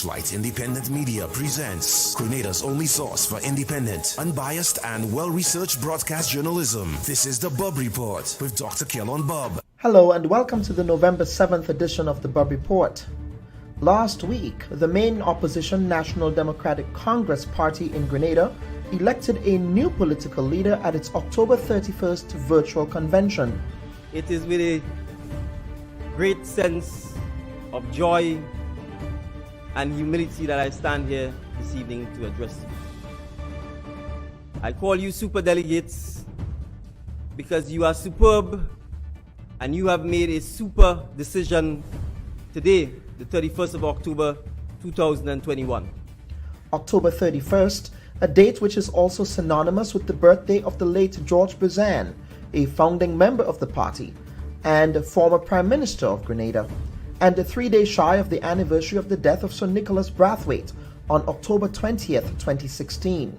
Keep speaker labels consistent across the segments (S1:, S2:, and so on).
S1: Torchlight Independent Media presents Grenada's only source for independent, unbiased, and well-researched broadcast journalism. This is the Bubb Report with Dr. Kellon Bubb.
S2: Hello and welcome to the November 7th edition of the Bubb Report. Last week, the main opposition National Democratic Congress Party in Grenada elected a new political leader at its October 31st virtual convention.
S3: It is with a great sense of joy and humility that I stand here this evening to address you. I call you super delegates because you are superb and you have made a super decision today, the 31st of October 2021.
S2: October 31st, a date which is also synonymous with the birthday of the late George Bizan, a founding member of the party and former Prime Minister of Grenada, and 3 days shy of the anniversary of the death of Sir Nicholas Brathwaite on October 20th, 2016.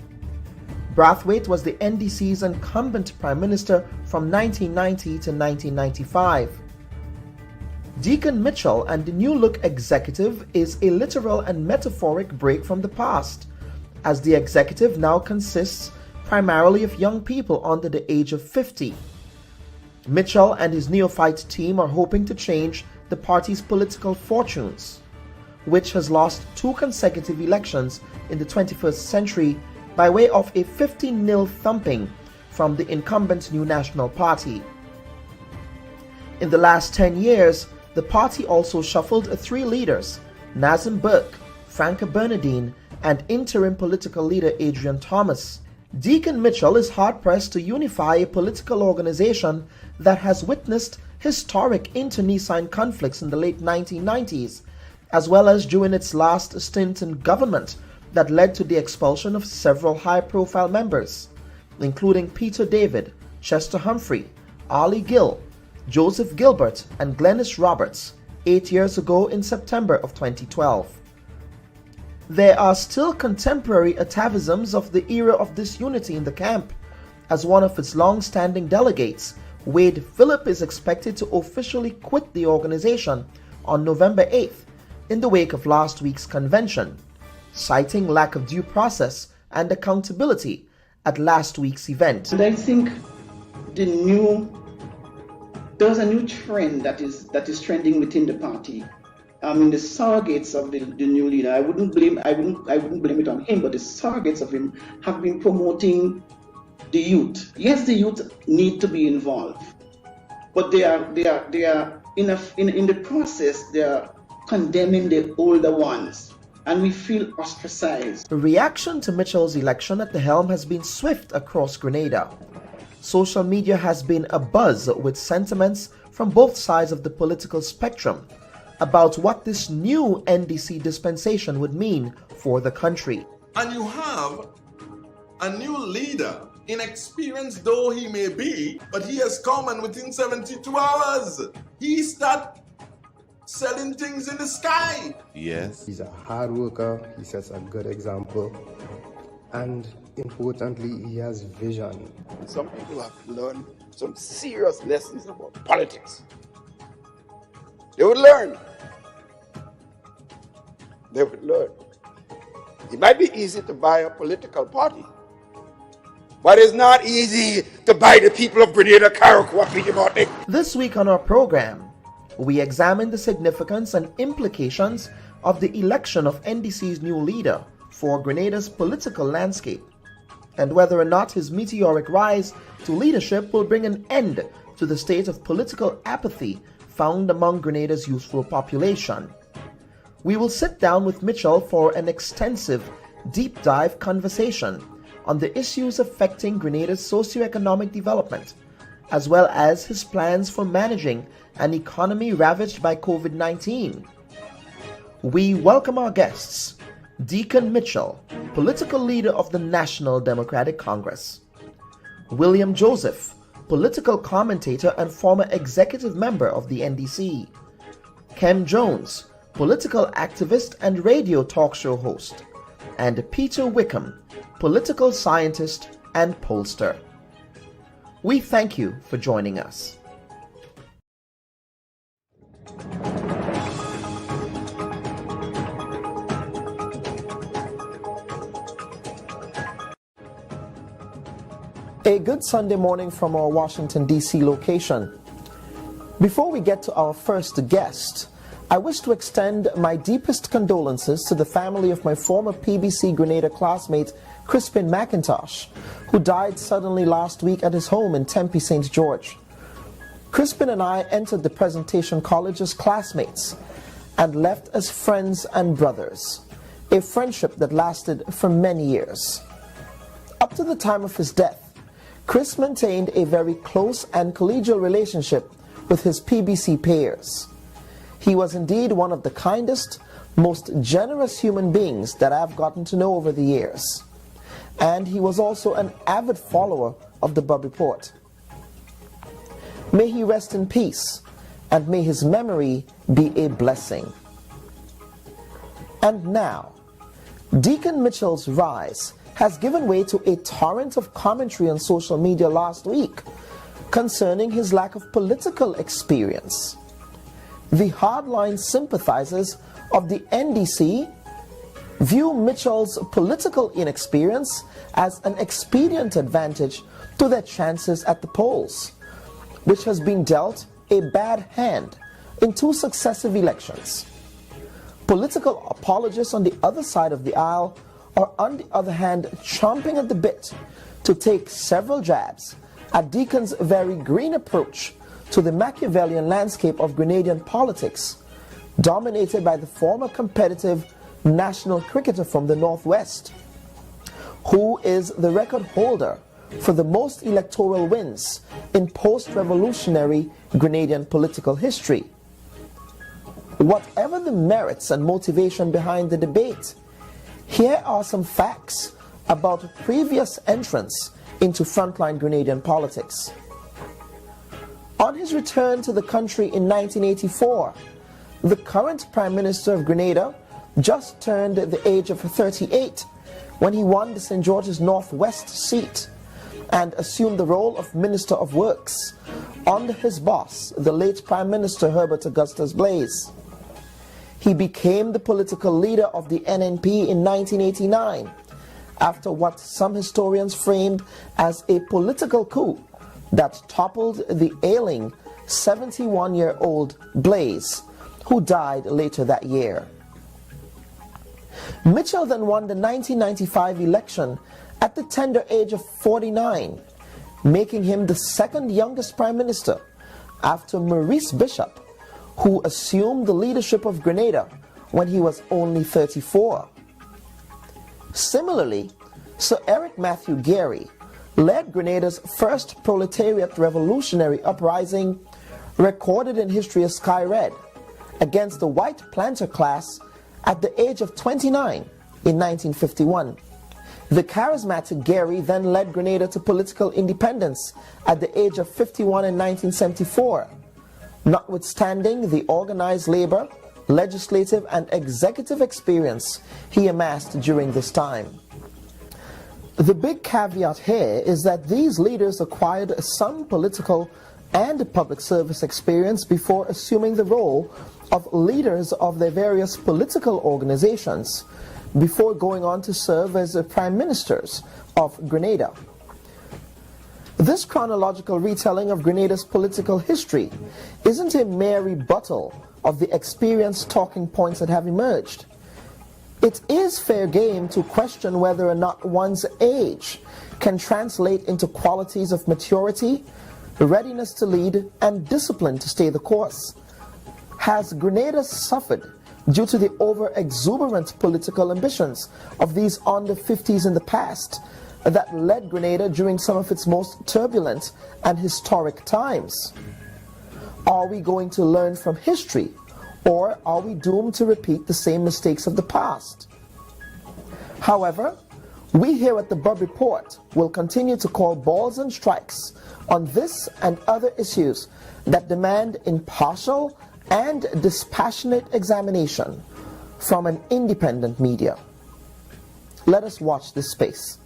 S2: Brathwaite was the NDC's incumbent Prime Minister from 1990 to 1995. Dickon Mitchell and the New Look executive is a literal and metaphoric break from the past, as the executive now consists primarily of young people under the age of 50. Mitchell and his neophyte team are hoping to change the party's political fortunes, which has lost 2 consecutive elections in the 21st century by way of a 15-0 thumping from the incumbent New National Party. In the last 10 years, the party also shuffled 3 leaders, Nazim Burke, Franca Bernardine, and interim political leader Adrian Thomas. Dickon Mitchell is hard-pressed to unify a political organization that has witnessed historic internecine conflicts in the late 1990s, as well as during its last stint in government that led to the expulsion of several high-profile members, including Peter David, Chester Humphrey, Ali Gill, Joseph Gilbert, and Glennis Roberts 8 years ago in September of 2012. There are still contemporary atavisms of the era of disunity in the camp, as one of its long-standing delegates, Wade Phillip, is expected to officially quit the organization on November 8th in the wake of last week's convention, citing lack of due process and accountability at last week's event.
S4: And I think there's a new trend that is trending within the party. The surrogates of the new leader, I wouldn't blame it on him, but the surrogates of him have been promoting the youth. Yes, the youth need to be involved, but they are in the process they are condemning the older ones, and we feel ostracized.
S2: The reaction to Mitchell's election at the helm has been swift across Grenada. Social media has been abuzz with sentiments from both sides of the political spectrum about what this new NDC dispensation would mean for the country.
S5: And you have a new leader, inexperienced though he may be, but he has come, and within 72 hours, he started selling things in the sky.
S6: Yes.
S7: He's a hard worker, he sets a good example, and importantly, he has vision.
S8: Some people have learned some serious lessons about politics. They would learn. They would learn. It might be easy to buy a political party, but it's not easy to buy the people of Grenada, Carriacou Petite Martinique.
S2: This week on our program, we examine the significance and implications of the election of NDC's new leader for Grenada's political landscape, and whether or not his meteoric rise to leadership will bring an end to the state of political apathy found among Grenada's youthful population. We will sit down with Mitchell for an extensive, deep dive conversation on the issues affecting Grenada's socioeconomic development, as well as his plans for managing an economy ravaged by COVID-19. We welcome our guests, Dickon Mitchell, political leader of the National Democratic Congress; William Joseph, political commentator and former executive member of the NDC; Kem Jones, political activist and radio talk show host; and Peter Wickham, political scientist and pollster. We thank you for joining us. A good Sunday morning from our Washington, D.C. location. Before we get to our first guest, I wish to extend my deepest condolences to the family of my former PBC Grenada classmate, Crispin McIntosh, who died suddenly last week at his home in Tempe, St. George. Crispin and I entered the Presentation College as classmates and left as friends and brothers, a friendship that lasted for many years. Up to the time of his death, Chris maintained a very close and collegial relationship with his PBC peers. He was indeed one of the kindest, most generous human beings that I've gotten to know over the years. And he was also an avid follower of the Bubb Report. May he rest in peace, and may his memory be a blessing. And now, Deacon Mitchell's rise has given way to a torrent of commentary on social media last week concerning his lack of political experience. The hardline sympathizers of the NDC view Mitchell's political inexperience as an expedient advantage to their chances at the polls, which has been dealt a bad hand in 2 successive elections. Political apologists on the other side of the aisle are on the other hand chomping at the bit to take several jabs at Deacon's very green approach to the Machiavellian landscape of Grenadian politics, dominated by the former competitive national cricketer from the Northwest, who is the record holder for the most electoral wins in post-revolutionary Grenadian political history. Whatever the merits and motivation behind the debate, here are some facts about previous entrants into frontline Grenadian politics. On his return to the country in 1984, the current Prime Minister of Grenada just turned the age of 38 when he won the St. George's Northwest seat and assumed the role of Minister of Works under his boss, the late Prime Minister Herbert Augustus Blaise. He became the political leader of the NNP in 1989 after what some historians framed as a political coup that toppled the ailing 71-year-old Blaise, who died later that year. Mitchell then won the 1995 election at the tender age of 49, making him the second youngest Prime Minister after Maurice Bishop, who assumed the leadership of Grenada when he was only 34. Similarly, Sir Eric Matthew Gary led Grenada's first proletariat revolutionary uprising, recorded in history as Sky Red, against the white planter class at the age of 29 in 1951. The charismatic Gary then led Grenada to political independence at the age of 51 in 1974, notwithstanding the organized labor, legislative and executive experience he amassed during this time. The big caveat here is that these leaders acquired some political and public service experience before assuming the role of leaders of their various political organizations, before going on to serve as prime ministers of Grenada. This chronological retelling of Grenada's political history isn't a mere rebuttal of the experienced talking points that have emerged. It is fair game to question whether or not one's age can translate into qualities of maturity, readiness to lead, and discipline to stay the course. Has Grenada suffered due to the over-exuberant political ambitions of these under 50s in the past that led Grenada during some of its most turbulent and historic times? Are we going to learn from history, or are we doomed to repeat the same mistakes of the past? However, we here at the Bubb Report will continue to call balls and strikes on this and other issues that demand impartial and dispassionate examination from an independent media. Let us watch this space.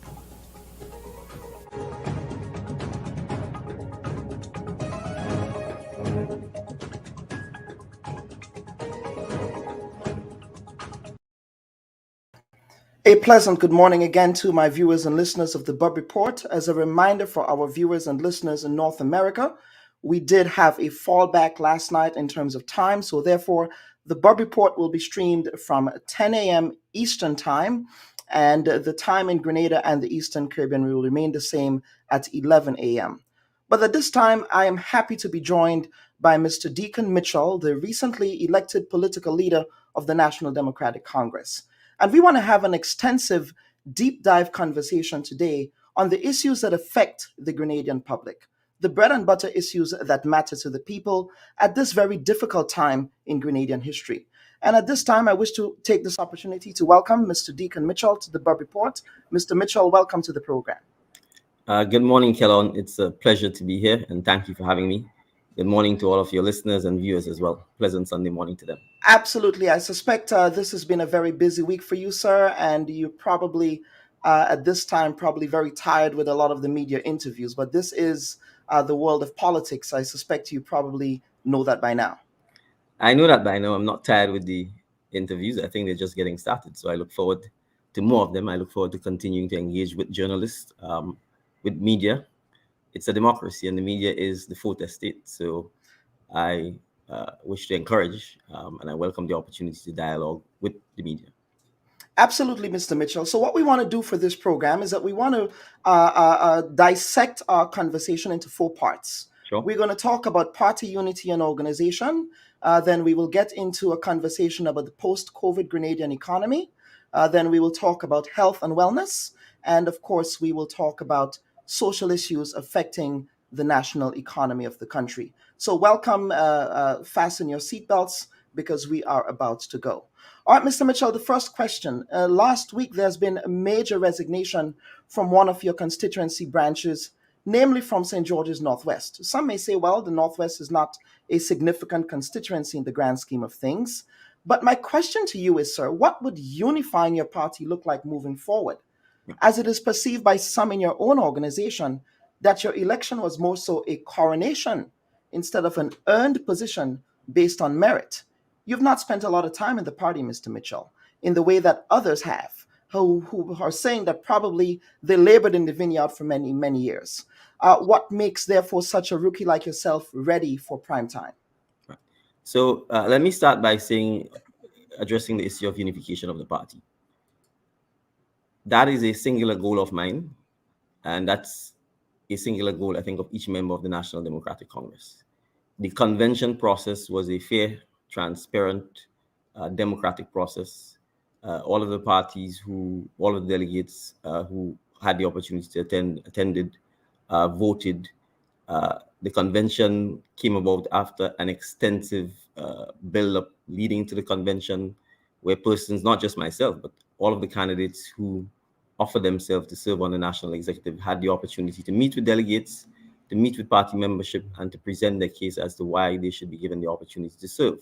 S2: A pleasant good morning again to my viewers and listeners of the Bubb Report. As a reminder for our viewers and listeners in North America, we did have a fallback last night in terms of time, so therefore the Bubb Report will be streamed from 10 a.m. Eastern Time, and the time in Grenada and the Eastern Caribbean will remain the same at 11 a.m. But at this time, I am happy to be joined by Mr. Dickon Mitchell, the recently elected political leader of the National Democratic Congress. And we want to have an extensive, deep dive conversation today on the issues that affect the Grenadian public, the bread and butter issues that matter to the people at this very difficult time in Grenadian history. And at this time, I wish to take this opportunity to welcome Mr. Dickon Mitchell to the Bubb Report. Mr. Mitchell, welcome to the program.
S3: Good morning, Kellon. It's a pleasure to be here, and thank you for having me. Good morning to all of your listeners and viewers as well. Pleasant Sunday morning to them.
S2: Absolutely. I suspect this has been a very busy week for you, sir, and you probably, at this time, probably very tired with a lot of the media interviews, but this is the world of politics. I suspect you probably know that by now.
S3: I know that by now. I'm not tired with the interviews. I think they're just getting started, so I look forward to more of them. I look forward to continuing to engage with journalists, with media. It's a democracy, and the media is the fourth estate, so I wish to encourage and I welcome the opportunity to dialogue with the media.
S2: Absolutely, Mr. Mitchell. So what we want to do for this program is that we want to dissect our conversation into 4 parts.
S3: Sure.
S2: We're going to talk about party unity and organization. Then we will get into a conversation about the post-COVID Grenadian economy. Then we will talk about health and wellness. And of course, we will talk about social issues affecting the national economy of the country. So welcome, fasten your seatbelts because we are about to go. All right, Mr. Mitchell, the first question. Last week, there's been a major resignation from one of your constituency branches, namely from St. George's Northwest. Some may say, well, the Northwest is not a significant constituency in the grand scheme of things. But my question to you is, sir, what would unifying your party look like moving forward? As it is perceived by some in your own organization that your election was more so a coronation instead of an earned position based on merit. You've not spent a lot of time in the party, Mr. Mitchell, in the way that others have, who are saying that probably they labored in the vineyard for many, many years. What makes, therefore, such a rookie like yourself ready for prime time?
S3: So let me start by addressing the issue of unification of the party. That is a singular goal of mine, and that's a singular goal, I think, of each member of the National Democratic Congress. The convention process was a fair, transparent, democratic process. All of the parties all of the delegates who had the opportunity to attended, voted. The convention came about after an extensive build-up leading to the convention, where persons, not just myself, but all of the candidates who offered themselves to serve on the national executive had the opportunity to meet with delegates, to meet with party membership, and to present their case as to why they should be given the opportunity to serve.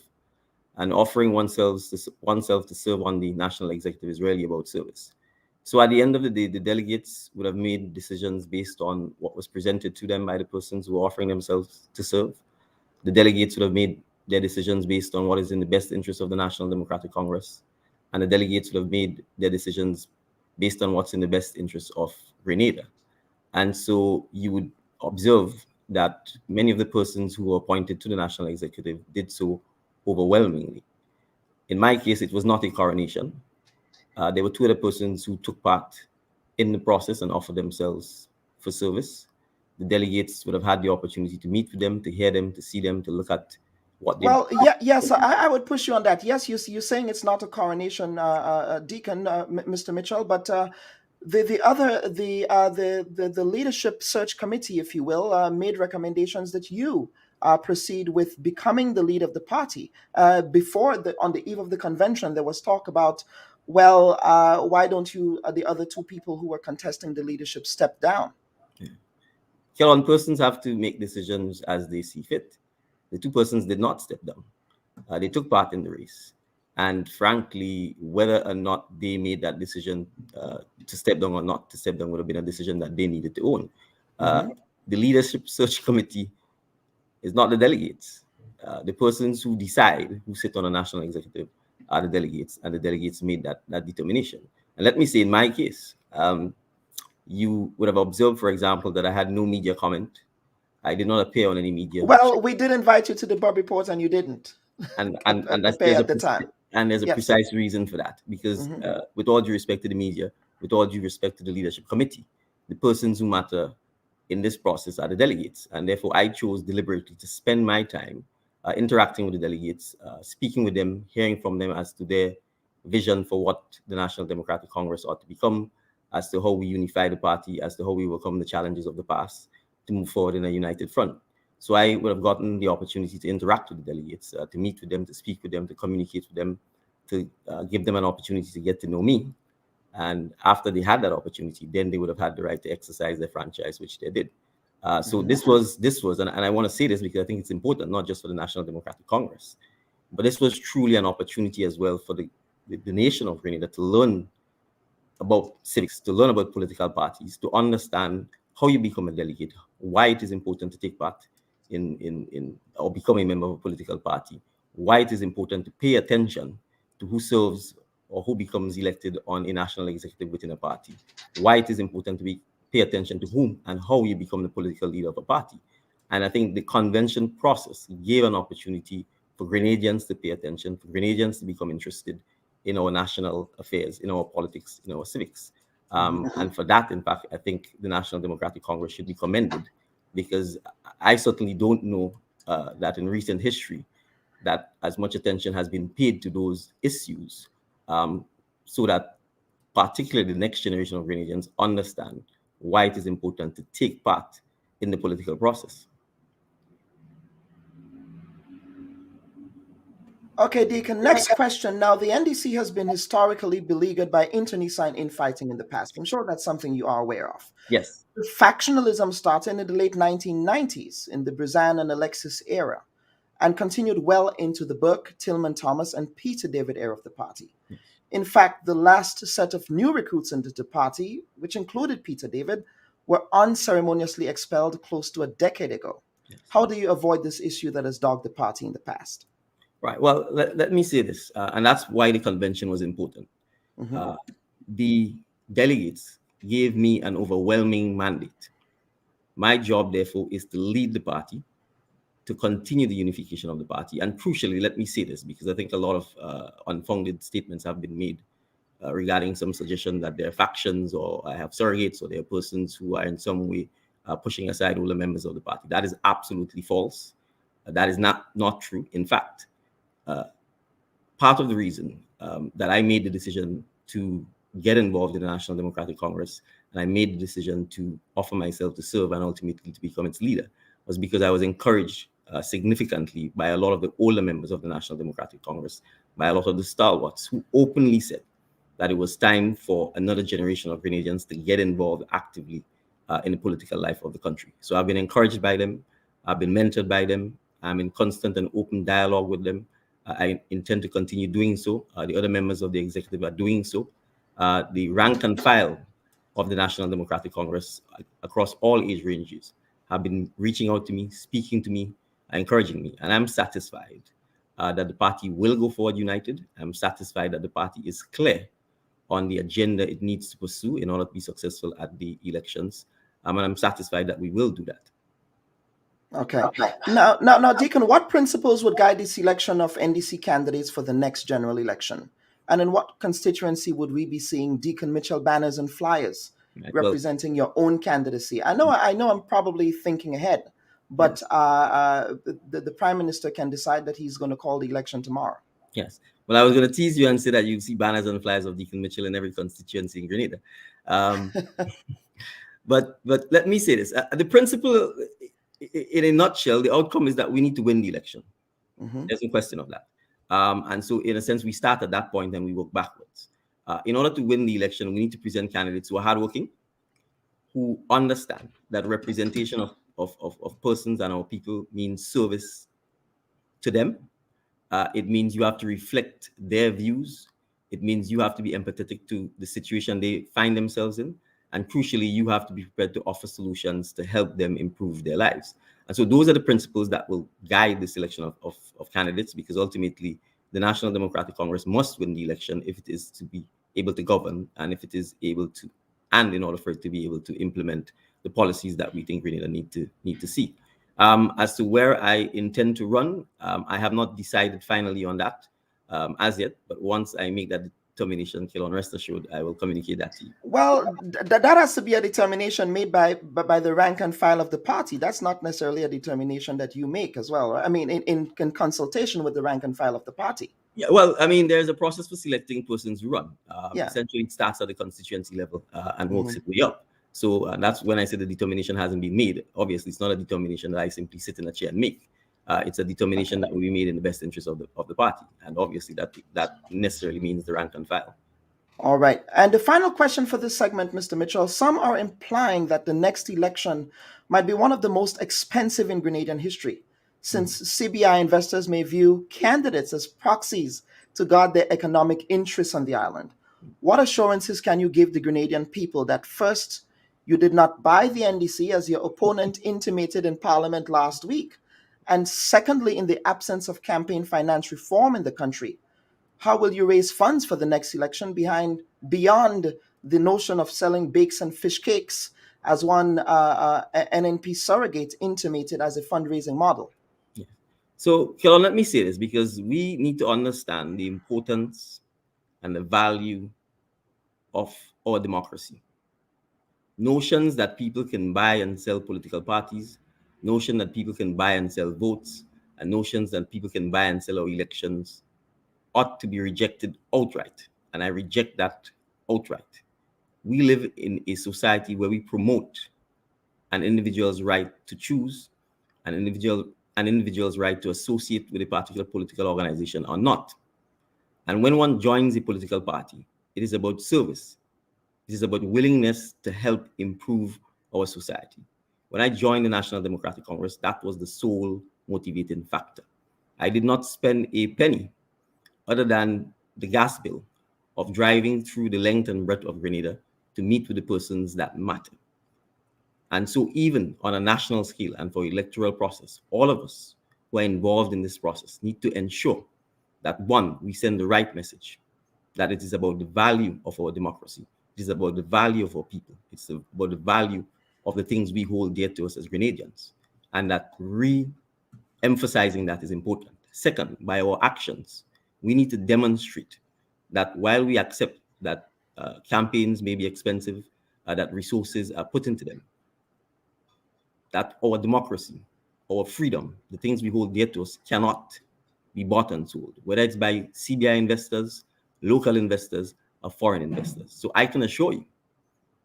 S3: And offering oneself to serve on the national executive is really about service. So at the end of the day, the delegates would have made decisions based on what was presented to them by the persons who were offering themselves to serve. The delegates would have made their decisions based on what is in the best interest of the National Democratic Congress. And the delegates would have made their decisions based on what's in the best interest of Grenada. And so you would observe that many of the persons who were appointed to the national executive did so overwhelmingly. In my case, it was not a coronation. There were 2 other persons who took part in the process and offered themselves for service. The delegates would have had the opportunity to meet with them, to hear them, to see them, to look at what they...
S2: Well, yes, I would push you on that. Yes, you're saying it's not a coronation, Dickon, Mr. Mitchell, but the leadership search committee, if you will, made recommendations that you proceed with becoming the leader of the party. On the eve of the convention, there was talk about, well, why don't the other 2 people who were contesting the leadership step down?
S3: Kellon, persons have to make decisions as they see fit. The 2 persons did not step down. They took part in the race. And frankly, whether or not they made that decision to step down or not to step down would have been a decision that they needed to own. The leadership search committee is not the delegates. The persons who decide who sit on a national executive are the delegates, and the delegates made that determination. And let me say, in my case, you would have observed, for example, that I had no media comment. I did not appear on any media.
S2: Well, we did invite you to the Bubb Report and you didn't.
S3: And
S2: appear at the time.
S3: There's a
S2: Yes.
S3: precise reason for that, because with all due respect to the media, with all due respect to the leadership committee, the persons who matter in this process are the delegates, and therefore I chose deliberately to spend my time interacting with the delegates, speaking with them, hearing from them as to their vision for what the National Democratic Congress ought to become, as to how we unify the party, as to how we overcome the challenges of the past to move forward in a united front. So I would have gotten the opportunity to interact with the delegates, to meet with them, to speak with them, to communicate with them, to give them an opportunity to get to know me. And after they had that opportunity, then they would have had the right to exercise their franchise, which they did. So this was, and I want to say this because I think it's important, not just for the National Democratic Congress, but this was truly an opportunity as well for the nation of Grenada to learn about civics, to learn about political parties, to understand how you become a delegate, why it is important to take part in or become a member of a political party, why it is important to pay attention to who serves or who becomes elected on a national executive within a party, why it is important to pay attention to whom and how you become the political leader of a party. And I think the convention process gave an opportunity for Grenadians to pay attention, for Grenadians to become interested in our national affairs, in our politics, in our civics. And for that, in fact, I think the National Democratic Congress should be commended, because I certainly don't know that in recent history that as much attention has been paid to those issues, so that particularly the next generation of Grenadians understand why it is important to take part in the political process.
S2: Okay, Dickon, next question. Now, the NDC has been historically beleaguered by internecine infighting in the past. I'm sure that's something you are aware of.
S3: Yes.
S2: Factionalism started in the late 1990s in the Brizan and Alexis era and continued well into the Burke, Tillman Thomas, and Peter David era of the party.
S3: Yes.
S2: In fact, the last set of new recruits into the party, which included Peter David, were unceremoniously expelled close to a decade ago.
S3: Yes.
S2: How do you avoid this issue that has dogged the party in the past?
S3: Right. Well, let me say this, and that's why the convention was important. The delegates gave me an overwhelming mandate. My job, therefore, is to lead the party, to continue the unification of the party. And crucially, let me say this, because I think a lot of unfounded statements have been made regarding some suggestion that there are factions or I have surrogates or there are persons who are in some way pushing aside all the members of the party. That is absolutely false. That is not true. In fact, part of the reason that I made the decision to get involved in the National Democratic Congress, and I made the decision to offer myself to serve and ultimately to become its leader, was because I was encouraged significantly by a lot of the older members of the National Democratic Congress, by a lot of the stalwarts who openly said that it was time for another generation of Grenadians to get involved actively in the political life of the country. So I've been encouraged by them, I've been mentored by them, I'm in constant and open dialogue with them. I intend to continue doing so. The other members of the executive are doing so. The rank and file of the National Democratic Congress across all age ranges have been reaching out to me, speaking to me, encouraging me. And I'm satisfied that the party will go forward united. I'm satisfied that the party is clear on the agenda it needs to pursue in order to be successful at the elections. And I'm satisfied that we will do that.
S2: Okay. Now, Dickon, what principles would guide the selection of NDC candidates for the next general election? And in what constituency would we be seeing Dickon Mitchell banners and flyers representing your own candidacy? I know I'm probably thinking ahead, but the Prime Minister can decide that he's going to call the election tomorrow.
S3: Yes. Well, I was going to tease you and say that you see banners and flyers of Dickon Mitchell in every constituency in Grenada. But let me say this. The principle, in a nutshell, the outcome is that we need to win the election. There's no question of that. And so, in a sense, we start at that point and we work backwards. In order to win the election, we need to present candidates who are hardworking, who understand that representation of persons and our people means service to them. It means you have to reflect their views. It means you have to be empathetic to the situation they find themselves in. And crucially, you have to be prepared to offer solutions to help them improve their lives. And so those are the principles that will guide the selection of candidates, because ultimately the National Democratic Congress must win the election if it is to be able to govern, and if it is able to, and in order for it to be able to implement the policies that we think Grenada need to see. As to where I intend to run, I have not decided finally on that as yet. But once I make that determination, Kilon, rest assured, I will communicate that to you.
S2: Well, that has to be a determination made by the rank and file of the party. That's not necessarily a determination that you make as well, right? I mean, in consultation with the rank and file of the party.
S3: Yeah, well, I mean, there's a process for selecting persons who run.
S2: Yeah.
S3: Essentially, it starts at the constituency level and works its way up. So that's when I say the determination hasn't been made. Obviously, it's not a determination that I simply sit in a chair and make. It's a determination that will be made in the best interest of the party. And obviously, that necessarily means the rank and file.
S2: All right. And the final question for this segment, Mr. Mitchell, some are implying that the next election might be one of the most expensive in Grenadian history, since CBI investors may view candidates as proxies to guard their economic interests on the island. What assurances can you give the Grenadian people that, first, you did not buy the NDC as your opponent intimated in Parliament last week, and secondly, in the absence of campaign finance reform in the country, how will you raise funds for the next election beyond the notion of selling bakes and fish cakes, as one NNP surrogate intimated as a fundraising model?
S3: Yeah. So, Kilon, let me say this, because we need to understand the importance and the value of our democracy. Notions that people can buy and sell political parties, notion that people can buy and sell votes, and notions that people can buy and sell our elections ought to be rejected outright. And I reject that outright. We live in a society where we promote an individual's right to choose, an individual's right to associate with a particular political organization or not. And when one joins a political party, it is about service. It is about willingness to help improve our society. When I joined the National Democratic Congress, that was the sole motivating factor. I did not spend a penny other than the gas bill of driving through the length and breadth of Grenada to meet with the persons that matter. And so even on a national scale and for electoral process, all of us who are involved in this process need to ensure that, one, we send the right message, that it is about the value of our democracy. It is about the value of our people. It's about the value of the things we hold dear to us as Grenadians. And that re-emphasizing that is important. Second, by our actions, we need to demonstrate that while we accept that campaigns may be expensive, that resources are put into them, that our democracy, our freedom, the things we hold dear to us cannot be bought and sold, whether it's by CBI investors, local investors, or foreign investors. So I can assure you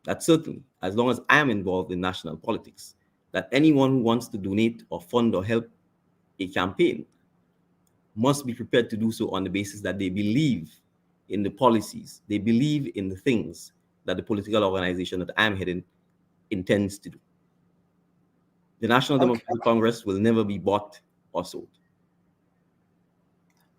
S3: that certainly, as long as I am involved in national politics, that anyone who wants to donate or fund or help a campaign must be prepared to do so on the basis that they believe in the policies, they believe in the things that the political organization that I'm heading intends to do. The National Democratic Congress will never be bought or sold.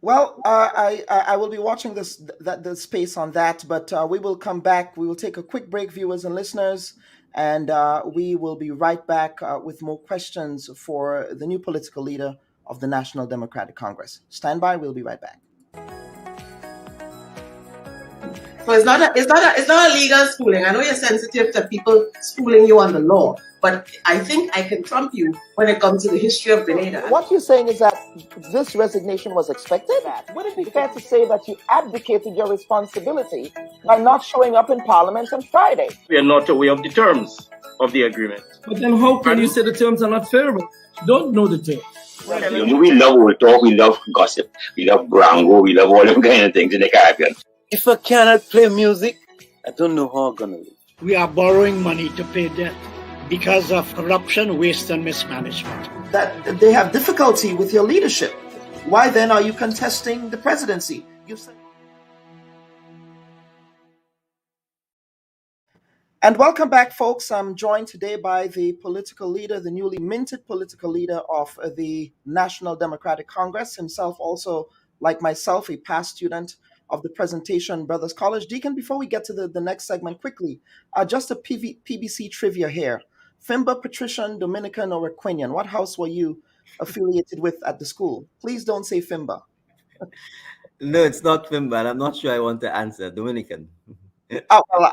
S2: Well, I will be watching the space on that, but we will come back. We will take a quick break, viewers and listeners, and we will be right back with more questions for the new political leader of the National Democratic Congress. Stand by. We'll be right back.
S6: So it's not a legal schooling. I know you're sensitive to people schooling you on the law, but I think I can trump you when it comes to the history of Grenada.
S2: What you're saying is that this resignation was expected? Would it be fair to say that you abdicated your responsibility by not showing up in Parliament on Friday?
S9: We are not aware of the terms of the agreement.
S10: But then how can you say the terms are not fair? Don't know the terms.
S11: We love old talk, we love gossip, we love brango, we love all them kind of things in the Caribbean.
S12: If I cannot play music, I don't know how I'm going to live.
S13: We are borrowing money to pay debt because of corruption, waste, and mismanagement.
S2: That they have difficulty with your leadership. Why then are you contesting the presidency? And welcome back, folks. I'm joined today by the political leader, the newly minted political leader of the National Democratic Congress, himself also, like myself, a past student of the Presentation Brothers College. Dickon, before we get to the next segment quickly, just a PBC trivia here. Fimba, Patrician, Dominican, or Aquinian? What house were you affiliated with at the school? Please don't say Fimba.
S3: No, it's not Fimba. I'm not sure I want to answer. Dominican.
S2: Oh, well,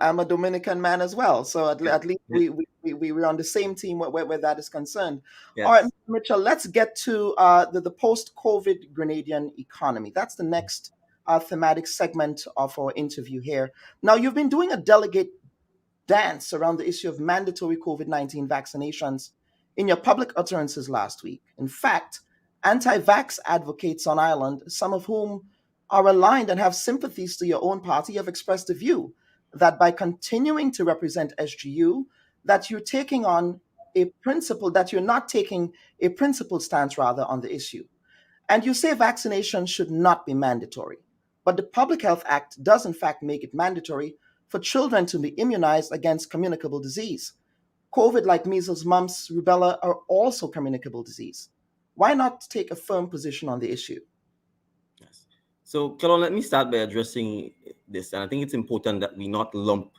S2: I'm a Dominican man as well, so at least we're on the same team where that is concerned. All right,
S3: Yes.
S2: Mitchell, let's get to the post-COVID Grenadian economy. That's the next thematic segment of our interview here. Now, you've been doing a delegate dance around the issue of mandatory COVID-19 vaccinations in your public utterances last week. In fact, anti-vax advocates on Ireland, some of whom are aligned and have sympathies to your own party, have expressed the view that by continuing to represent SGU, that you're taking on a principle, that you're not taking a principled stance rather on the issue. And you say vaccination should not be mandatory. But the Public Health Act does in fact make it mandatory for children to be immunized against communicable disease. COVID, like measles, mumps, rubella, are also communicable disease. Why not take a firm position on the issue?
S3: Yes. So, Kelon, let me start by addressing this. And I think it's important that we not lump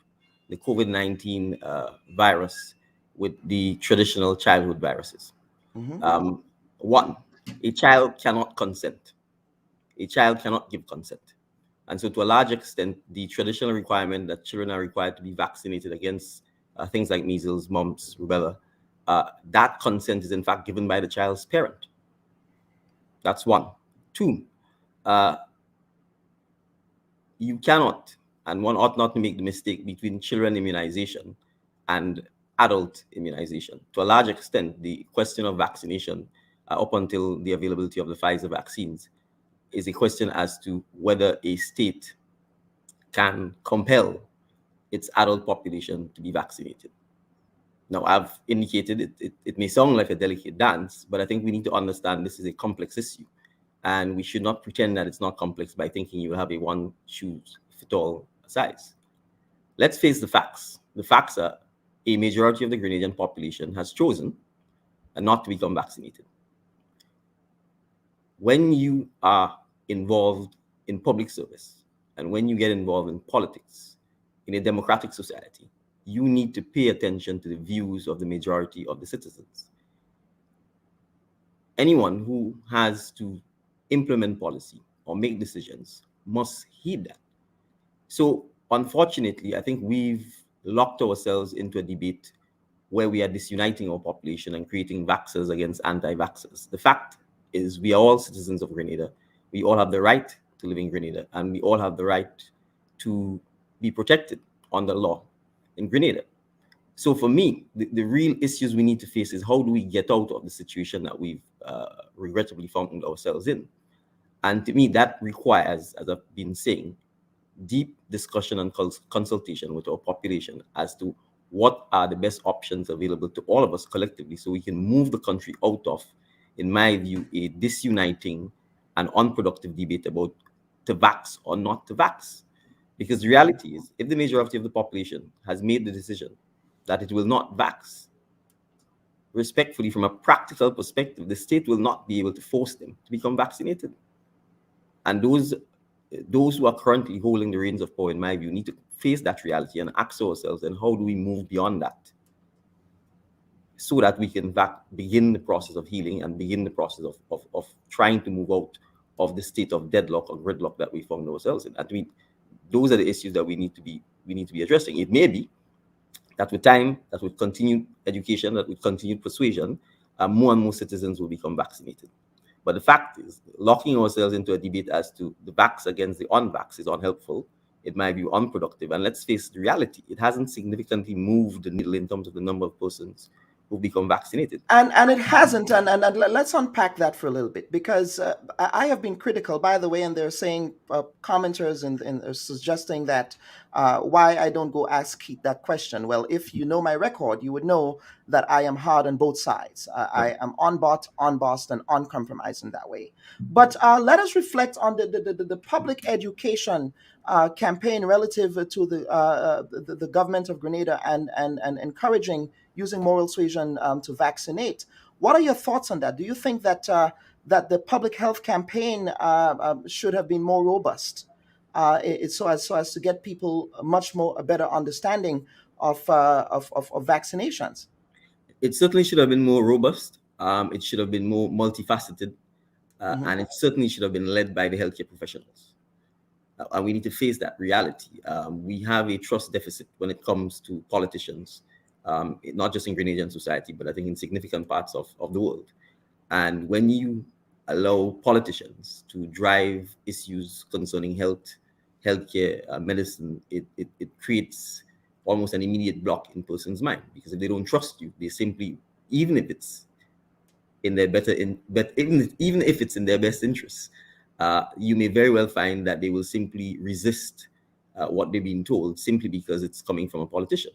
S3: the COVID-19 virus with the traditional childhood viruses. One, a child cannot consent. A child cannot give consent. And so to a large extent, the traditional requirement that children are required to be vaccinated against things like measles, mumps, rubella, that consent is in fact given by the child's parent. That's one. Two, you cannot, and one ought not to make the mistake between children immunization and adult immunization. To a large extent, the question of vaccination up until the availability of the Pfizer vaccines is a question as to whether a state can compel its adult population to be vaccinated. Now, I've indicated it may sound like a delicate dance, but I think we need to understand this is a complex issue. And we should not pretend that it's not complex by thinking you will have a one-shoe-fit-all size. Let's face the facts. The facts are a majority of the Grenadian population has chosen not to become vaccinated. When you are involved in public service and when you get involved in politics in a democratic society, you need to pay attention to the views of the majority of the citizens. Anyone who has to implement policy or make decisions must heed that. So unfortunately, I think we've locked ourselves into a debate where we are disuniting our population and creating vaxxers against anti-vaxxers. The fact is we are all citizens of Grenada. We all have the right to live in Grenada, and we all have the right to be protected under law in Grenada. So for me, the real issues we need to face is how do we get out of the situation that we've regrettably found ourselves in? And to me, that requires, as I've been saying, deep discussion and consultation with our population as to what are the best options available to all of us collectively so we can move the country out of, in my view, a disuniting and unproductive debate about to vax or not to vax. Because the reality is, if the majority of the population has made the decision that it will not vax, respectfully, from a practical perspective, the state will not be able to force them to become vaccinated. And those who are currently holding the reins of power, in my view, need to face that reality and ask ourselves, and how do we move beyond that so that we can begin the process of healing and begin the process of trying to move out of the state of deadlock or gridlock that we found ourselves in. And those are the issues that we need to be addressing. It may be that with time, that with continued education, that with continued persuasion, more and more citizens will become vaccinated. But the fact is, locking ourselves into a debate as to the vax against the unvax is unhelpful. It might be unproductive. And let's face the reality, it hasn't significantly moved the needle in terms of the number of persons who become vaccinated.
S2: And it hasn't. And let's unpack that for a little bit, because I have been critical, by the way, and they're saying, commenters and suggesting that why I don't go ask Keith that question. Well, if you know my record, you would know that I am hard on both sides. I am unbossed, and uncompromised in that way. But let us reflect on the public education campaign relative to the government of Grenada and encouraging using moral suasion to vaccinate. What are your thoughts on that? Do you think that that the public health campaign should have been more robust, so as to get people a better understanding of vaccinations?
S3: It certainly should have been more robust. It should have been more multifaceted. and it certainly should have been led by the healthcare professionals. And we need to face that reality. We have a trust deficit when it comes to politicians, not just in Grenadian society, but I think in significant parts of the world. And when you allow politicians to drive issues concerning healthcare, medicine, it creates almost an immediate block in person's mind, because if they don't trust you, they simply, even if it's in their even if it's in their best interests, you may very well find that they will simply resist what they're being told, simply because it's coming from a politician.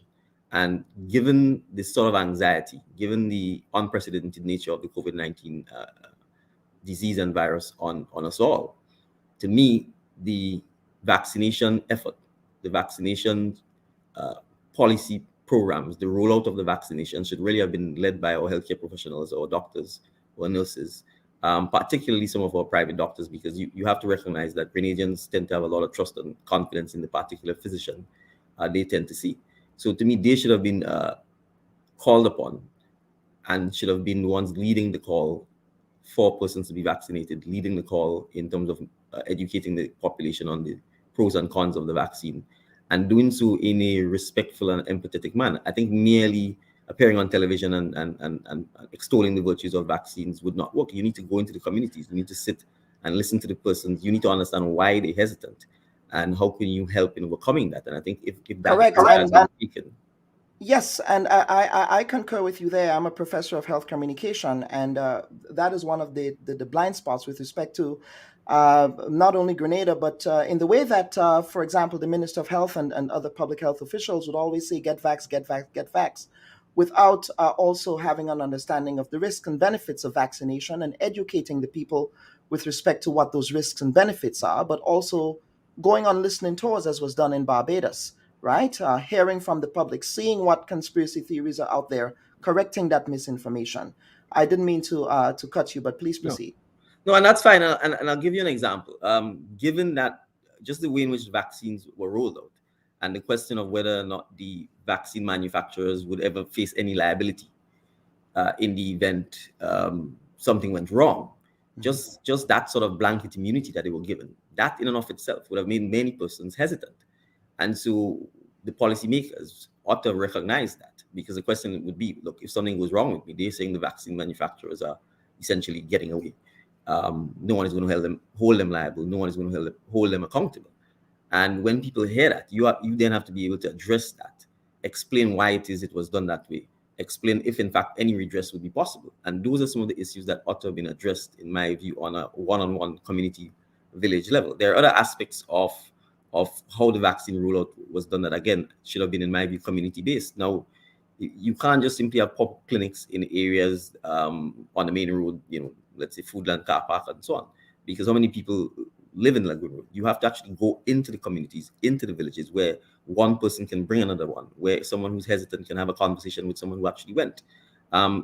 S3: And given this sort of anxiety, given the unprecedented nature of the COVID-19 disease and virus on us all, to me, the vaccination effort, the vaccination policy programs, the rollout of the vaccination should really have been led by our healthcare professionals, or doctors, or nurses, particularly some of our private doctors, because you have to recognize that Grenadians tend to have a lot of trust and confidence in the particular physician they tend to see. So to me, they should have been called upon, and should have been the ones leading the call for persons to be vaccinated, leading the call in terms of educating the population on the pros and cons of the vaccine, and doing so in a respectful and empathetic manner. I think merely appearing on television and extolling the virtues of vaccines would not work. You need to go into the communities. You need to sit and listen to the persons. You need to understand why they're hesitant, and how can you help in overcoming that. And I think if that
S2: Correct.
S3: has been taken.
S2: Yes, and I concur with you there. I'm a professor of health communication, and that is one of the blind spots with respect to not only Grenada, but in the way that, for example, the Minister of Health and other public health officials would always say, get vax, get vax, get vax, without also having an understanding of the risks and benefits of vaccination, and educating the people with respect to what those risks and benefits are, but also going on listening tours, as was done in Barbados. Right? Hearing from the public, seeing what conspiracy theories are out there, correcting that misinformation. I didn't mean to cut you, but please proceed.
S3: No, and that's fine. And I'll give you an example. Given that just the way in which vaccines were rolled out, and the question of whether or not the vaccine manufacturers would ever face any liability in the event something went wrong, just that sort of blanket immunity that they were given, that in and of itself would have made many persons hesitant. And so the policymakers ought to recognize that, because the question would be, look, if something goes wrong with me, they're saying the vaccine manufacturers are essentially getting away. No one is going to hold them liable. No one is going to hold them accountable. And when people hear that, you then have to be able to address that, explain why it was done that way, explain if in fact any redress would be possible. And those are some of the issues that ought to have been addressed, in my view, on a one-on-one community village level. There are other aspects of how the vaccine rollout was done that, again, should have been, in my view, community-based. Now, you can't just simply have pop-up clinics in areas on the main road, let's say Foodland Car Park and so on, because how many people live in Lagoon Road? You have to actually go into the communities, into the villages, where one person can bring another one, where someone who's hesitant can have a conversation with someone who actually went.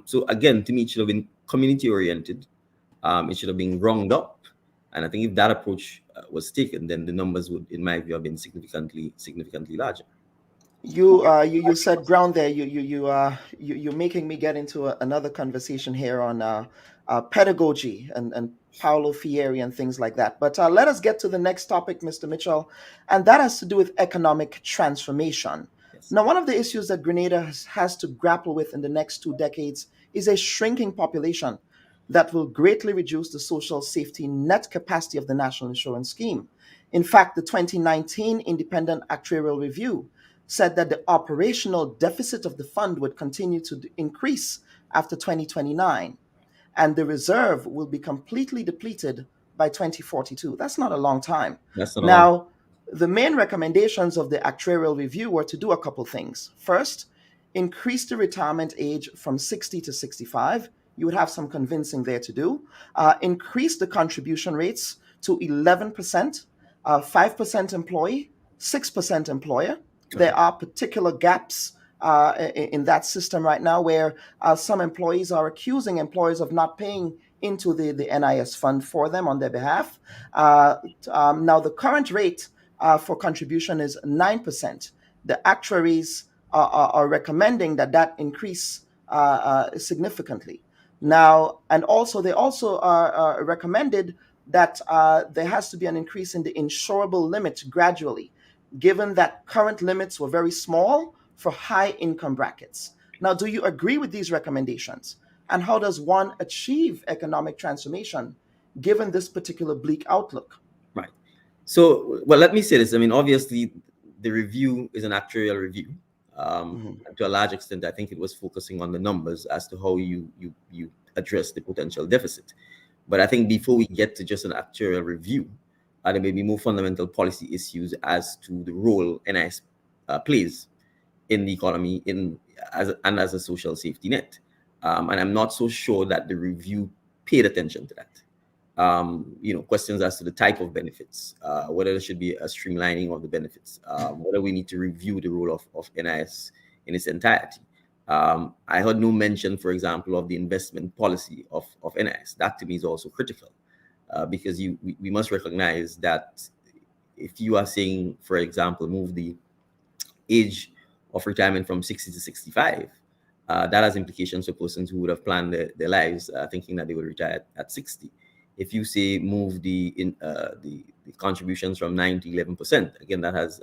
S3: So again, to me, it should have been community-oriented. It should have been ground up. And I think if that approach was taken, then the numbers would, in my view, have been significantly larger.
S2: You said ground there. You're making me get into another conversation here on pedagogy and Paulo Freire and things like that. But let us get to the next topic, Mr. Mitchell, and that has to do with economic transformation. Yes. Now, one of the issues that Grenada has to grapple with in the next 2 decades is a shrinking population that will greatly reduce the social safety net capacity of the National Insurance Scheme. In fact, the 2019 Independent Actuarial Review said that the operational deficit of the fund would continue to increase after 2029, and the reserve will be completely depleted by 2042. That's not a long time. Now, the main recommendations of the Actuarial Review were to do a couple things. First, increase the retirement age from 60 to 65. You would have some convincing there to do. Increase the contribution rates to 11%, 5% employee, 6% employer. There are particular gaps in that system right now where some employees are accusing employers of not paying into the NIS fund for them on their behalf. Now, the current rate for contribution is 9%. The actuaries are recommending that increase significantly. Now, and also they also are recommended that there has to be an increase in the insurable limit gradually, given that current limits were very small for high income brackets. Now, do you agree with these recommendations? And how does one achieve economic transformation given this particular bleak outlook?
S3: Right. So, well, let me say this. I mean, obviously, the review is an actuarial review. To a large extent, I think it was focusing on the numbers as to how you address the potential deficit. But I think before we get to just an actuarial review, there may be more fundamental policy issues as to the role NIS plays in the economy as a social safety net. And I'm not so sure that the review paid attention to that. Questions as to the type of benefits, whether there should be a streamlining of the benefits, whether we need to review the role of NIS in its entirety. I heard no mention, for example, of the investment policy of NIS. That to me is also critical because we must recognize that if you are saying, for example, move the age of retirement from 60 to 65, that has implications for persons who would have planned their lives thinking that they would retire at 60. If you say move the contributions from 9 to 11%, again, that has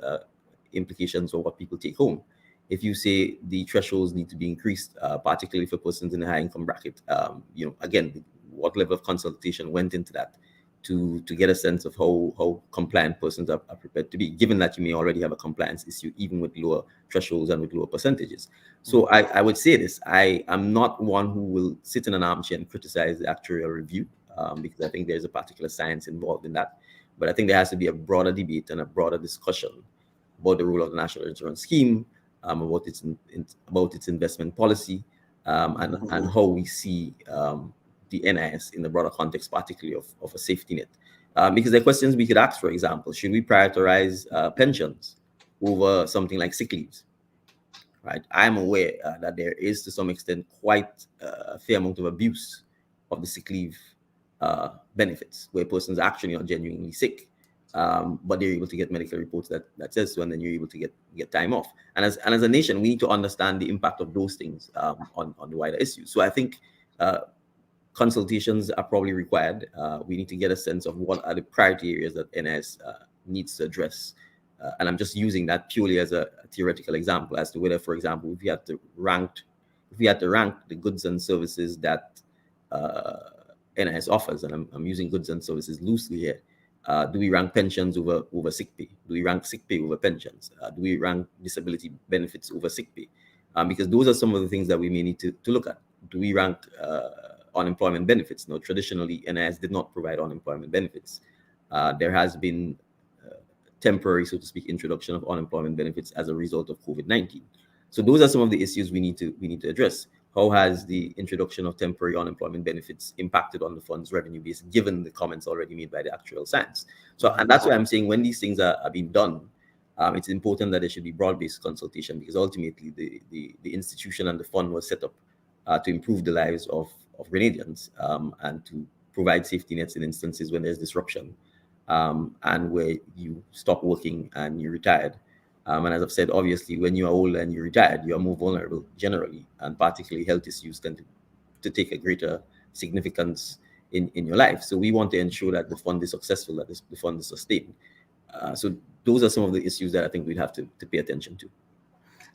S3: implications for what people take home. If you say the thresholds need to be increased, particularly for persons in the high income bracket, again, what level of consultation went into that to get a sense of how compliant persons are prepared to be, given that you may already have a compliance issue, even with lower thresholds and with lower percentages. So I would say this, I am not one who will sit in an armchair and criticize the actuarial review, because I think there's a particular science involved in that. But I think there has to be a broader debate and a broader discussion about the role of the National Insurance Scheme, about its investment policy, and how we see the NIS in the broader context, particularly of a safety net. Because there are questions we could ask, for example, should we prioritize pensions over something like sick leaves? Right? I'm aware that there is, to some extent, quite a fair amount of abuse of the sick leave benefits, where persons actually are genuinely sick, but they're able to get medical reports that says so, and then you're able to get time off. And as a nation, we need to understand the impact of those things on the wider issue. So I think consultations are probably required. We need to get a sense of what are the priority areas that NIS needs to address. And I'm just using that purely as a theoretical example as to whether, for example, if we had to rank the goods and services that NIS offers, and I'm using goods and services loosely here, do we rank pensions over sick pay? Do we rank sick pay over pensions? Do we rank disability benefits over sick pay? Because those are some of the things that we may need to look at. Do we rank unemployment benefits? No, traditionally, NIS did not provide unemployment benefits. There has been temporary, so to speak, introduction of unemployment benefits as a result of COVID-19. So those are some of the issues we need to address. How has the introduction of temporary unemployment benefits impacted on the fund's revenue base, given the comments already made by the actual science? So, and that's why I'm saying when these things are being done, it's important that there should be broad-based consultation, because ultimately the institution and the fund was set up to improve the lives of Grenadians and to provide safety nets in instances when there's disruption and where you stop working and you're retired. And as I've said, obviously, when you are older and you're retired, you are more vulnerable generally, and particularly health issues tend to take a greater significance in your life. So we want to ensure that the fund is successful, that the fund is sustained. So those are some of the issues that I think we'd have to pay attention to.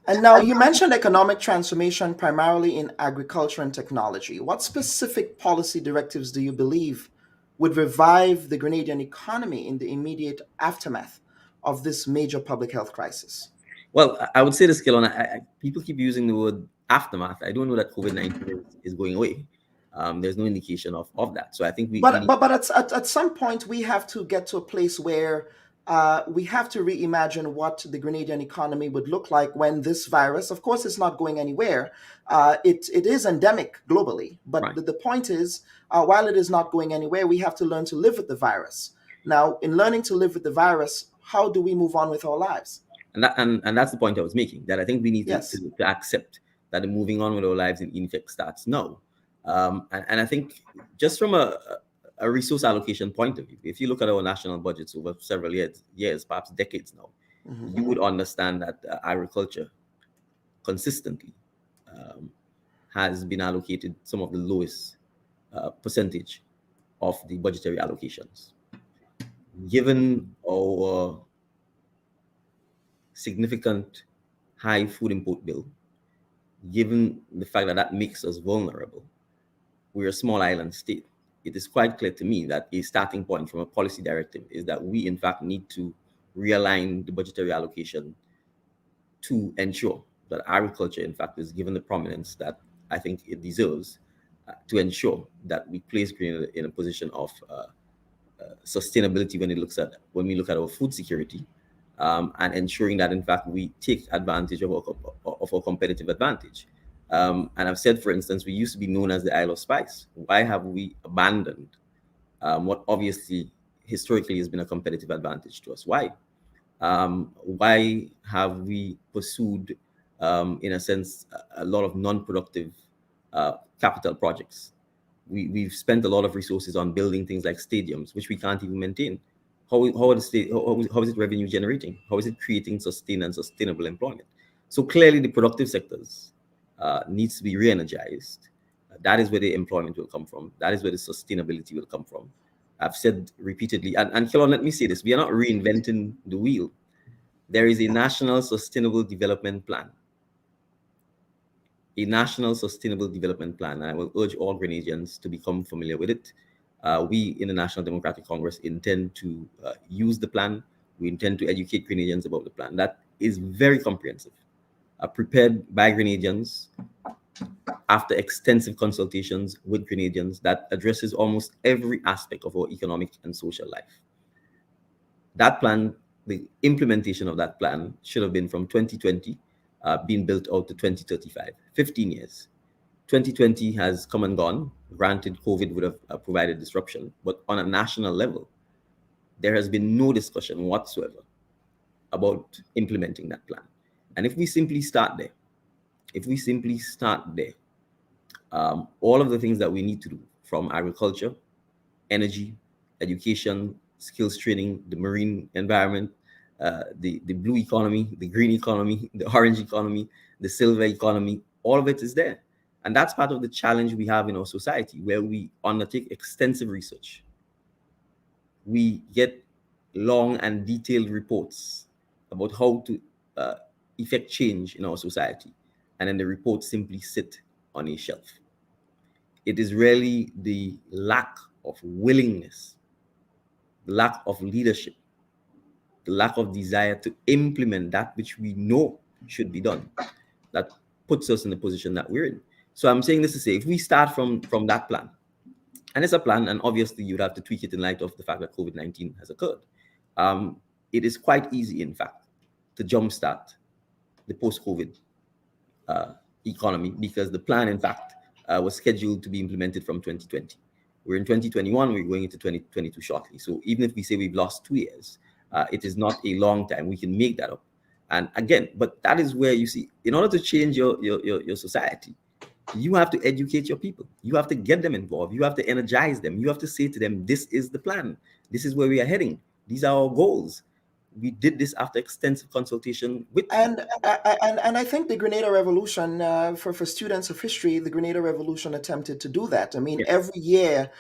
S2: And now you mentioned economic transformation primarily in agriculture and technology. What specific policy directives do you believe would revive the Grenadian economy in the immediate aftermath of this major public health crisis?
S3: Well, I would say this, Kelon, people keep using the word aftermath. I don't know that COVID-19 is going away. There's no indication of that. So I think
S2: But at some point, we have to get to a place where we have to reimagine what the Grenadian economy would look like when this virus, of course, it's not going anywhere. It is endemic globally. But right. The point is, while it is not going anywhere, we have to learn to live with the virus. Now, in learning to live with the virus, how do we move on with our lives?
S3: And that's the point I was making, that I think we need to accept that the moving on with our lives in effect starts now. And I think just from a resource allocation point of view, if you look at our national budgets over several years, perhaps decades now, you would understand that agriculture consistently has been allocated some of the lowest percentage of the budgetary allocations. Given our significant high food import bill, given the fact that that makes us vulnerable, we're a small island state. It is quite clear to me that a starting point from a policy directive is that we, in fact, need to realign the budgetary allocation to ensure that agriculture, in fact, is given the prominence that I think it deserves, to ensure that we place Grenada in a position of sustainability when we look at our food security, and ensuring that, in fact, we take advantage of our competitive advantage. And I've said, for instance, we used to be known as the Isle of Spice. Why have we abandoned what obviously historically has been a competitive advantage to us? Why? Why have we pursued, in a sense, a lot of non-productive capital projects? We've spent a lot of resources on building things like stadiums, which we can't even maintain. How is it revenue generating? How is it creating sustained and sustainable employment? So clearly the productive sectors needs to be re-energized. That is where the employment will come from. That is where the sustainability will come from. I've said repeatedly, and Kelon, let me say this, we are not reinventing the wheel. There is a National Sustainable Development Plan. A National Sustainable Development Plan, and I will urge all Grenadians to become familiar with it. We in the National Democratic Congress intend to use the plan. We intend to educate Grenadians about the plan. That is very comprehensive, prepared by Grenadians after extensive consultations with Grenadians, that addresses almost every aspect of our economic and social life. That plan, the implementation of that plan should have been from 2020, being built out to 2035, 15 years. 2020 has come and gone. Granted, COVID would have provided disruption, but on a national level, there has been no discussion whatsoever about implementing that plan. And if we simply start there, all of the things that we need to do, from agriculture, energy, education, skills training, the marine environment, the blue economy, the green economy, the orange economy, the silver economy, all of it is there. And that's part of the challenge we have in our society, where we undertake extensive research. We get long and detailed reports about how to effect change in our society, and then the reports simply sit on a shelf. It is really the lack of willingness, the lack of leadership, the lack of desire to implement that which we know should be done that puts us in the position that we're in. So I'm saying this to say, if we start from that plan, and it's a plan, and obviously you'd have to tweak it in light of the fact that COVID-19 has occurred, it is quite easy, in fact, to jumpstart the post-COVID economy, because the plan, in fact, was scheduled to be implemented from 2020. We're in 2021, we're going into 2022 shortly. So even if we say we've lost 2 years, it is not a long time. We can make that up. And again, but that is where you see, in order to change your society, you have to educate your people. You have to get them involved. You have to energize them. You have to say to them, this is the plan. This is where we are heading. These are our goals. We did this after extensive consultation with...
S2: And I think the Grenada Revolution, for students of history, the Grenada Revolution attempted to do that. I mean, every year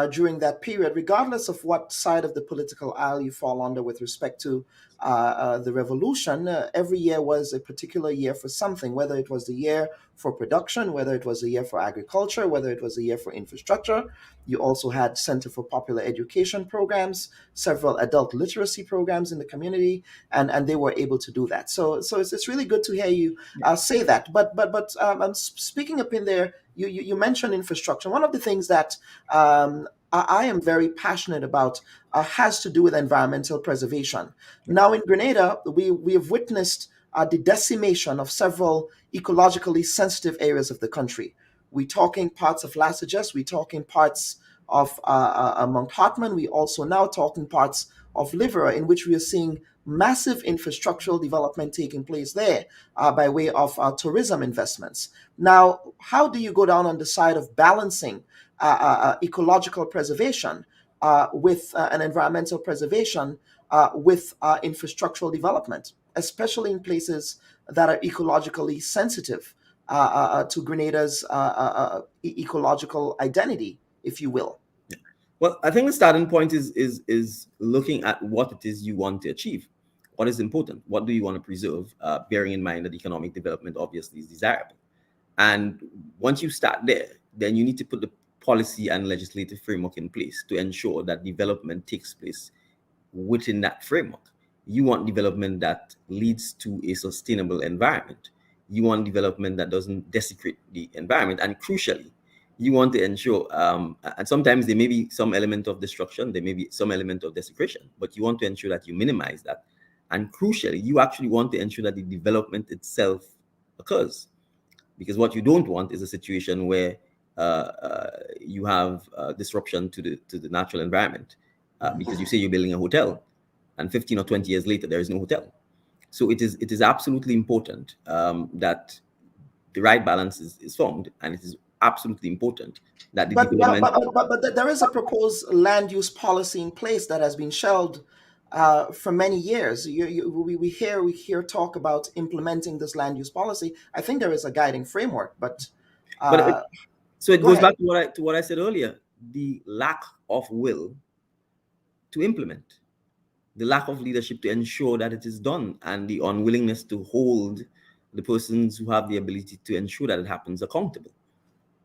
S2: during that period, regardless of what side of the political aisle you fall under with respect to the revolution, every year was a particular year for something, whether it was the year for production, whether it was a year for agriculture, whether it was a year for infrastructure. You also had Center for Popular Education programs, several adult literacy programs in the community, and they were able to do that. So it's really good to hear you say that. But speaking up in there, you mentioned infrastructure. One of the things that I am very passionate about has to do with environmental preservation. Now in Grenada, we have witnessed the decimation of several ecologically sensitive areas of the country. We're talking parts of Lasajas, we're talking parts of Mount Hartman, we also now talking parts of Livera, in which we are seeing massive infrastructural development taking place there by way of tourism investments. Now, how do you go down on the side of balancing ecological preservation with an environmental preservation with infrastructural development, especially in places that are ecologically sensitive? to Grenada's ecological identity, if you will?
S3: Well, I think the starting point is looking at what it is you want to achieve. What is important? What do you want to preserve? Bearing in mind that economic development obviously is desirable. And once you start there, then you need to put the policy and legislative framework in place to ensure that development takes place within that framework. You want development that leads to a sustainable environment. You want development that doesn't desecrate the environment. And crucially, you want to ensure, and sometimes there may be some element of destruction, there may be some element of desecration, but you want to ensure that you minimize that. And crucially, you actually want to ensure that the development itself occurs. Because what you don't want is a situation where you have disruption to the natural environment because you say you're building a hotel, and 15 or 20 years later there is no hotel. So it is absolutely important that the right balance is formed, and it is absolutely important that the development.
S2: But there is a proposed land use policy in place that has been shelved for many years. We hear talk about implementing this land use policy. I think there is a guiding framework,
S3: so it goes back to what I said earlier: the lack of will to implement, the lack of leadership to ensure that it is done, and the unwillingness to hold the persons who have the ability to ensure that it happens accountable.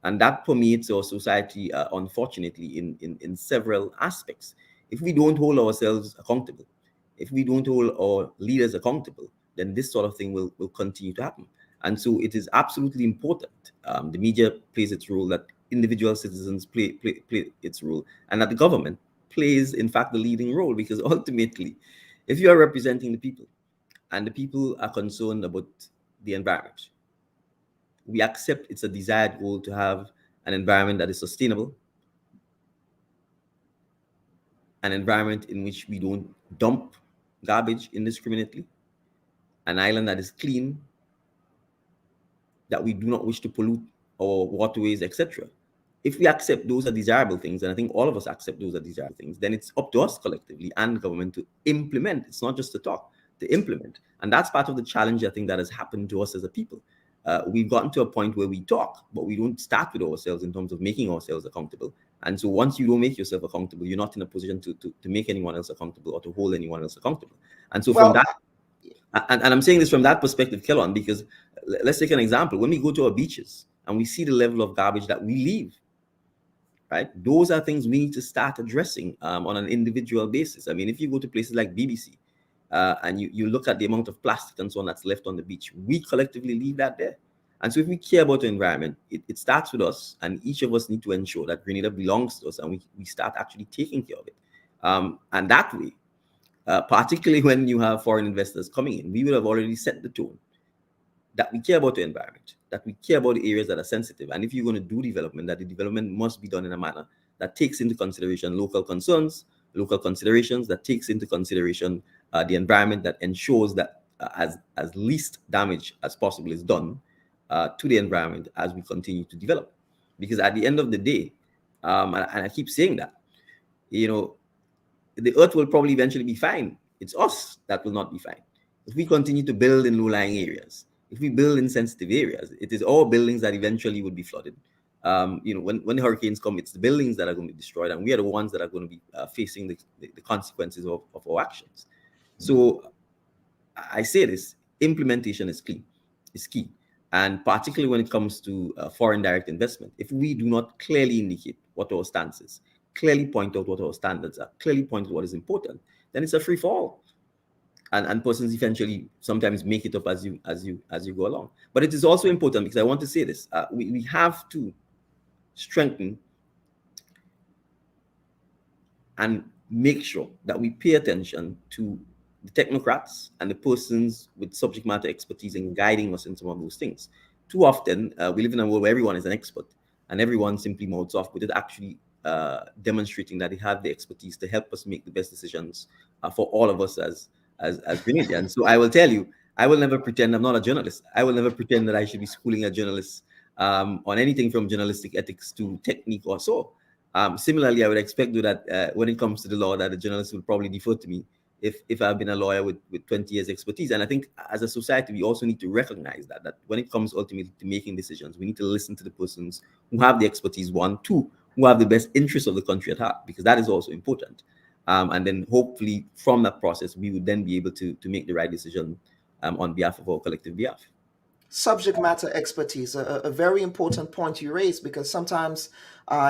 S3: And that permeates our society, unfortunately, in several aspects. If we don't hold ourselves accountable, if we don't hold our leaders accountable, then this sort of thing will continue to happen. And so it is absolutely important. The media plays its role, that individual citizens play its role, and that the government plays, in fact, the leading role, because ultimately, if you are representing the people and the people are concerned about the environment, we accept it's a desired goal to have an environment that is sustainable, an environment in which we don't dump garbage indiscriminately, an island that is clean, that we do not wish to pollute our waterways, etc. If we accept those are desirable things, and I think all of us accept those are desirable things, then it's up to us collectively and government to implement. It's not just to talk, to implement. And that's part of the challenge, I think, that has happened to us as a people. We've gotten to a point where we talk, but we don't start with ourselves in terms of making ourselves accountable. And so once you don't make yourself accountable, you're not in a position to make anyone else accountable or to hold anyone else accountable. And so from that, and I'm saying this from that perspective, Kelon, because let's take an example. When we go to our beaches and we see the level of garbage that we leave, right? Those are things we need to start addressing on an individual basis. I mean, if you go to places like BBC and you look at the amount of plastic and so on that's left on the beach, we collectively leave that there. And so if we care about the environment, it starts with us, and each of us need to ensure that Grenada belongs to us, and we start actually taking care of it. And that way, particularly when you have foreign investors coming in, we would have already set the tone that we care about the environment, that we care about the areas that are sensitive. And if you're going to do development, that the development must be done in a manner that takes into consideration local concerns, local considerations, that takes into consideration the environment, that ensures that as least damage as possible is done to the environment as we continue to develop. Because at the end of the day, and I keep saying that, you know, the earth will probably eventually be fine. It's us that will not be fine. If we continue to build in low-lying areas, if we build in sensitive areas, it is all buildings that eventually would be flooded. You know, when the hurricanes come, it's the buildings that are going to be destroyed, and we are the ones that are going to be facing the consequences of our actions. So I say this, implementation is key. And particularly when it comes to foreign direct investment, if we do not clearly indicate what our stance is, clearly point out what our standards are, clearly point out what is important, then it's a free fall. And persons eventually sometimes make it up as you go along. But it is also important, because I want to say this, we have to strengthen and make sure that we pay attention to the technocrats and the persons with subject matter expertise in guiding us in some of those things. Too often, we live in a world where everyone is an expert and everyone simply mouths off without actually demonstrating that they have the expertise to help us make the best decisions for all of us as Grenadians. So I will tell you, I will never pretend I'm not a journalist. I will never pretend that I should be schooling a journalist on anything from journalistic ethics to technique or so. Similarly, I would expect that when it comes to the law, that the journalist will probably defer to me if I've been a lawyer with 20 years expertise. And I think as a society, we also need to recognize that when it comes ultimately to making decisions, we need to listen to the persons who have the expertise, one, two, who have the best interests of the country at heart, because that is also important. And then hopefully from that process, we would then be able to make the right decision on behalf of our collective behalf.
S2: Subject matter expertise, a very important point you raised, because sometimes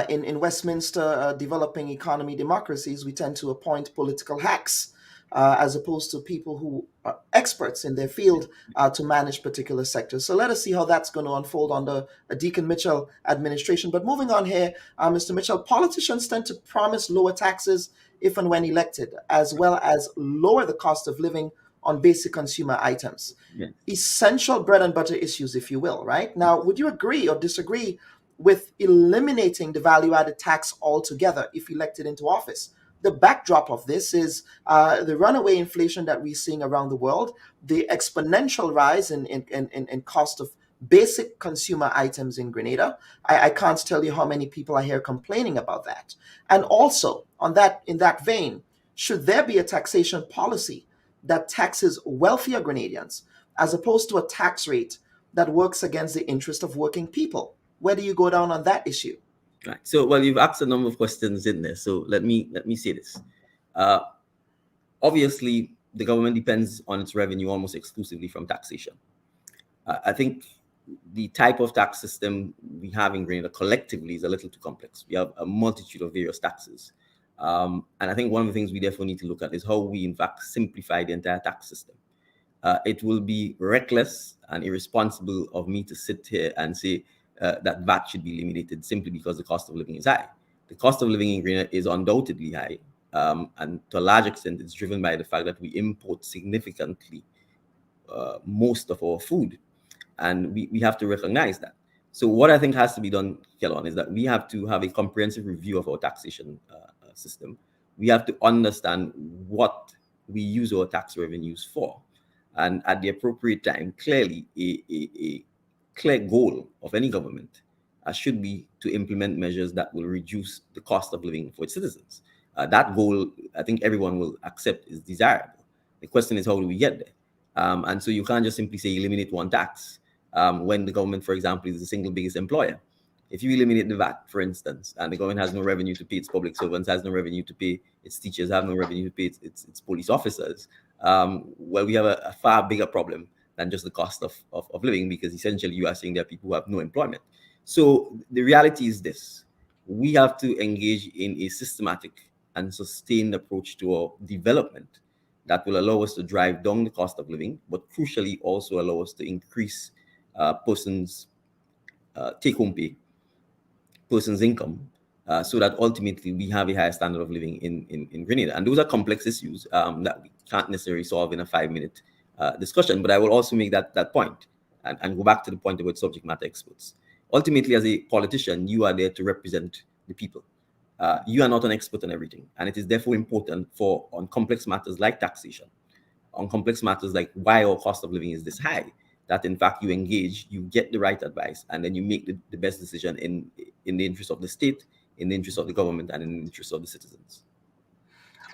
S2: in Westminster developing economy democracies, we tend to appoint political hacks as opposed to people who are experts in their field to manage particular sectors. So let us see how that's going to unfold under a Dickon Mitchell administration. But moving on here, Mr. Mitchell, politicians tend to promise lower taxes if and when elected, as well as lower the cost of living on basic consumer items.
S3: Yeah.
S2: Essential bread and butter issues, if you will, right? Now, would you agree or disagree with eliminating the value-added tax altogether if elected into office? The backdrop of this is the runaway inflation that we're seeing around the world, the exponential rise in cost of basic consumer items in Grenada. I can't tell you how many people I hear complaining about that. And also, in that vein, should there be a taxation policy that taxes wealthier Grenadians as opposed to a tax rate that works against the interest of working people? Where do you go down on that issue?
S3: Right. So, well, you've asked a number of questions in there. So let me say this. Obviously, the government depends on its revenue almost exclusively from taxation. I think the type of tax system we have in Grenada collectively is a little too complex. We have a multitude of various taxes. And I think one of the things we definitely need to look at is how we, in fact, simplify the entire tax system. It will be reckless and irresponsible of me to sit here and say that VAT should be eliminated simply because the cost of living is high. The cost of living in Grenada is undoubtedly high. And to a large extent, it's driven by the fact that we import significantly most of our food. And we have to recognize that. So what I think has to be done, Kellon, is that we have to have a comprehensive review of our taxation system. We have to understand what we use our tax revenues for. And at the appropriate time, clearly, a clear goal of any government should be to implement measures that will reduce the cost of living for its citizens. That goal, I think everyone will accept, is desirable. The question is, how do we get there? And so you can't just simply say eliminate one tax when the government, for example, is the single biggest employer. If you eliminate the VAT, for instance, and the government has no revenue to pay its public servants, has no revenue to pay its teachers, have no revenue to pay its police officers, well, we have a far bigger problem than just the cost of living, because essentially you are saying there are people who have no employment. So the reality is this: we have to engage in a systematic and sustained approach to our development that will allow us to drive down the cost of living, but crucially also allow us to increase persons' take-home pay, person's income, so that ultimately we have a higher standard of living in Grenada. And those are complex issues that we can't necessarily solve in a 5-minute discussion. But I will also make that point and go back to the point about subject matter experts. Ultimately, as a politician, you are there to represent the people. You are not an expert on everything. And it is therefore important on complex matters like taxation, on complex matters like why our cost of living is this high, that in fact you engage, you get the right advice, and then you make the best decision in the interest of the state, in the interest of the government, and in the interest of the citizens.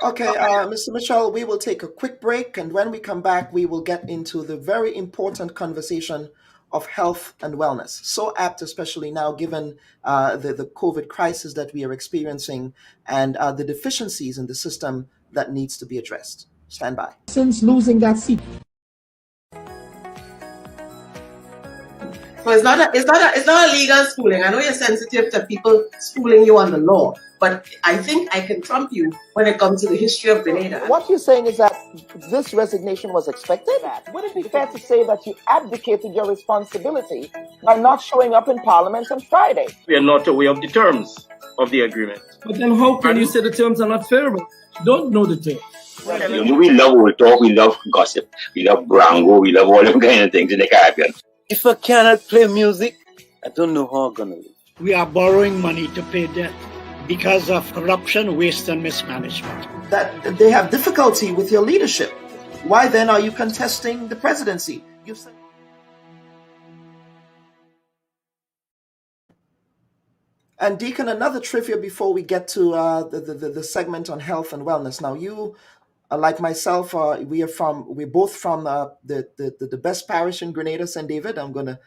S2: Okay, Mr. Mitchell, we will take a quick break, and when we come back, we will get into the very important conversation of health and wellness. So apt, especially now, given the COVID crisis that we are experiencing and the deficiencies in the system that needs to be addressed. Stand by.
S14: Since losing that seat.
S6: So it's not a legal schooling. I know you're sensitive to people schooling you on the law, but I think I can trump you when it comes to the history of Grenada.
S2: What you're saying is that this resignation was expected? Would it be fair to say that you abdicated your responsibility by not showing up in Parliament on Friday?
S9: We are not aware of the terms of the agreement.
S10: But then how can you say the terms are not favorable? You don't know the terms.
S11: You know, we love old talk, we love gossip, we love brango, we love all them kind of things in the Caribbean.
S12: If I cannot play music, I don't know how I'm gonna live.
S13: We are borrowing money to pay debt because of corruption, waste, and mismanagement.
S2: That they have difficulty with your leadership. Why then are you contesting the presidency? You said. And Dickon, another trivia before we get to the segment on health and wellness. Now, you like myself, we're both from the best parish in Grenada, St. David. I'm going to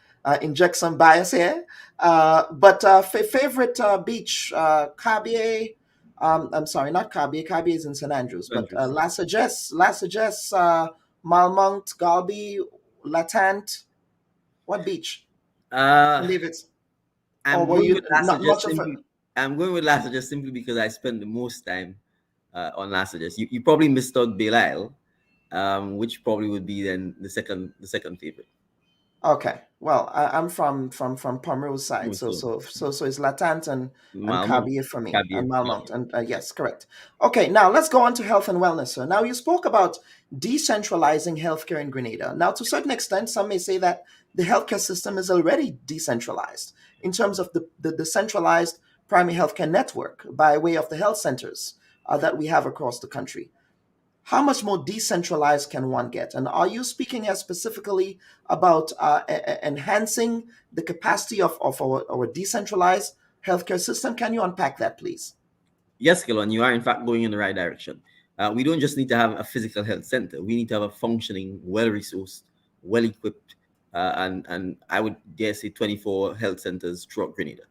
S2: inject some bias here. But favorite beach, Cabier. I'm sorry, not Cabier. Cabier is in St. Andrews, but La Sagesse, Malmont, Galby, Latant. What beach? St. David's. Or were you not much of a...
S3: I'm going with Lassa just simply because I spent the most time on Lassa. You probably missed out Belial, which probably would be then the second favorite.
S2: Okay, well, I'm from Pomeroy side, so it's Latant and Cabier for me, and Malmont, and yes, correct. Okay, now let's go on to health and wellness, sir. Now you spoke about decentralizing healthcare in Grenada. Now, to a certain extent, some may say that the healthcare system is already decentralized in terms of the centralized primary healthcare network by way of the health centers that we have across the country. How much more decentralized can one get? And are you speaking here specifically about enhancing the capacity of our decentralized healthcare system? Can you unpack that, please?
S3: Yes, Kelon, you are in fact going in the right direction. We don't just need to have a physical health center. We need to have a functioning, well-resourced, well-equipped, and I would dare say 24 health centers throughout Grenada.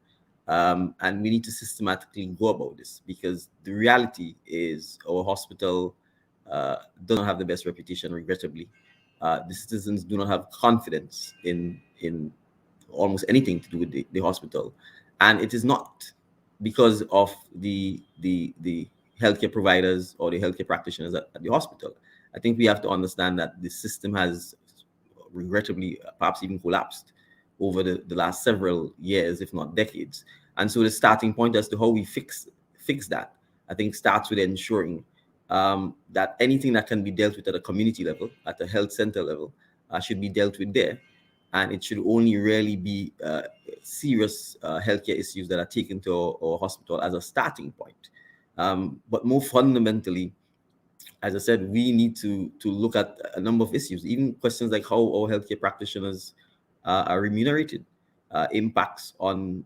S3: And we need to systematically go about this because the reality is our hospital does not have the best reputation, regrettably. The citizens do not have confidence in almost anything to do with the hospital. And it is not because of the healthcare providers or the healthcare practitioners at the hospital. I think we have to understand that the system has regrettably perhaps even collapsed over the last several years, if not decades. And so the starting point as to how we fix that, I think, starts with ensuring that anything that can be dealt with at a community level, at a health center level, should be dealt with there. And it should only really be serious healthcare issues that are taken to our hospital as a starting point. But more fundamentally, as I said, we need to look at a number of issues, even questions like how our healthcare practitioners are remunerated, impacts on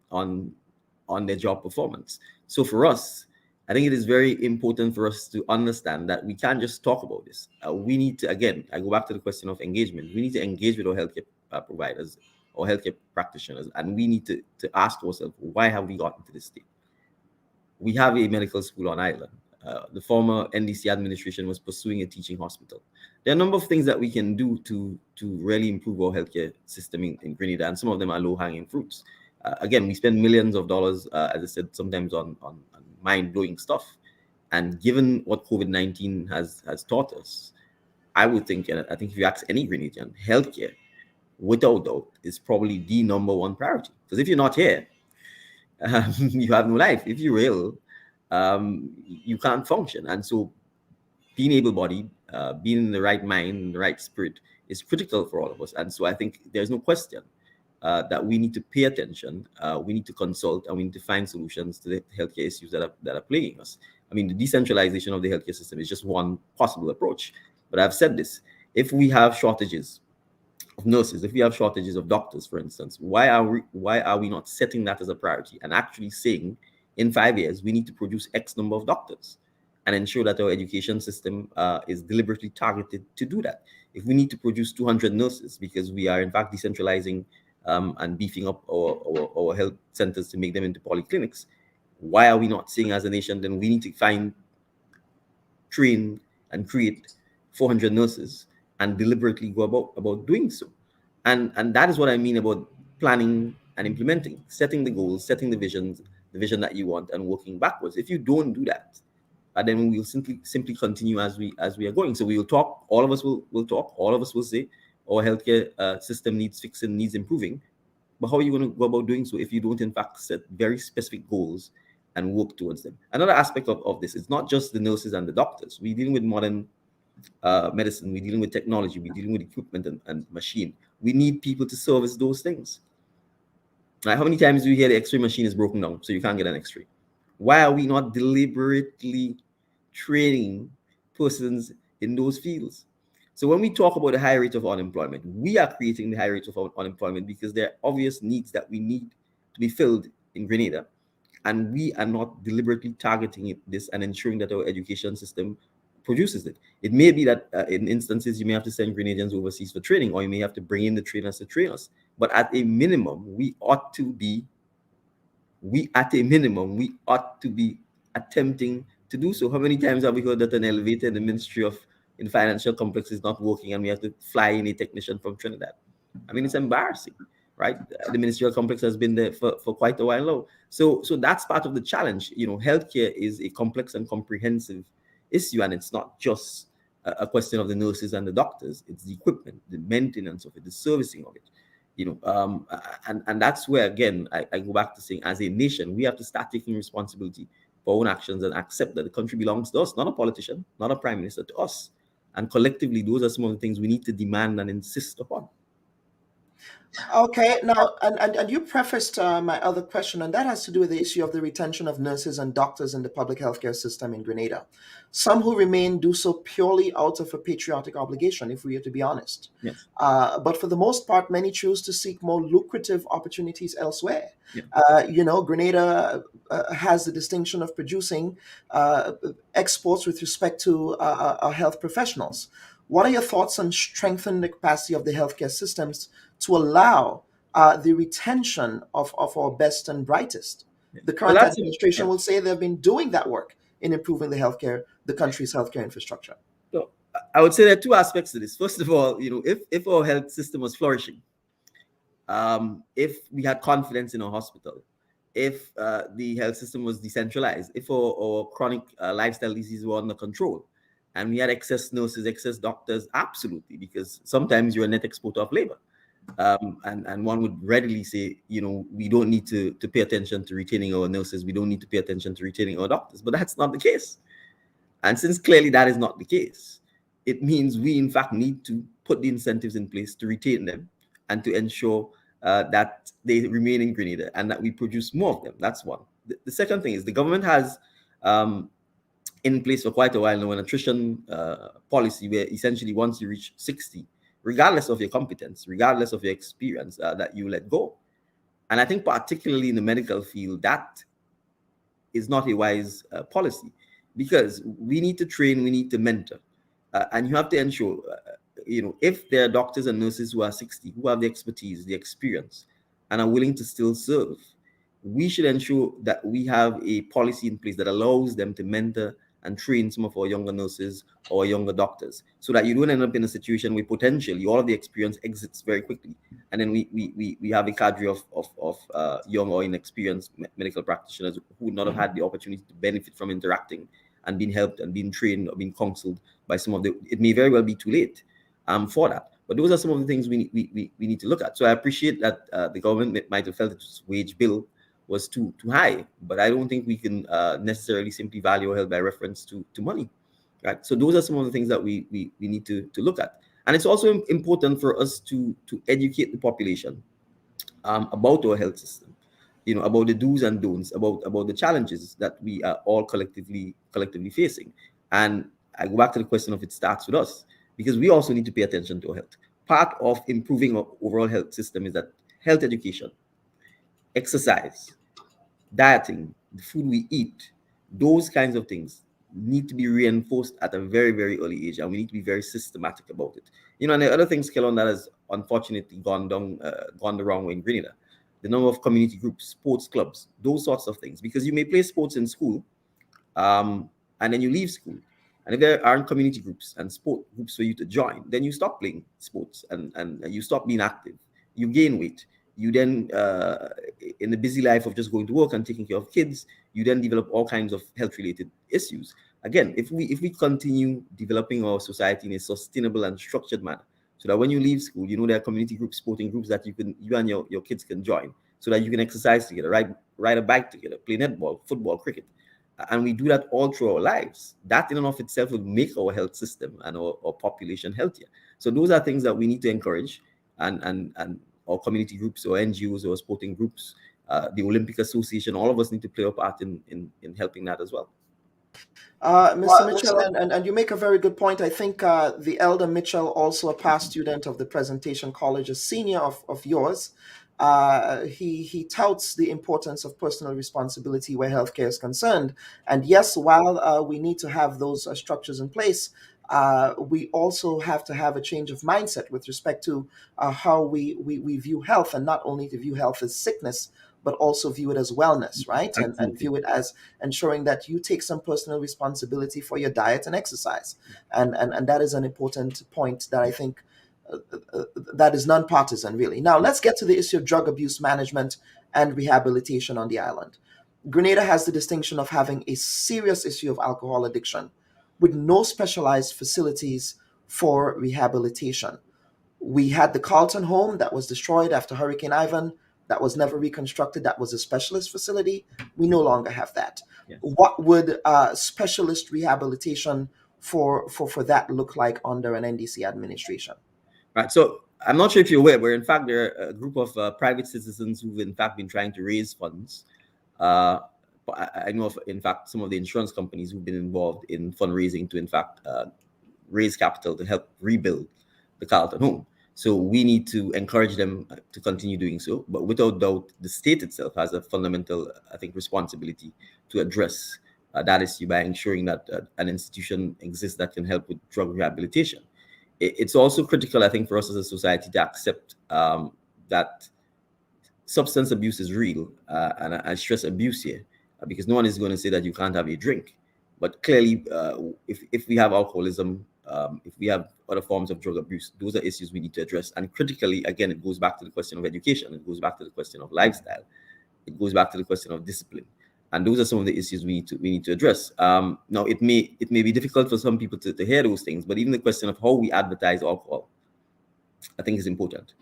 S3: their job performance. So for us, I think it is very important for us to understand that we can't just talk about this. We need to, again, I go back to the question of engagement. We need to engage with our healthcare providers or healthcare practitioners, and we need to ask ourselves, why have we gotten to this state? We have a medical school on island. The former NDC administration was pursuing a teaching hospital. There are a number of things that we can do to really improve our healthcare system in Grenada, and some of them are low-hanging fruits. Again, we spend millions of dollars, as I said, sometimes on mind-blowing stuff. And given what COVID-19 has taught us, I would think, and I think if you ask any Grenadian, healthcare, without doubt, is probably the number one priority. Because if you're not here, you have no life. If you're ill, you can't function. And so being able-bodied, being in the right mind, in the right spirit is critical for all of us. And so I think there's no question that we need to pay attention, we need to consult, and we need to find solutions to the healthcare issues that are plaguing us. I mean, the decentralization of the healthcare system is just one possible approach. But I've said this, if we have shortages of nurses, if we have shortages of doctors, for instance, why are we not setting that as a priority and actually saying in 5 years we need to produce X number of doctors and ensure that our education system is deliberately targeted to do that? If we need to produce 200 nurses because we are in fact decentralizing and beefing up our health centers to make them into polyclinics, why are we not saying as a nation then we need to find, train, and create 400 nurses and deliberately go about doing so? And that is what I mean about planning and implementing, setting the goals, setting the vision that you want, and working backwards. If you don't do that, then we'll simply continue as we are going. So we will talk, all of us will talk, all of us will say our healthcare system needs fixing, needs improving. But how are you going to go about doing so if you don't in fact set very specific goals and work towards them? Another aspect of this is not just the nurses and the doctors. We're dealing with modern medicine, we're dealing with technology, we're dealing with equipment and machine. We need people to service those things. Like, how many times do you hear the x-ray machine is broken down so you can't get an x-ray? Why are we not deliberately training persons in those fields? So when we talk about the high rate of unemployment, we are creating the high rate of unemployment because there are obvious needs that we need to be filled in Grenada, and we are not deliberately targeting this and ensuring that our education system produces it. It may be that in instances you may have to send Grenadians overseas for training, or you may have to bring in the trainers to train us. But at a minimum, we ought to be attempting to do so. How many times have we heard that an elevator in the Ministry of in Financial Complex is not working and we have to fly in a technician from Trinidad? I mean, it's embarrassing, right? The ministerial complex has been there for quite a while now. So that's part of the challenge. Healthcare is a complex and comprehensive issue, and it's not just a question of the nurses and the doctors. It's the equipment, the maintenance of it, the servicing of it. And that's where, again, I go back to saying, as a nation, we have to start taking responsibility for our own actions and accept that the country belongs to us, not a politician, not a prime minister, to us. And collectively, those are some of the things we need to demand and insist upon.
S2: Okay, now, and you prefaced my other question, and that has to do with the issue of the retention of nurses and doctors in the public healthcare system in Grenada. Some who remain do so purely out of a patriotic obligation, if we are to be honest.
S3: Yes.
S2: But for the most part, many choose to seek more lucrative opportunities elsewhere.
S3: Yeah.
S2: Grenada has the distinction of producing exports with respect to our health professionals. What are your thoughts on strengthening the capacity of the healthcare systems to allow the retention of our best and brightest? The current administration will say they've been doing that work in improving the country's healthcare infrastructure.
S3: So I would say there are two aspects to this. First of all, if our health system was flourishing, if we had confidence in our hospital, if the health system was decentralized, if our chronic lifestyle diseases were under control, and we had excess nurses, excess doctors, absolutely, because sometimes you're a net exporter of labor. And one would readily say, we don't need to pay attention to retaining our nurses. We don't need to pay attention to retaining our doctors. But that's not the case. And since clearly that is not the case, it means we, in fact, need to put the incentives in place to retain them and to ensure that they remain in Grenada and that we produce more of them. That's one. The second thing is the government has in place for quite a while now an attrition policy where essentially once you reach 60, regardless of your competence, regardless of your experience, that you let go. And I think particularly in the medical field, that is not a wise policy, because we need to train, we need to mentor. And you have to ensure, if there are doctors and nurses who are 60, who have the expertise, the experience, and are willing to still serve, we should ensure that we have a policy in place that allows them to mentor and train some of our younger nurses or younger doctors, so that you don't end up in a situation where potentially all of the experience exits very quickly, and then we have a cadre of young or inexperienced medical practitioners who would not have had the opportunity to benefit from interacting and being helped and being trained or being counseled by some of the. It may very well be too late for that, but those are some of the things we need to look at. So I appreciate that the government might have felt its wage bill was too high, but I don't think we can necessarily simply value our health by reference to money, right? So those are some of the things that we need to look at. And it's also important for us to educate the population about our health system, about the do's and don'ts, about the challenges that we are all collectively facing. And I go back to the question of it starts with us, because we also need to pay attention to our health. Part of improving our overall health system is that health education, exercise, dieting, the food we eat, those kinds of things need to be reinforced at a very, very early age, and we need to be very systematic about it. And the other things, Kelon, that has unfortunately gone the wrong way in Grenada, the number of community groups, sports clubs, those sorts of things, because you may play sports in school, and then you leave school, and if there aren't community groups and sport groups for you to join, then you stop playing sports and you stop being active, you gain weight. You then, in the busy life of just going to work and taking care of kids, you then develop all kinds of health-related issues. Again, if we continue developing our society in a sustainable and structured manner, so that when you leave school, there are community groups, sporting groups that you and your kids can join, so that you can exercise together, ride a bike together, play netball, football, cricket, and we do that all through our lives. That in and of itself will make our health system and our population healthier. So those are things that we need to encourage, and or community groups or NGOs or sporting groups, the Olympic Association, all of us need to play a part in helping that as well.
S2: Mr. Mitchell, and you make a very good point. I think the elder Mitchell, also a past student of the Presentation College, a senior of yours, he touts the importance of personal responsibility where healthcare is concerned. And yes, while we need to have those structures in place, we also have to have a change of mindset with respect to how we view health, and not only to view health as sickness, but also view it as wellness, right? And view it as ensuring that you take some personal responsibility for your diet and exercise. And that is an important point that I think that is nonpartisan, really. Now, let's get to the issue of drug abuse management and rehabilitation on the island. Grenada has the distinction of having a serious issue of alcohol addiction with no specialized facilities for rehabilitation. We had the Carlton home that was destroyed after Hurricane Ivan, that was never reconstructed. That was a specialist facility. We no longer have that. Yes. What would specialist rehabilitation for that look like under an NDC administration?
S3: Right. So I'm not sure if you're aware, but in fact, there are a group of private citizens who've in fact been trying to raise funds. I know of, in fact, some of the insurance companies who've been involved in fundraising to, in fact, raise capital to help rebuild the Carlton home. So we need to encourage them to continue doing so. But without doubt, the state itself has a fundamental, I think, responsibility to address that issue by ensuring that an institution exists that can help with drug rehabilitation. It's also critical, I think, for us as a society to accept that substance abuse is real, and I stress abuse here, because no one is going to say that you can't have a drink. But clearly, if we have alcoholism, if we have other forms of drug abuse, those are issues we need to address. And critically, again, it goes back to the question of education. It goes back to the question of lifestyle. It goes back to the question of discipline. And those are some of the issues we need to address. Now, it may be difficult for some people to hear those things, but even the question of how we advertise alcohol, I think, is important.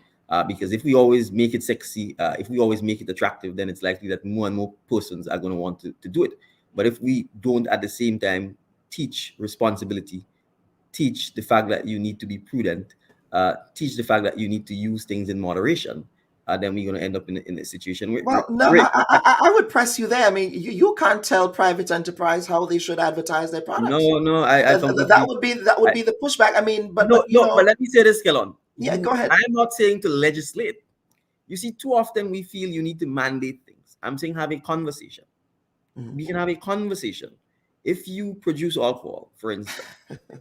S3: Because if we always make it sexy, if we always make it attractive, then it's likely that more and more persons are going to want to do it. But if we don't at the same time teach responsibility, teach the fact that you need to be prudent, teach the fact that you need to use things in moderation, then we're going to end up in a situation where...
S2: Well, no, I would press you there. I mean, you can't tell private enterprise how they should advertise their products.
S3: No,
S2: that would be the pushback. I mean, but
S3: but let me say this, Kellon.
S2: Yeah, go ahead.
S3: I'm not saying to legislate. You see, too often we feel you need to mandate things. I'm saying have a conversation. Mm-hmm. We can have a conversation. If you produce alcohol, for instance,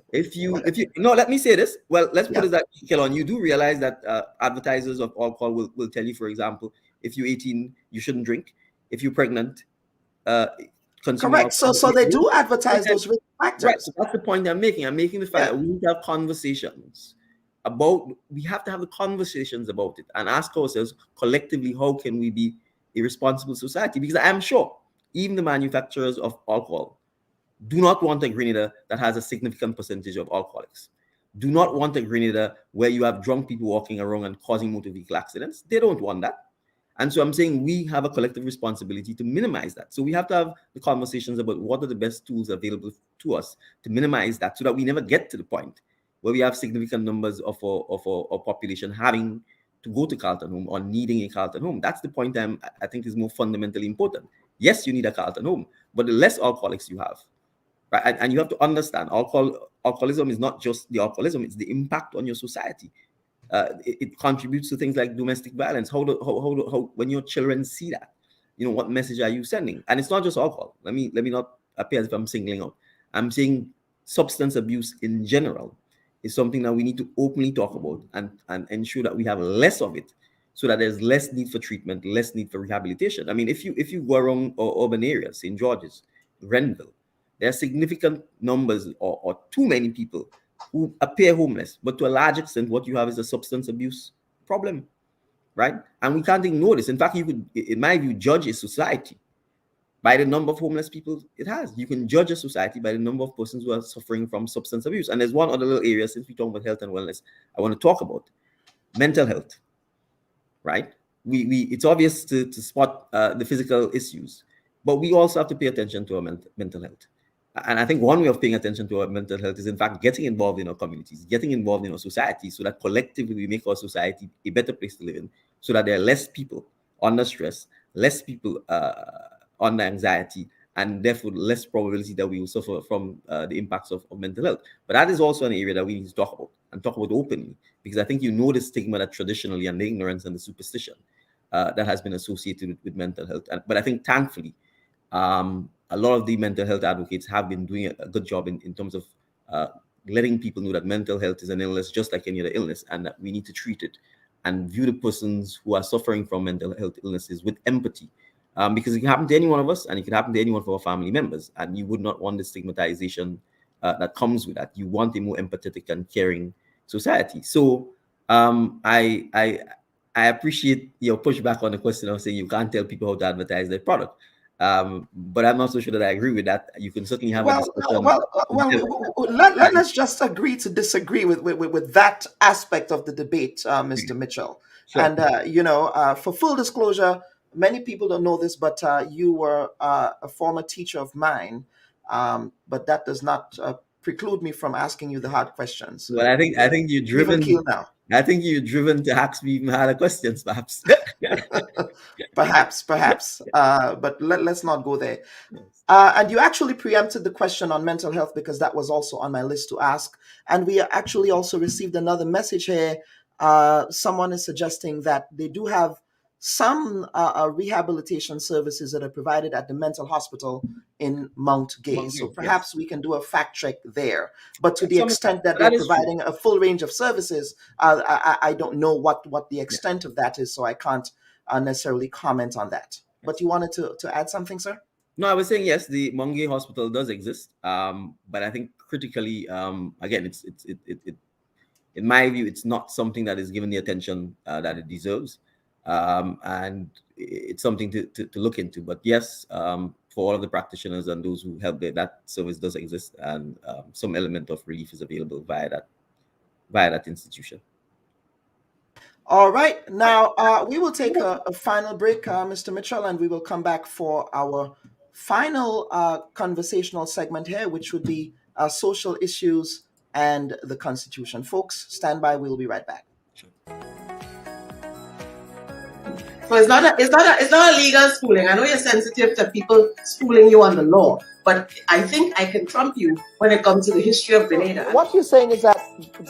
S3: if you let me say this. Well, let's put it that, Kellon, you do realize that advertisers of alcohol will tell you, for example, if you're 18, you shouldn't drink. If you're pregnant,
S2: correct. So they do advertise those risk factors.
S3: Right. So that's the point I'm making. I'm making the fact that we need to have conversations about. We have to have the conversations about it and ask ourselves collectively, how can we be a responsible society? Because I'm sure even the manufacturers of alcohol do not want a Grenada that has a significant percentage of alcoholics. Do not want a Grenada where you have drunk people walking around and causing motor vehicle accidents. They don't want that. And so I'm saying we have a collective responsibility to minimize that. So we have to have the conversations about what are the best tools available to us to minimize that, so that we never get to the point where we have significant numbers of our population having to go to Carlton home or needing a Carlton home. That's the point I think is more fundamentally important. Yes, you need a Carlton home, but the less alcoholics you have, right? And you have to understand, alcoholism is not just the alcoholism; it's the impact on your society. It contributes to things like domestic violence. How when your children see that, what message are you sending? And it's not just alcohol. Let me not appear as if I'm singling out. I'm saying substance abuse in general is something that we need to openly talk about and ensure that we have less of it, so that there's less need for treatment, less need for rehabilitation. I mean, if you go around urban areas, St. George's, Grenville, there are significant numbers or too many people who appear homeless, but to a large extent, what you have is a substance abuse problem, right? And we can't ignore this. In fact, you could, in my view, judge a society by the number of homeless people it has. You can judge a society by the number of persons who are suffering from substance abuse. And there's one other little area, since we talk about health and wellness, I want to talk about mental health, right? It's obvious to spot the physical issues, but we also have to pay attention to our mental health. And I think one way of paying attention to our mental health is, in fact, getting involved in our communities, getting involved in our society, so that collectively we make our society a better place to live in, so that there are less people under stress, less people under anxiety, and therefore less probability that we will suffer from the impacts of mental health. But that is also an area that we need to talk about, and talk about openly, because I think the stigma that traditionally, and the ignorance and the superstition that has been associated with mental health. But I think, thankfully, a lot of the mental health advocates have been doing a good job in terms of letting people know that mental health is an illness just like any other illness, and that we need to treat it and view the persons who are suffering from mental health illnesses with empathy. Because it can happen to any one of us, and it can happen to any one of our family members, and you would not want the stigmatization that comes with that. You want a more empathetic and caring society. So I appreciate your pushback on the question of saying you can't tell people how to advertise their product. But I'm not so sure that I agree with that. You can certainly have a discussion.
S2: Let's just agree to disagree with that aspect of the debate, Mr. Mitchell.
S3: Sure.
S2: And, for full disclosure, many people don't know this, but you were a former teacher of mine. But that does not preclude me from asking you the hard questions.
S3: Well, I think you're driven.
S2: Now.
S3: I think you're driven to ask me even harder questions, perhaps.
S2: perhaps. But let's not go there. And you actually preempted the question on mental health, because that was also on my list to ask. And we actually also received another message here. Someone is suggesting that they do have some rehabilitation services that are provided at the mental hospital in Mount Gay. So perhaps we can do a fact check there. But to the extent that they're providing a full range of services, I don't know what the extent of that is, so I can't necessarily comment on that. But you wanted to add something, sir?
S3: No, I was saying yes, the Mount Gay Hospital does exist, but I think critically, again, it's in my view, it's not something that is given the attention that it deserves. And it's something to look into. But yes, for all of the practitioners and those who help there, that service does exist, and some element of relief is available via that institution.
S2: All right. Now, we will take a final break, Mr. Mitchell, and we will come back for our final conversational segment here, which would be social issues and the Constitution. Folks, stand by. We'll be right back.
S3: Sure.
S6: So it's not a legal schooling. I know you're sensitive to people schooling you on the law, but I think I can trump you when it comes to the history of Grenada.
S2: What you're saying is that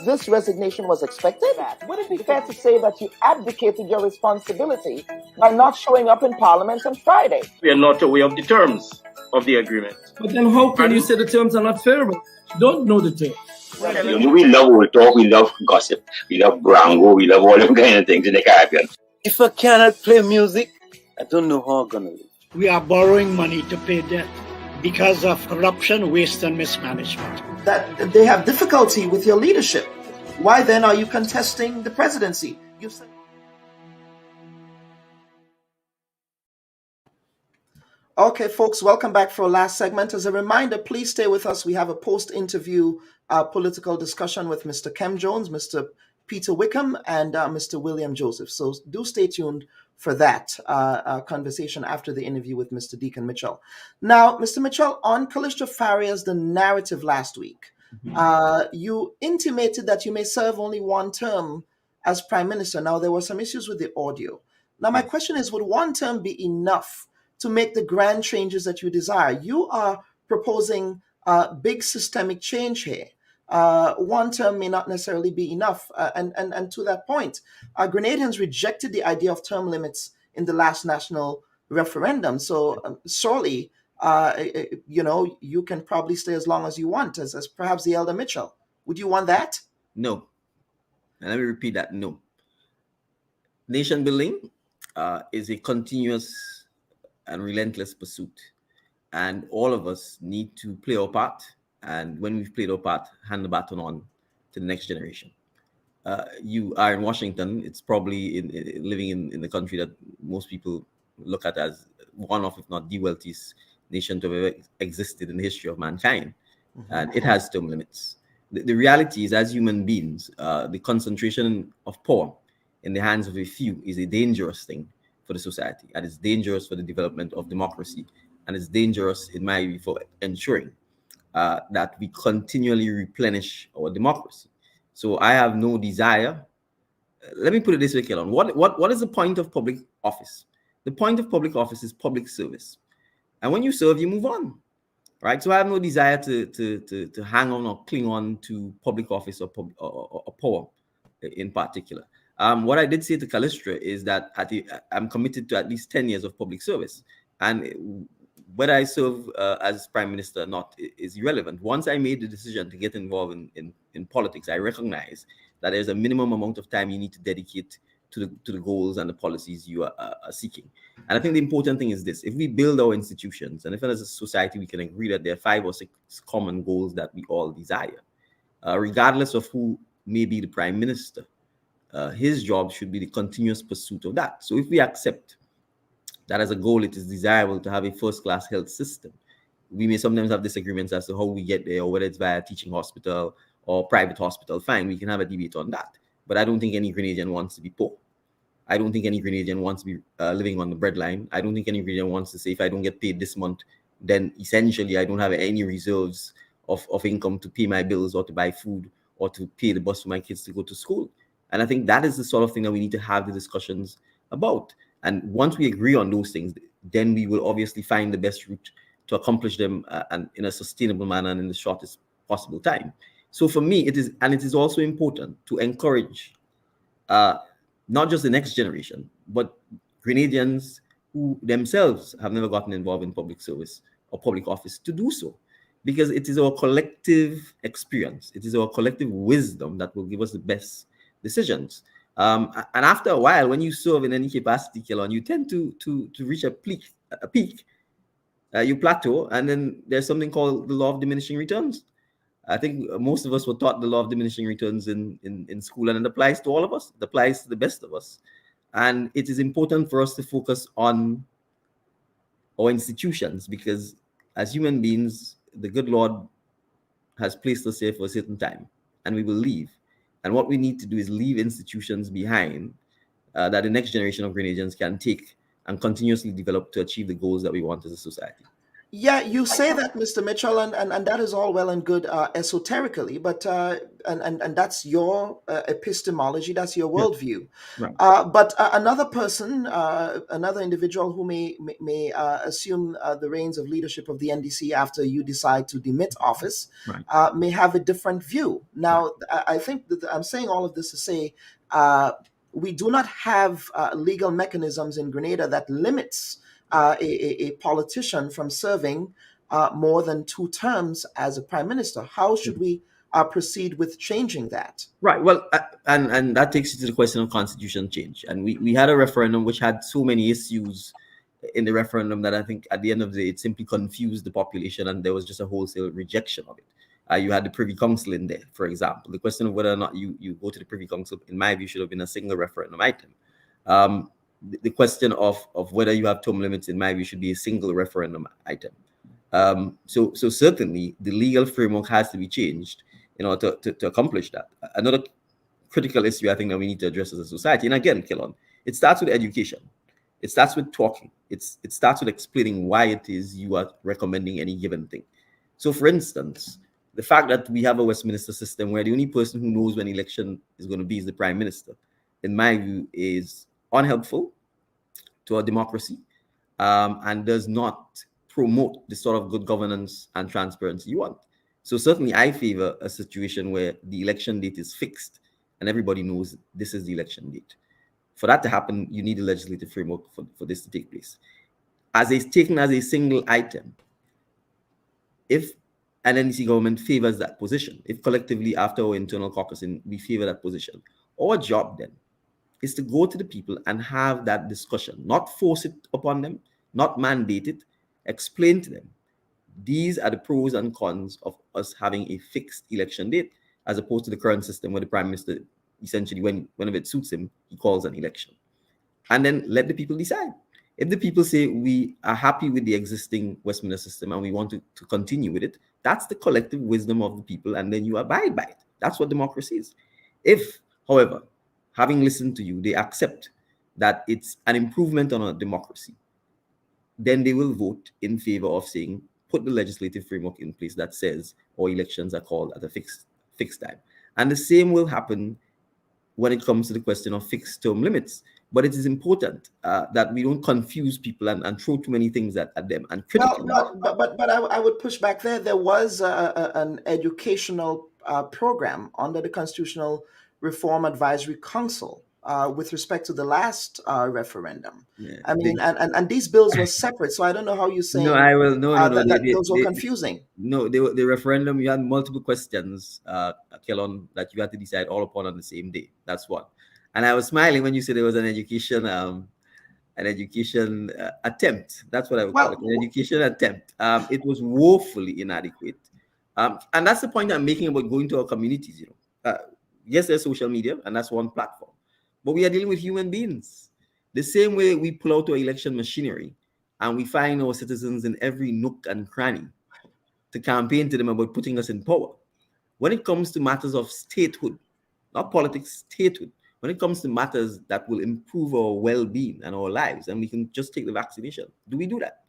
S2: this resignation was expected? Would it be fair to say that you abdicated your responsibility by not showing up in Parliament on Friday?
S9: We are not aware of the terms of the agreement.
S10: But then how can you say the terms are not favorable? You don't know the terms.
S11: We love old talk, we love gossip, we love brango, we love all them kind of things in the Caribbean.
S12: If I cannot play music, I don't know how I'm gonna live.
S13: We are borrowing money to pay debt because of corruption, waste, and mismanagement.
S2: That they have difficulty with your leadership. Why then are you contesting the presidency? You said. Okay, folks, welcome back for our last segment. As a reminder, please stay with us. We have a post-interview political discussion with Mr. Kem Jones, Mr. Peter Wickham, and Mr. William Joseph. So do stay tuned for that conversation after the interview with Mr. Dickon Mitchell. Now, Mr. Mitchell, on Callisto Faria's The Narrative last week, you intimated that you may serve only one term as Prime Minister. Now, there were some issues with the audio. Now, my question is, would one term be enough to make the grand changes that you desire? You are proposing big systemic change here. One term may not necessarily be enough. And to that point, Grenadians rejected the idea of term limits in the last national referendum. So surely, you can probably stay as long as you want, as perhaps the elder Mitchell. Would you want that?
S3: No. And let me repeat that, no. Nation building is a continuous and relentless pursuit. And all of us need to play our part. And when we've played our part, hand the baton on to the next generation. You are in Washington. It's probably living in the country that most people look at as one of, if not the wealthiest nation to have ever existed in the history of mankind. And it has term limits. The reality is, as human beings, the concentration of power in the hands of a few is a dangerous thing for the society. And it's dangerous for the development of democracy. And it's dangerous, in my view, for ensuring that we continually replenish our democracy. So I have no desire. Let me put it this way, Kelon. What is the point of public office? The point of public office is public service. And when you serve, you move on, right? So I have no desire to hang on or cling on to public office or power in particular. What I did say to Callistra is that I'm committed to at least 10 years of public service. And whether I serve as Prime Minister or not is irrelevant. Once I made the decision to get involved in politics, I recognize that there's a minimum amount of time you need to dedicate to the goals and the policies you are seeking. And I think the important thing is this: if we build our institutions, and if as a society we can agree that there are 5 or 6 common goals that we all desire, regardless of who may be the Prime Minister, his job should be the continuous pursuit of that. So if we accept that as a goal, it is desirable to have a first-class health system, we may sometimes have disagreements as to how we get there, or whether it's via teaching hospital or private hospital. Fine, we can have a debate on that. But I don't think any Grenadian wants to be poor. I don't think any Grenadian wants to be living on the breadline. I don't think any Grenadian wants to say, if I don't get paid this month, then essentially I don't have any reserves of income to pay my bills or to buy food or to pay the bus for my kids to go to school. And I think that is the sort of thing that we need to have the discussions about. And once we agree on those things, then we will obviously find the best route to accomplish them and in a sustainable manner and in the shortest possible time. So for me, it is also important to encourage not just the next generation, but Grenadians who themselves have never gotten involved in public service or public office to do so, because it is our collective experience, it is our collective wisdom that will give us the best decisions. And after a while, when you serve in any capacity, Kelon, you tend to reach a peak. You plateau, and then there's something called the law of diminishing returns. I think most of us were taught the law of diminishing returns in school, and it applies to all of us. It applies to the best of us. And it is important for us to focus on our institutions, because as human beings, the good Lord has placed us here for a certain time, and we will leave. And what we need to do is leave institutions behind that the next generation of Grenadians can take and continuously develop to achieve the goals that we want as a society.
S2: Yeah, you say that, Mr. Mitchell, and that is all well and good esoterically, but and that's your epistemology, that's your worldview.
S3: Right.
S2: But another person, another individual who may assume the reins of leadership of the NDC after you decide to demit office,
S3: Right.
S2: may have a different view. Now, I think that I'm saying all of this to say we do not have legal mechanisms in Grenada that limits a politician from serving more than 2 terms as a prime minister. How should we proceed with changing that?
S3: Right. Well, and that takes you to the question of constitution change. And we had a referendum which had so many issues in the referendum that I think at the end of the day, it simply confused the population, and there was just a wholesale rejection of it. You had the Privy Council in there, for example. The question of whether or not you go to the Privy Council, in my view, should have been a single referendum item. The question of whether you have term limits, in my view, should be a single referendum item. So certainly the legal framework has to be changed in order to accomplish that. Another critical issue I think that we need to address as a society, and again, Kelon, it starts with education. It starts with talking. It starts with explaining why it is you are recommending any given thing. So for instance, the fact that we have a Westminster system where the only person who knows when election is going to be is the Prime Minister, in my view, is unhelpful to our democracy and does not promote the sort of good governance and transparency you want. So certainly I favor a situation where the election date is fixed and everybody knows this is the election date. For that to happen, you need a legislative framework for this to take place. As it's taken as a single item, if an NDC government favors that position, if collectively after our internal caucusing we favor that position, our job then is to go to the people and have that discussion, not force it upon them, not mandate it, explain to them. These are the pros and cons of us having a fixed election date, as opposed to the current system where the Prime Minister, essentially, whenever it suits him, he calls an election. And then let the people decide. If the people say we are happy with the existing Westminster system and we want to continue with it, that's the collective wisdom of the people, and then you abide by it. That's what democracy is. If, however, having listened to you, they accept that it's an improvement on our democracy, then they will vote in favor of saying, put the legislative framework in place that says our elections are called at a fixed time. And the same will happen when it comes to the question of fixed term limits. But it is important that we don't confuse people and throw too many things at them and critically.
S2: But I would push back there. There was an educational program under the Constitutional Reform Advisory Council with respect to the last referendum.
S14: Yeah,
S2: I mean, and these bills were separate, so I don't know how you're saying
S14: no, I will. No, no, no.
S2: that those were confusing.
S14: No, the referendum. You had multiple questions, Kellon, that you had to decide all upon on the same day. That's one. And I was smiling when you said there was an education attempt. That's what I would call it, an education attempt. It was woefully inadequate. And that's the point I'm making about going to our communities. You know, yes, there's social media, and that's one platform, but we are dealing with human beings. The same way we pull out our election machinery and we find our citizens in every nook and cranny to campaign to them about putting us in power. When it comes to matters of statehood, not politics, statehood, when it comes to matters that will improve our well-being and our lives, and we can just take the vaccination, do we do that?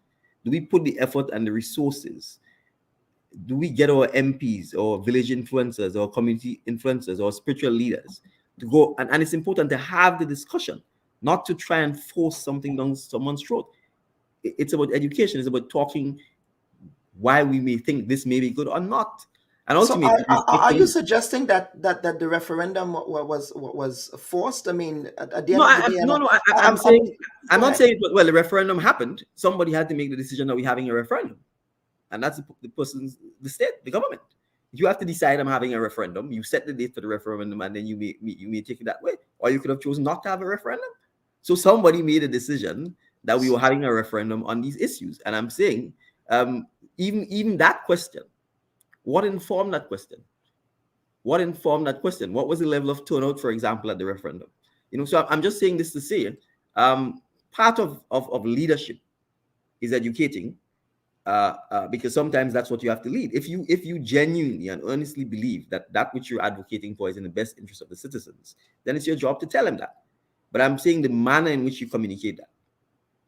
S14: Do we put the effort and the resources? Do we get our MPs or village influencers or community influencers or spiritual leaders to go? And it's important to have the discussion, not to try and force something down someone's throat. It's about education. It's about talking why we may think this may be good or not. And ultimately,
S2: so are you suggesting that the referendum was forced? I mean, at the end of the day,
S14: I'm saying I'm not saying. Well, the referendum happened. Somebody had to make the decision that we're having a referendum, and that's the state, the government. You have to decide I'm having a referendum. You set the date for the referendum, and then you may take it that way, or you could have chosen not to have a referendum. So somebody made a decision that we were having a referendum on these issues, and I'm saying even that question. What informed that question? What informed that question? What was the level of turnout, for example, at the referendum? You know, so I'm just saying this to say, part of leadership is educating, because sometimes that's what you have to lead. If you genuinely and earnestly believe that which you're advocating for is in the best interest of the citizens, then it's your job to tell them that. But I'm saying the manner in which you communicate that,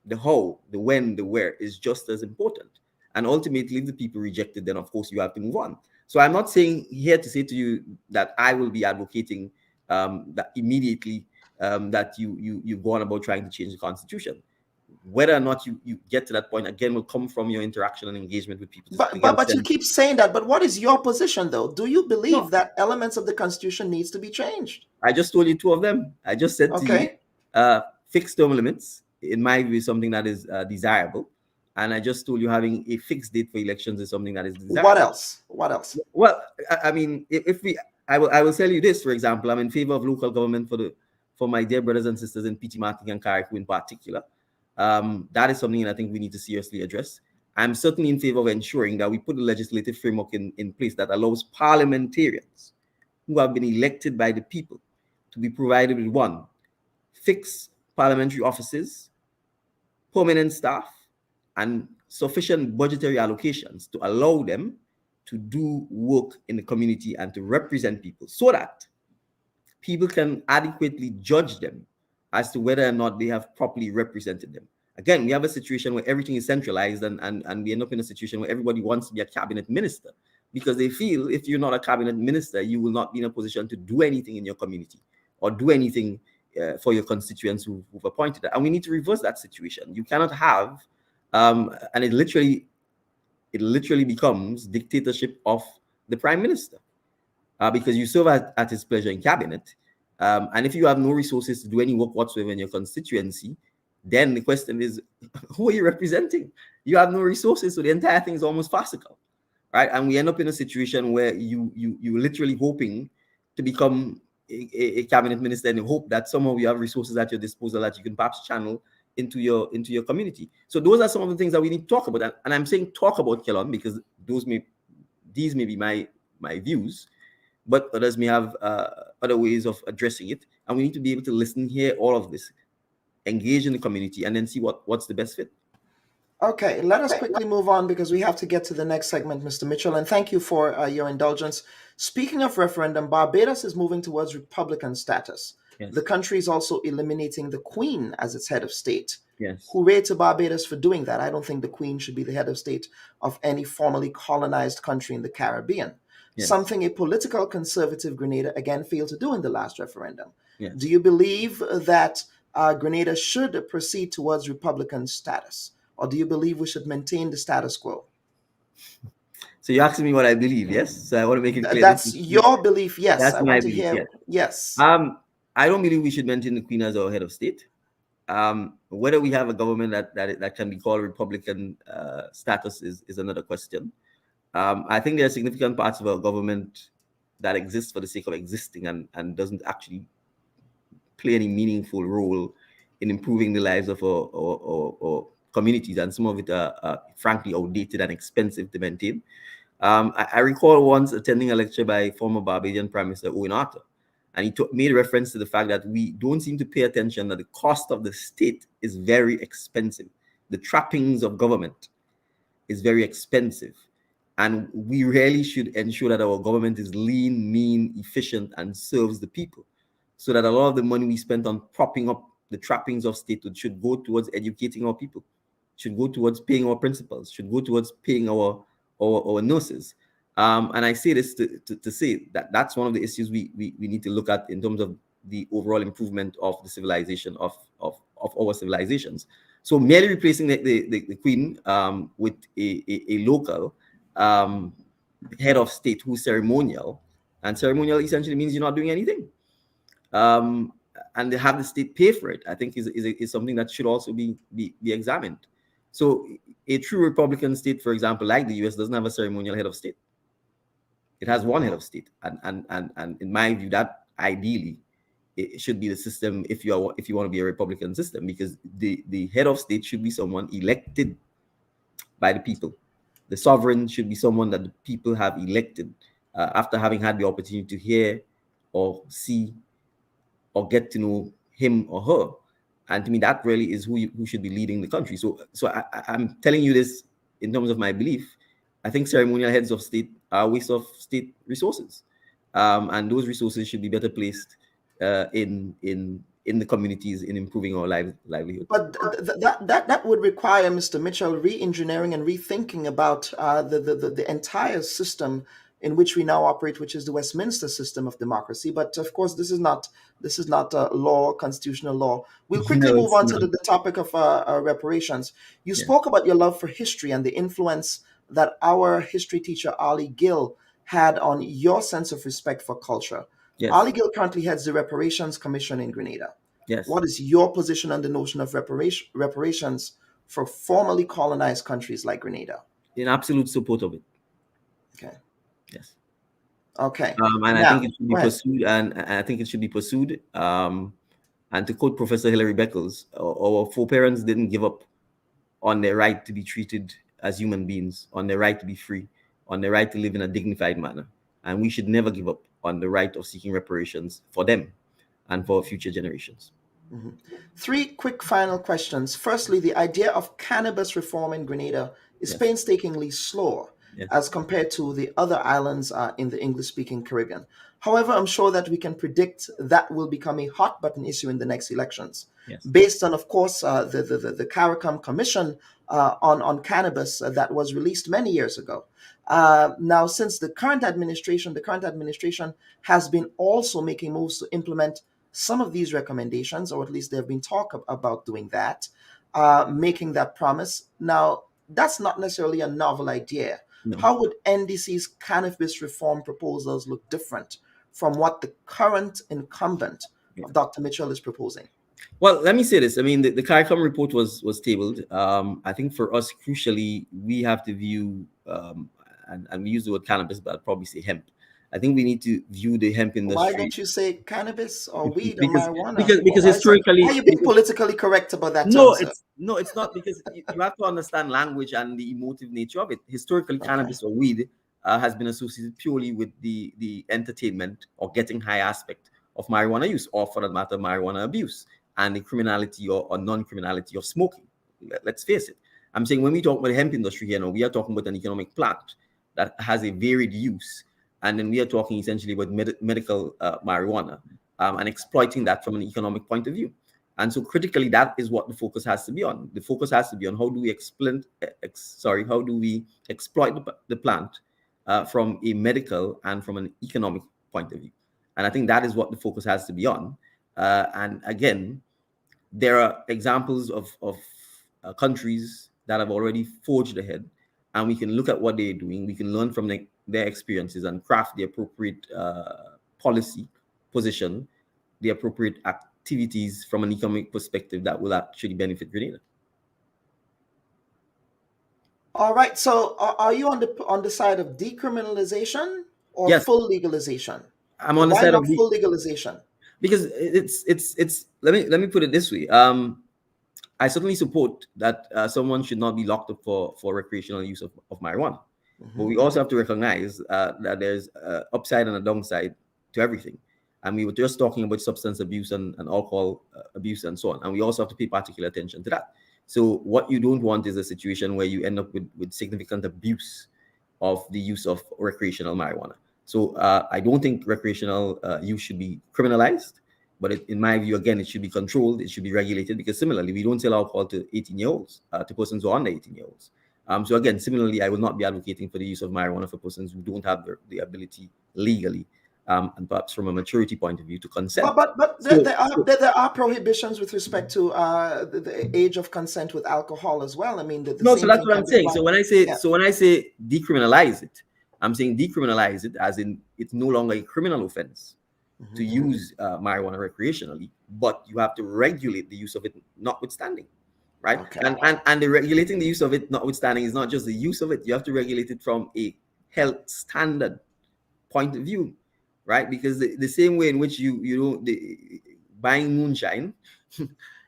S14: the how, the when, the where, is just as important. And ultimately, if the people reject it, then of course you have to move on. So I'm not saying here to say to you that I will be advocating that immediately that you go on about trying to change the constitution. Whether or not you get to that point, again, will come from your interaction and engagement with people.
S2: But you keep saying that. But what is your position, though? Do you believe that elements of the constitution needs to be changed?
S14: I just told you two of them. I just said to you, fixed term limits, in my view, is something that is desirable. And I just told you having a fixed date for elections is something that is desirable.
S2: What else? What else?
S14: Well, I mean, I will tell you this, for example, I'm in favor of local government for my dear brothers and sisters in Petite Martinique and Carriacou in particular. That is something that I think we need to seriously address. I'm certainly in favor of ensuring that we put a legislative framework in place that allows parliamentarians who have been elected by the people to be provided with one, fixed parliamentary offices, permanent staff, and sufficient budgetary allocations to allow them to do work in the community and to represent people so that people can adequately judge them as to whether or not they have properly represented them. Again, we have a situation where everything is centralized and we end up in a situation where everybody wants to be a cabinet minister because they feel if you're not a cabinet minister, you will not be in a position to do anything in your community or do anything for your constituents who've appointed that. And we need to reverse that situation. You cannot have and it literally becomes dictatorship of the prime minister because you serve at his pleasure in cabinet. And if you have no resources to do any work whatsoever in your constituency, then the question is, who are you representing? You have no resources, so the entire thing is almost farcical, right? And we end up in a situation where you literally hoping to become a cabinet minister in the hope that somehow you have resources at your disposal that you can perhaps channel into your community. So those are some of the things that we need to talk about. And I'm saying talk about, Kellon, because these may be my views, but others may have other ways of addressing it. And we need to be able to listen, hear all of this, engage in the community, and then see what's the best fit.
S2: Okay, let us quickly move on because we have to get to the next segment, Mr. Mitchell, and thank you for your indulgence. Speaking of referendum, Barbados is moving towards Republican status.
S14: Yes.
S2: The country is also eliminating the Queen as its head of state.
S14: Yes.
S2: Hooray to Barbados for doing that. I don't think the Queen should be the head of state of any formerly colonized country in the Caribbean. Yes. Something a political conservative Grenada again failed to do in the last referendum.
S14: Yes.
S2: Do you believe that Grenada should proceed towards Republican status? Or do you believe we should maintain the status quo?
S14: So you're asking me what I believe, yes? So I want to make it clear.
S2: That's your belief, yes.
S14: That's
S2: I
S14: my
S2: want to
S14: belief,
S2: hear, yes.
S14: I don't believe we should maintain the Queen as our head of state. Whether we have a government that can be called Republican status is another question. I think there are significant parts of our government that exists for the sake of existing and doesn't actually play any meaningful role in improving the lives of our communities, and some of it are frankly outdated and expensive to maintain. I recall once attending a lecture by former Barbadian Prime Minister Owen Arthur, and he made reference to the fact that we don't seem to pay attention that the cost of the state is very expensive. The trappings of government is very expensive. And we really should ensure that our government is lean, mean, efficient, and serves the people, so that a lot of the money we spent on propping up the trappings of statehood should go towards educating our people, should go towards paying our principals, should go towards paying our nurses. And I say this to say that that's one of the issues we need to look at in terms of the overall improvement of the civilization of our civilizations. So merely replacing the Queen with a local head of state who's ceremonial, and ceremonial essentially means you're not doing anything, and they have the state pay for it, I think is something that should also be examined. So a true Republican state, for example, like the US, doesn't have a ceremonial head of state. It has one head of state, and in my view, that ideally it should be the system if you want to be a Republican system, because the head of state should be someone elected by the people. The sovereign should be someone that the people have elected after having had the opportunity to hear or see or get to know him or her. And to me, that really is who should be leading the country. So I'm telling you this in terms of my belief. I think ceremonial heads of state are a waste of state resources, and those resources should be better placed in the communities, in improving our livelihood.
S2: But that would require, Mr. Mitchell, re-engineering and rethinking about the entire system in which we now operate, which is the Westminster system of democracy. But of course, this is not law, constitutional law. We'll quickly move on to the topic of reparations. You spoke about your love for history and the influence that our history teacher, Ali Gill, had on your sense of respect for culture.
S14: Yes.
S2: Ali Gill currently heads the Reparations Commission in Grenada.
S14: Yes.
S2: What is your position on the notion of reparations for formerly colonized countries like Grenada?
S14: In absolute support of it.
S2: Okay.
S14: Yes.
S2: Okay.
S14: And
S2: now,
S14: I think it should be pursued, and I think it should be pursued. And to quote Professor Hilary Beckles, our foreparents didn't give up on their right to be treated as human beings, on their right to be free, on their right to live in a dignified manner. And we should never give up on the right of seeking reparations for them and for future generations.
S2: Mm-hmm. 3 quick final questions. Firstly, the idea of cannabis reform in Grenada is painstakingly slow as compared to the other islands in the English-speaking Caribbean. However, I'm sure that we can predict that will become a hot button issue in the next elections, based on, of course, the Carriacou Commission on cannabis that was released many years ago. Now, since the current administration has been also making moves to implement some of these recommendations, or at least there have been talk about doing that, making that promise. Now, that's not necessarily a novel idea. No. How would NDC's cannabis reform proposals look different from what the current incumbent of Dr. Mitchell is proposing?
S14: Well, let me say this. I mean, the Carriacou report was tabled. I think for us, crucially, we have to view, and we use the word cannabis, but I'd probably say hemp. I think we need to view the hemp industry.
S2: Why don't you say cannabis or weed or marijuana?
S14: Because historically,
S2: why are you being politically correct about that?
S14: No, it's not, because you have to understand language and the emotive nature of it. Historically, cannabis or weed has been associated purely with the entertainment or getting high aspect of marijuana use, or for that matter, marijuana abuse, and the criminality or non-criminality of smoking. Let's face it. I'm saying when we talk about the hemp industry here now, we are talking about an economic plant that has a varied use. And then we are talking essentially about medical marijuana and exploiting that from an economic point of view. And so critically, that is what the focus has to be on. The focus has to be on how do we exploit the plant from a medical and from an economic point of view. And I think that is what the focus has to be on. And again, there are examples of countries that have already forged ahead, and we can look at what they're doing. We can learn from their experiences and craft the appropriate policy position the appropriate activities from an economic perspective that will actually benefit Grenada.
S2: All right. So, are you on the side of decriminalization or
S14: Yes.
S2: full legalization?
S14: I'm on the
S2: Why
S14: side
S2: not
S14: of
S2: full legalization?
S14: Because it's let me put it this way. I certainly support that someone should not be locked up for recreational use of marijuana. But we also have to recognize that there's upside and a downside to everything. And we were just talking about substance abuse and alcohol abuse and so on. And we also have to pay particular attention to that. So what you don't want is a situation where you end up with significant abuse of the use of recreational marijuana. So I don't think recreational use should be criminalized. But in my view, again, it should be controlled. It should be regulated, because similarly, we don't sell alcohol to 18-year-olds, to persons who are under 18-year-olds. So again, similarly, I will not be advocating for the use of marijuana for persons who don't have the ability legally, and perhaps from a maturity point of view, to consent.
S2: But there are prohibitions with respect to the age of consent with alcohol as well. I mean,
S14: so that's what I'm saying. So when I say decriminalize it, I'm saying decriminalize it as in it's no longer a criminal offense to use marijuana recreationally, but you have to regulate the use of it notwithstanding, right?
S2: Okay.
S14: And the regulating the use of it notwithstanding is not just the use of it. You have to regulate it from a health standard point of view, right? Because the same way in which buying moonshine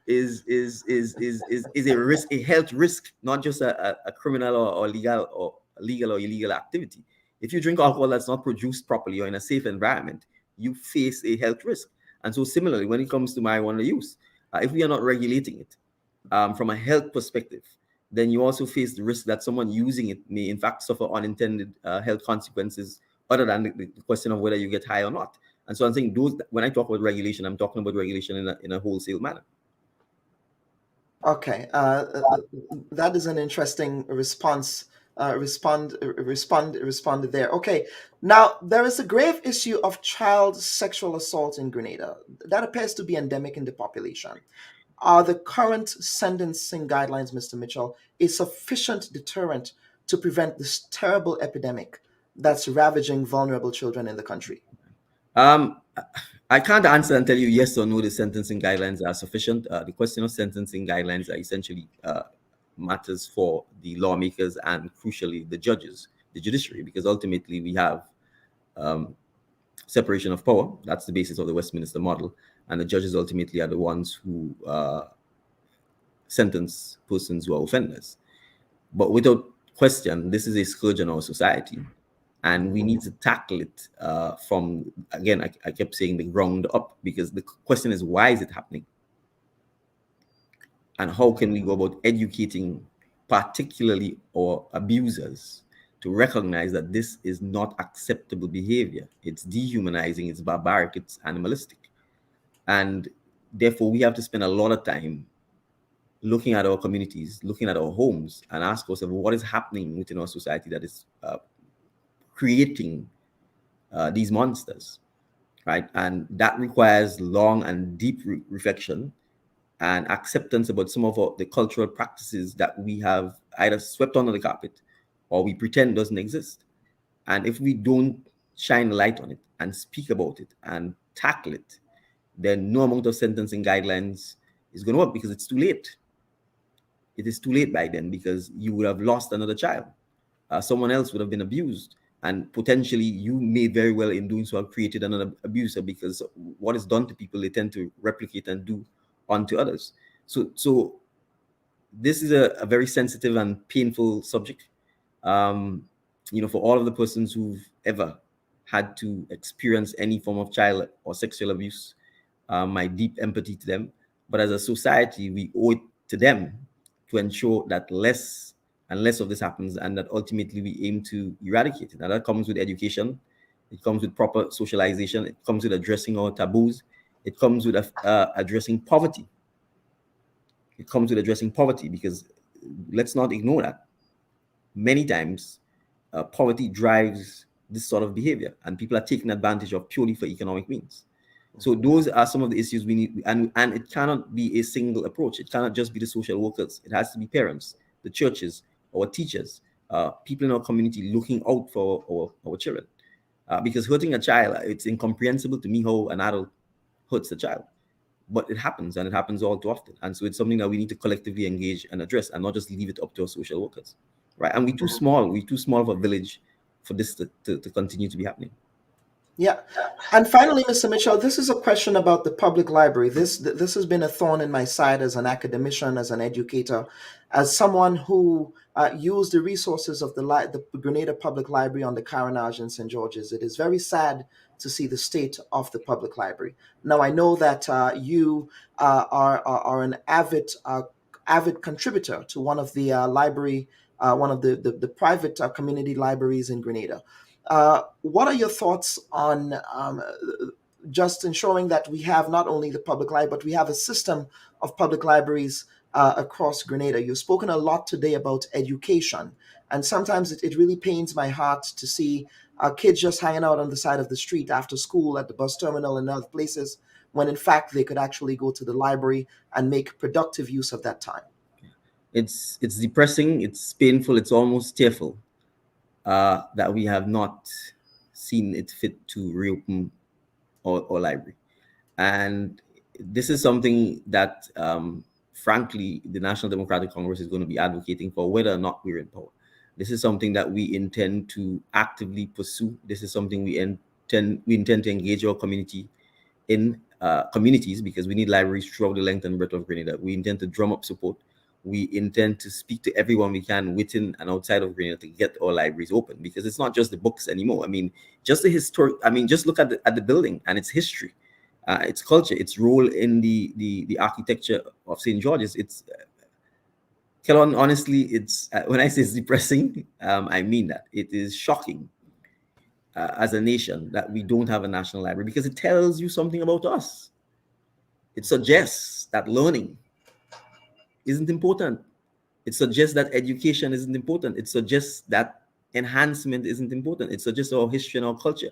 S14: is a risk, a health risk, not just a criminal or legal or illegal activity. If you drink alcohol that's not produced properly or in a safe environment, you face a health risk. And so similarly, when it comes to marijuana use, if we are not regulating it from a health perspective, then you also face the risk that someone using it may in fact suffer unintended health consequences, other than the question of whether you get high or not. And so I'm saying when I talk about regulation, I'm talking about regulation in a wholesale manner.
S2: Okay, that is an interesting response. Respond there. Okay, now there is a grave issue of child sexual assault in Grenada that appears to be endemic in the population. Are the current sentencing guidelines, Mr. Mitchell, a sufficient deterrent to prevent this terrible epidemic that's ravaging vulnerable children in the country?
S14: I can't answer and tell you yes or no the sentencing guidelines are sufficient. The question of sentencing guidelines are essentially matters for the lawmakers and crucially the judges, the judiciary, because ultimately we have separation of power. That's the basis of the Westminster model, and the judges ultimately are the ones who sentence persons who are offenders. But without question, this is a scourge in our society, and we need to tackle it from, again, I kept saying the ground up, because the question is, why is it happening? And how can we go about educating particularly our abusers to recognize that this is not acceptable behavior? It's dehumanizing, it's barbaric, it's animalistic. And therefore, we have to spend a lot of time looking at our communities, looking at our homes, and ask ourselves what is happening within our society that is creating these monsters, right? And that requires long and deep reflection and acceptance about some of the cultural practices that we have either swept under the carpet or we pretend doesn't exist. And if we don't shine a light on it and speak about it and tackle it, then no amount of sentencing guidelines is going to work, because it's too late. It is too late by then, because you would have lost another child. Someone else would have been abused, and potentially you may very well in doing so have created another abuser, because what is done to people, they tend to replicate and do onto others. So this is a very sensitive and painful subject. For all of the persons who've ever had to experience any form of child or sexual abuse, my deep empathy to them. But as a society, we owe it to them to ensure that less and less of this happens, and that ultimately we aim to eradicate it. Now that comes with education, it comes with proper socialization, it comes with addressing our taboos, it comes with addressing poverty. It comes with addressing poverty, because let's not ignore that. Many times, poverty drives this sort of behavior, and people are taken advantage of purely for economic means. So those are some of the issues we need, and it cannot be a single approach. It cannot just be the social workers. It has to be parents, the churches, our teachers, people in our community looking out for our children. Because hurting a child, it's incomprehensible to me how an adult hurts the child. But it happens, and it happens all too often. And so it's something that we need to collectively engage and address, and not just leave it up to our social workers, right? And we're too small of a village for this to continue to be happening.
S2: Yeah. And finally, Mr. Mitchell, this is a question about the public library. This has been a thorn in my side as an academician, as an educator, as someone who used the resources of the Grenada Public Library on the Carriacou in St. George's. It is very sad to see the state of the public library. Now, I know that you are an avid contributor to one of the one of the private community libraries in Grenada. What are your thoughts on just ensuring that we have not only the public library, but we have a system of public libraries across Grenada? You've spoken a lot today about education, and sometimes it really pains my heart to see kids just hanging out on the side of the street after school, at the bus terminal and other places, when in fact they could actually go to the library and make productive use of that time.
S14: It's depressing, it's painful, it's almost tearful that we have not seen it fit to reopen our library. And this is something that, frankly, the National Democratic Congress is going to be advocating for, whether or not we're in power. This is something that we intend to actively pursue. This is something we intend to engage our community in communities, because we need libraries throughout the length and breadth of Grenada. We intend to drum up support. We intend to speak to everyone we can within and outside of Grenada to get our libraries open, because it's not just the books anymore. I mean, just the historic. I mean, just look at the building and its history, its culture, its role in the architecture of St. George's. It's Kelon, honestly, it's when I say it's depressing, I mean that. It is shocking as a nation that we don't have a national library, because it tells you something about us. It suggests that learning isn't important. It suggests that education isn't important. It suggests that enhancement isn't important. It suggests our history and our culture.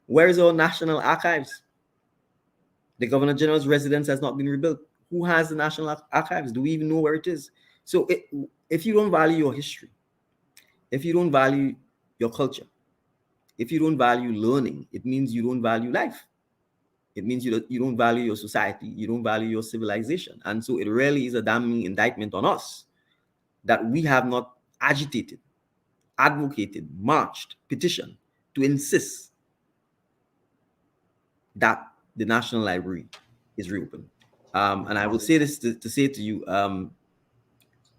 S14: Where is our national archives? The Governor General's residence has not been rebuilt. Who has the national archives? Do we even know where it is? So if you don't value your history, if you don't value your culture, if you don't value learning, it means you don't value life. It means you don't value your society, you don't value your civilization. And so it really is a damning indictment on us that we have not agitated, advocated, marched, petitioned to insist that the National Library is reopened. And I will say this to say to you,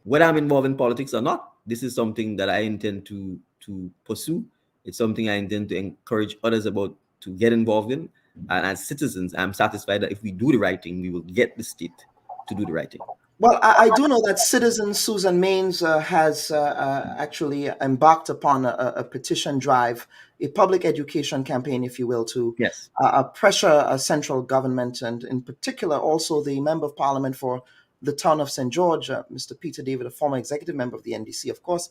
S14: whether I'm involved in politics or not, this is something that I intend to pursue. It's something I intend to encourage others to get involved in. And as citizens, I'm satisfied that if we do the right thing, we will get the state to do the right thing.
S2: Well, I do know that citizen Susan Maines has actually embarked upon a petition drive, a public education campaign, if you will, to pressure a central government, and in particular also the Member of Parliament for the town of St. George, Mr. Peter David, a former executive member of the NDC, of course,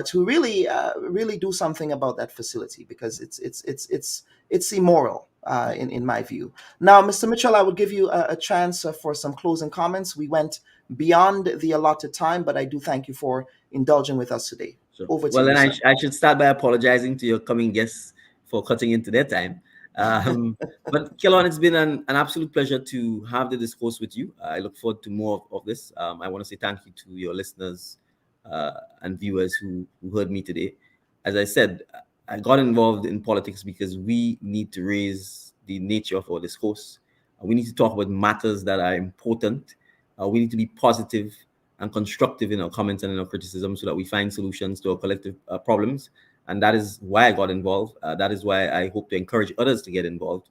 S2: to really do something about that facility, because it's immoral. In my view. Now, Mr. Mitchell, I will give you a chance for some closing comments. We went beyond the allotted time, but I do thank you for indulging with us today.
S14: Sure.
S2: Over to
S14: you.
S2: Well,
S14: then I should start by apologizing to your coming guests for cutting into their time. But Kelon, it's been an absolute pleasure to have the discourse with you. I look forward to more of this. I want to say thank you to your listeners and viewers who heard me today. As I said, I got involved in politics because we need to raise the nature of our discourse. We need to talk about matters that are important. We need to be positive and constructive in our comments and in our criticism, so that we find solutions to our collective problems. And that is why I got involved. That is why I hope to encourage others to get involved.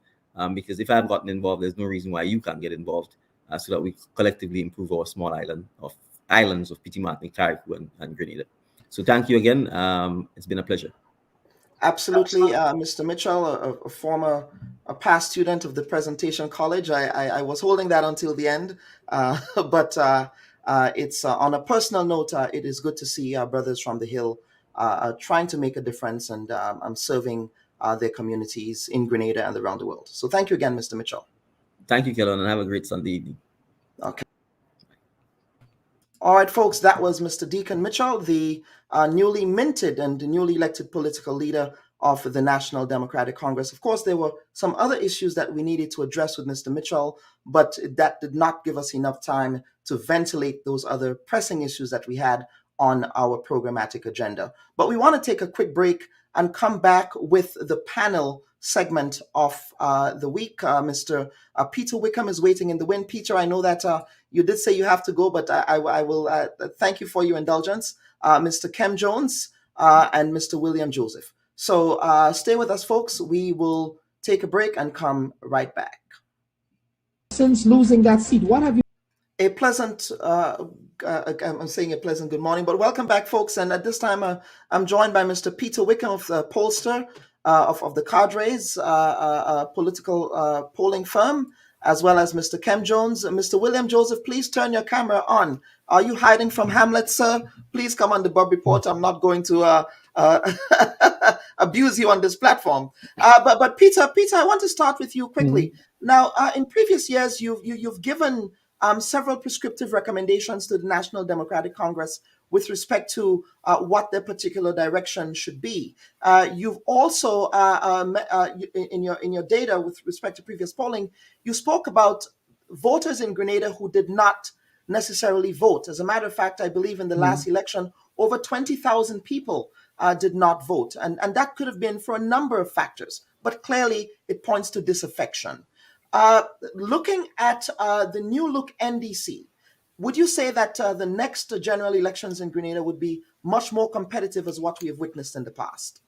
S14: Because if I've gotten involved, there's no reason why you can't get involved, so that we collectively improve our small islands of Petite Martinique, Carriacou, and Grenada. So thank you again. It's been a pleasure.
S2: Absolutely, Mr. Mitchell, a past student of the Presentation College. I was holding that until the end, but it's on a personal note. It is good to see brothers from the Hill trying to make a difference and serving their communities in Grenada and around the world. So thank you again, Mr. Mitchell.
S14: Thank you, Kelon, and have a great Sunday evening.
S2: Okay. All right, folks, that was Mr. Dickon Mitchell, the newly minted and newly elected political leader of the National Democratic Congress. Of course, there were some other issues that we needed to address with Mr. Mitchell, but that did not give us enough time to ventilate those other pressing issues that we had on our programmatic agenda. But we want to take a quick break and come back with the panel segment of the week. Mr. Peter Wickham is waiting in the wind. Peter, I know that you did say you have to go, but I will thank you for your indulgence. Mr. Kem Jones and Mr. William Joseph. So stay with us, folks. We will take a break and come right back.
S15: Since losing that seat, what have you?
S2: A pleasant, I'm saying a pleasant good morning, but welcome back, folks. And at this time, I'm joined by Mr. Peter Wickham of the pollster of the Cadres, political polling firm, as well as Mr. Kem Jones. Mr. William Joseph, please turn your camera on. Are you hiding from Hamlet, sir? Please come on the Bubb Report. I'm not going to abuse you on this platform. But Peter, I want to start with you quickly. Now, in previous years, you've given several prescriptive recommendations to the National Democratic Congress with respect to what their particular direction should be. You've also, in your data with respect to previous polling, you spoke about voters in Grenada who did not necessarily vote. As a matter of fact, I believe in the last election, over 20,000 people did not vote. And that could have been for a number of factors, but clearly it points to disaffection. Looking at the new look NDC, would you say that the next general elections in Grenada would be much more competitive as what we have witnessed in the past?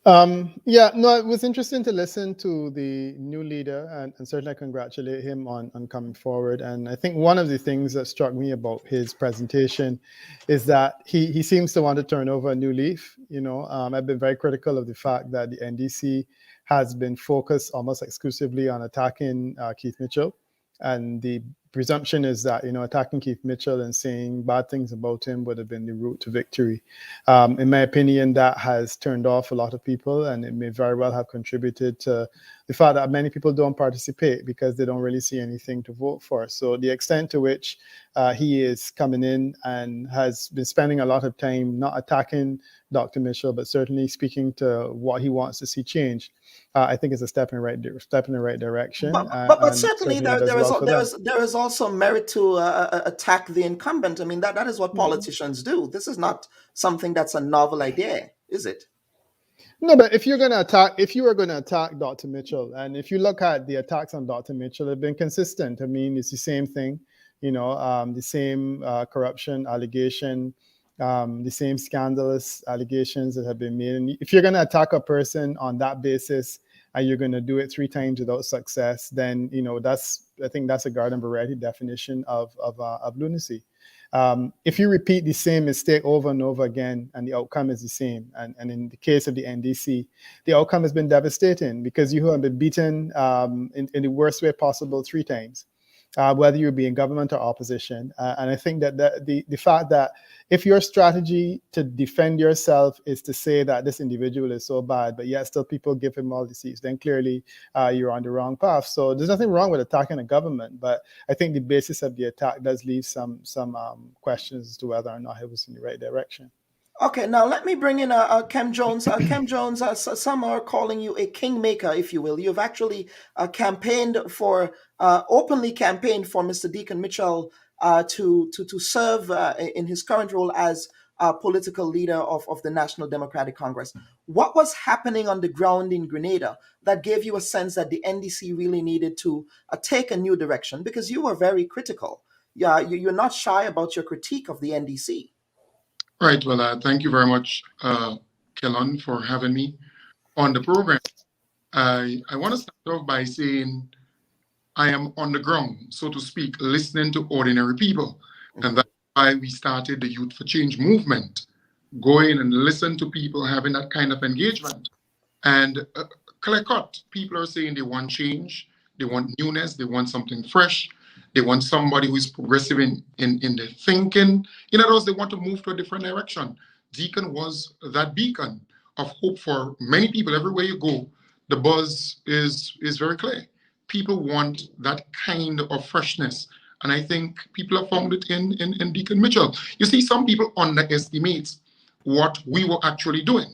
S16: Yeah, no, it was interesting to listen to the new leader, and certainly I congratulate him on coming forward. And I think one of the things that struck me about his presentation is that he seems to want to turn over a new leaf. You know, I've been very critical of the fact that the NDC has been focused almost exclusively on attacking Keith Mitchell. And the presumption is that, you know, attacking Keith Mitchell and saying bad things about him would have been the route to victory. In my opinion, that has turned off a lot of people, and it may very well have contributed to the fact that many people don't participate because they don't really see anything to vote for. So the extent to which he is coming in and has been spending a lot of time not attacking Dr. Mitchell, but certainly speaking to what he wants to see change, I think is a step in the right direction.
S2: But certainly there is also merit to attack the incumbent. I mean, that is what politicians do. This is not something that's a novel idea, is it?
S16: No, but if you are going to attack Dr. Mitchell, and if you look at the attacks on Dr. Mitchell, they've been consistent. I mean, it's the same thing, you know, the same corruption allegation, the same scandalous allegations that have been made. And if you're going to attack a person on that basis and you're going to do it 3 times without success, then, you know, I think that's a garden variety definition of lunacy. If you repeat the same mistake over and over again and the outcome is the same, and in the case of the NDC, the outcome has been devastating because you have been beaten in the worst way possible 3 times, whether you be in government or opposition. And I think that the fact that if your strategy to defend yourself is to say that this individual is so bad, but yet still people give him all the seats, then clearly you're on the wrong path. So there's nothing wrong with attacking a government, but I think the basis of the attack does leave some questions as to whether or not it was in the right direction.
S2: Okay, now let me bring in Kem Jones. Kem Jones, some are calling you a kingmaker, if you will. You've actually openly campaigned for Mr. Dickon Mitchell to serve in his current role as political leader of the National Democratic Congress. What was happening on the ground in Grenada that gave you a sense that the NDC really needed to take a new direction? Because you were very critical. Yeah, you're not shy about your critique of the NDC.
S17: Right. Well, thank you very much, Kellon, for having me on the program. I want to start off by saying I am on the ground, so to speak, listening to ordinary people. And that's why we started the Youth for Change movement, going and listen to people having that kind of engagement. And clear-cut, people are saying they want change, they want newness, they want something fresh. They want somebody who is progressive in their thinking. In other words, they want to move to a different direction. Dickon was that beacon of hope for many people. Everywhere you go, the buzz is very clear. People want that kind of freshness. And I think people have found it in Dickon Mitchell. You see, some people underestimate what we were actually doing.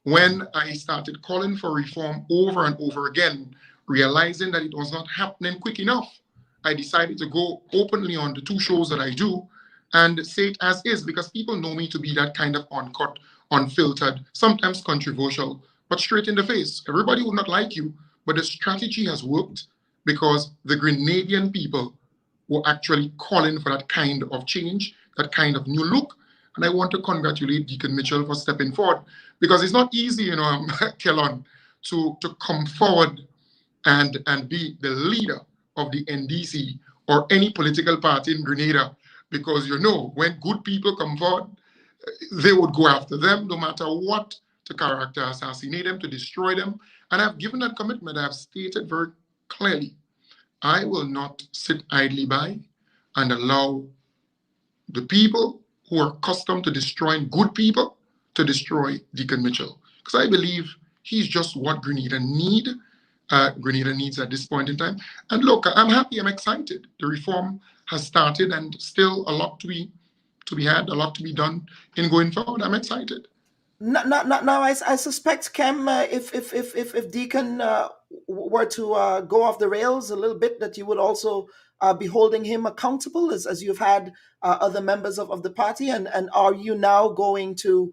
S17: when I started calling for reform over and over again, realizing that it was not happening quick enough, I decided to go openly on the 2 shows that I do and say it as is, because people know me to be that kind of uncut, unfiltered, sometimes controversial, but straight in the face. Everybody would not like you, but the strategy has worked because the Grenadian people were actually calling for that kind of change, that kind of new look. And I want to congratulate Dickon Mitchell for stepping forward, because it's not easy, Kellon, to come forward and be the leader of the NDC or any political party in Grenada, because when good people come forward, they would go after them no matter what, to character assassinate them, to destroy them. And I've given that commitment. I've stated very clearly, I will not sit idly by and allow the people who are accustomed to destroying good people to destroy Dickon Mitchell. Because I believe he's just what Grenada needs at this point in time. And look, I'm happy, I'm excited. The reform has started and still a lot to be had, a lot to be done in going forward. I'm excited.
S2: Now, I suspect, Kem, if Dickon were to go off the rails a little bit, that you would also be holding him accountable, as you've had other members of the party. And are you now going to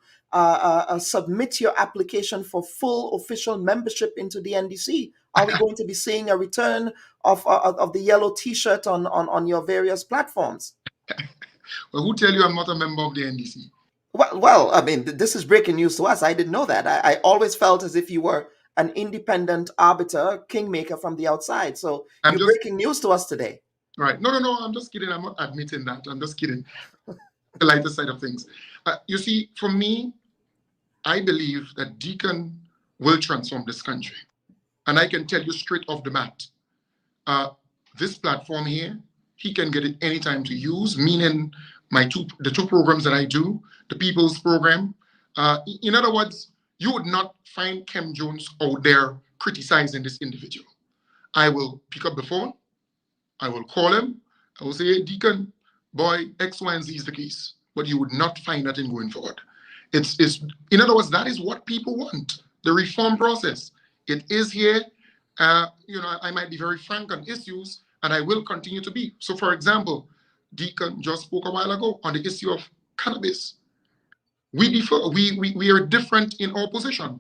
S2: submit your application for full official membership into the NDC? Are we going to be seeing a return of the yellow T-shirt on your various platforms?
S17: Well, who tell you I'm not a member of the NDC?
S2: Well, I mean, this is breaking news to us. I didn't know that. I always felt as if you were an independent arbiter, kingmaker from the outside. So you're breaking news to us today.
S17: Right. No, I'm just kidding. I'm not admitting that. I'm just kidding. The lighter side of things. You see, for me, I believe that Dickon will transform this country. And I can tell you straight off the bat, this platform here, he can get it anytime to use, meaning the 2 programs that I do, the People's Program. In other words, you would not find Kem Jones out there criticizing this individual. I will pick up the phone, I will call him, I will say, hey, Dickon, boy, X, Y, and Z is the case. But you would not find that in going forward. In other words, that is what people want, the reform process. It is here. I might be very frank on issues, and I will continue to be. So, for example, Dickon just spoke a while ago on the issue of cannabis. We differ. We are different in our position,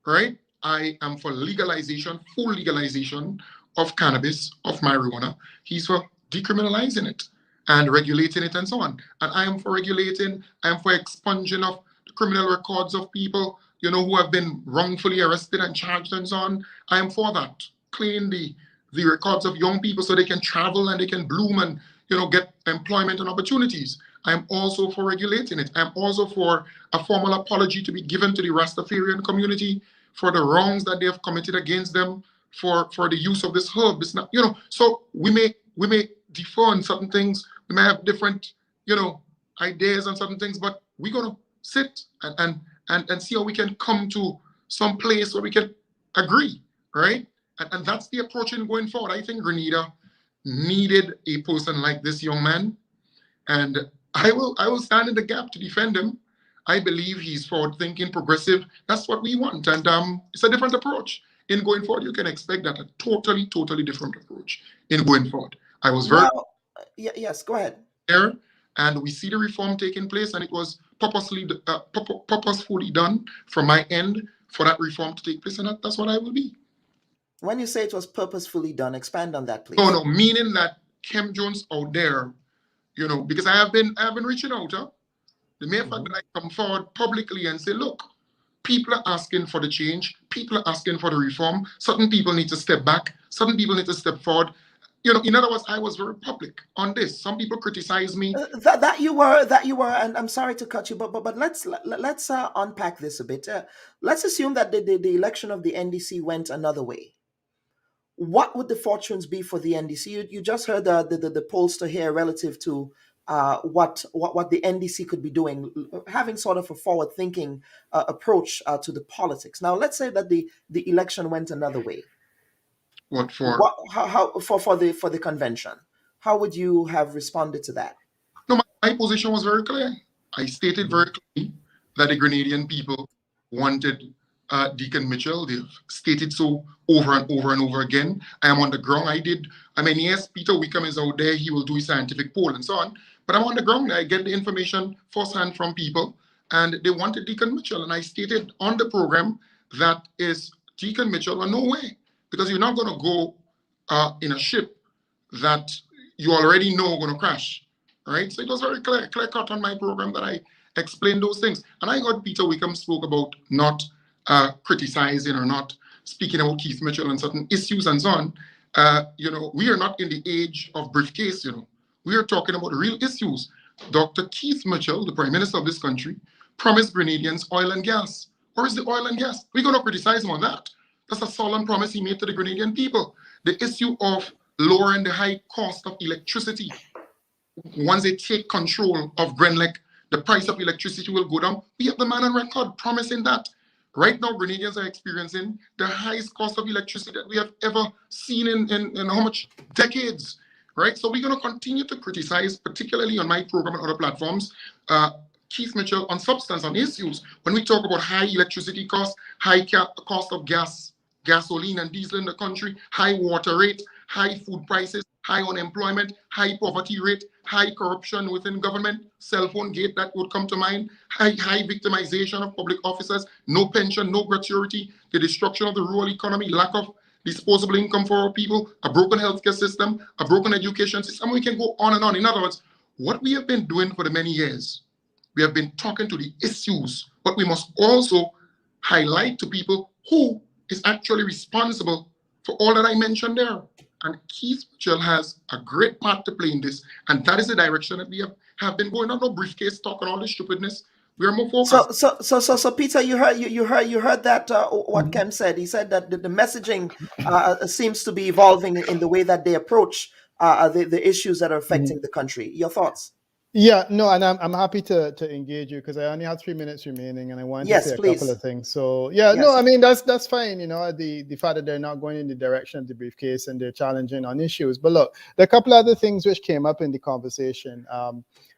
S17: right? I am for legalization, full legalization of cannabis, of marijuana. He's for decriminalizing it and regulating it and so on. And I am for regulating, I am for expunging of the criminal records of people, who have been wrongfully arrested and charged and so on. I am for that. Clean the records of young people so they can travel and they can bloom and, get employment and opportunities. I'm also for regulating it. I'm also for a formal apology to be given to the Rastafarian community for the wrongs that they have committed against them for the use of this herb. It's not, so we may differ on certain things. We may have different, ideas on certain things, but we're gonna sit and see how we can come to some place where we can agree, right? And that's the approach in going forward. I think Grenada needed a person like this young man, and I will stand in the gap to defend him. I believe he's forward-thinking, progressive. That's what we want, and it's a different approach. In going forward, you can expect that a totally different approach in going forward. I was very
S2: yes, go ahead.
S17: There, and we see the reform taking place, and it was purposefully done from my end for that reform to take place, and that's what I will be.
S2: When you say it was purposefully done, expand on that, please.
S17: No, meaning that Kem Jones out there, because I have been reaching out. The mere fact that I come forward publicly and say, look, people are asking for the change, people are asking for the reform. Certain people need to step back, certain people need to step forward. In other words, I was very public on this. Some people criticize me.
S2: That you were, and I'm sorry to cut you, but let's unpack this a bit. Let's assume that the election of the NDC went another way. What would the fortunes be for the NDC? You just heard the pollster here relative to what the NDC could be doing, having sort of a forward-thinking approach to the politics. Now, let's say that the election went another way.
S17: What for?
S2: For the convention? How would you have responded to that?
S17: No, my position was very clear. I stated very clearly that the Grenadian people wanted Deacon Mitchell. They've stated so over and over and over again. I am on the ground. Yes, Peter Wickham is out there. He will do his scientific poll and so on. But I'm on the ground. I get the information firsthand from people. And they wanted Deacon Mitchell. And I stated on the program that is Deacon Mitchell or no way. Because you're not going to go in a ship that you already know going to crash. Right? So it was very clear cut on my program that I explained those things. And I heard Peter Wickham spoke about not criticizing or not speaking about Keith Mitchell and certain issues and so on. We are not in the age of briefcase, We are talking about real issues. Dr. Keith Mitchell, the Prime Minister of this country, promised Grenadians oil and gas. Where is the oil and gas? We're going to criticize him on that. That's a solemn promise he made to the Grenadian people. The issue of lowering the high cost of electricity. Once they take control of Grenlec, the price of electricity will go down. We have the man on record promising that. Right now, Grenadians are experiencing the highest cost of electricity that we have ever seen in how much decades, right? So we're going to continue to criticize, particularly on my program and other platforms, Keith Mitchell on substance, on issues. When we talk about high electricity costs, high cost of gasoline and diesel in the country, high water rate, high food prices, high unemployment, high poverty rate, high corruption within government, cell phone gate that would come to mind, high victimization of public officers, no pension, no gratuity, the destruction of the rural economy, lack of disposable income for our people, a broken healthcare system, a broken education system. We can go on and on. In other words, what we have been doing for the many years, we have been talking to the issues, but we must also highlight to people who is actually responsible for all that I mentioned there. And Keith Mitchell has a great part to play in this, and that is the direction that we have been going on. No briefcase talk and all this stupidness. We are more focused.
S2: So Peter, you heard that what Kem said. He said that the messaging seems to be evolving in the way that they approach the issues that are affecting the country. Your thoughts?
S16: Yeah, no, and I'm happy to engage you because I only have 3 minutes remaining, and I want to say a couple of things. So yeah, no, I mean that's fine. The fact that they're not going in the direction of the briefcase and they're challenging on issues. But look, there are a couple other things which came up in the conversation.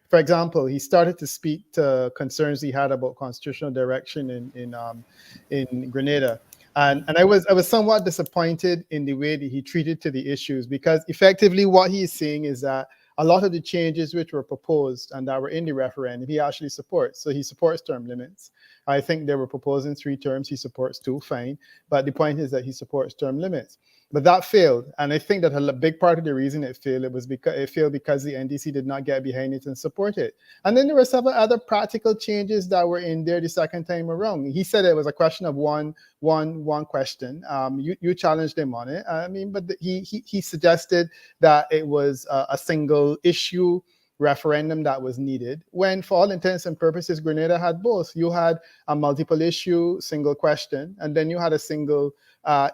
S16: For example, he started to speak to concerns he had about constitutional direction in Grenada. And I was somewhat disappointed in the way that he treated to the issues, because effectively what he is saying is that a lot of the changes which were proposed and that were in the referendum, he actually supports. So he supports term limits. I think they were proposing 3 terms. He supports 2, fine. But the point is that he supports term limits. But that failed. And I think that a big part of the reason it failed, it failed because the NDC did not get behind it and support it. And then there were several other practical changes that were in there the second time around. He said it was a question of one question. You challenged him on it. I mean, but he suggested that it was a single issue referendum that was needed, when for all intents and purposes, Grenada had both. You had a multiple issue, single question, and then you had a single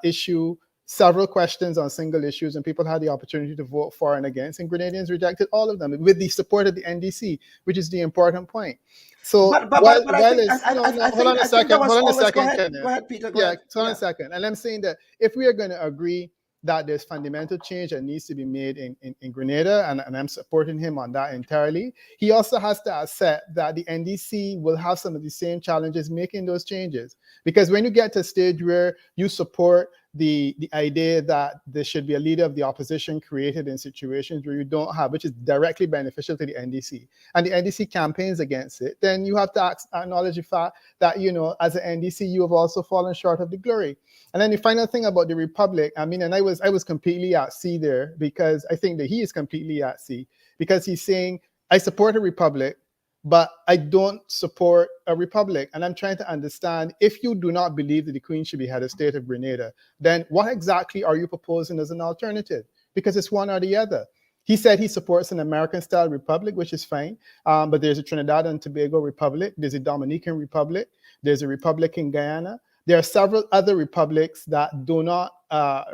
S16: issue, several questions on single issues, and people had the opportunity to vote for and against, and Grenadians rejected all of them with the support of the NDC, which is the important point. So hold on a second,
S2: Go ahead, Peter.
S16: Hold on a second. And I'm saying that if we are going to agree that there's fundamental change that needs to be made in Grenada, and I'm supporting him on that entirely, he also has to accept that the NDC will have some of the same challenges making those changes. Because when you get to a stage where you support the idea that there should be a leader of the opposition created in situations where you don't have, which is directly beneficial to the NDC, and the NDC campaigns against it, then you have to acknowledge the fact that, as an NDC, you have also fallen short of the glory. And then the final thing about the Republic, I mean, and I was completely at sea there, because I think that he is completely at sea, because he's saying, I support a Republic, but I don't support a Republic. And I'm trying to understand, if you do not believe that the Queen should be head of state of Grenada, then what exactly are you proposing as an alternative? Because it's one or the other. He said he supports an American-style republic, which is fine, but there's a Trinidad and Tobago Republic, there's a Dominican Republic, there's a republic in Guyana. There are several other republics that do not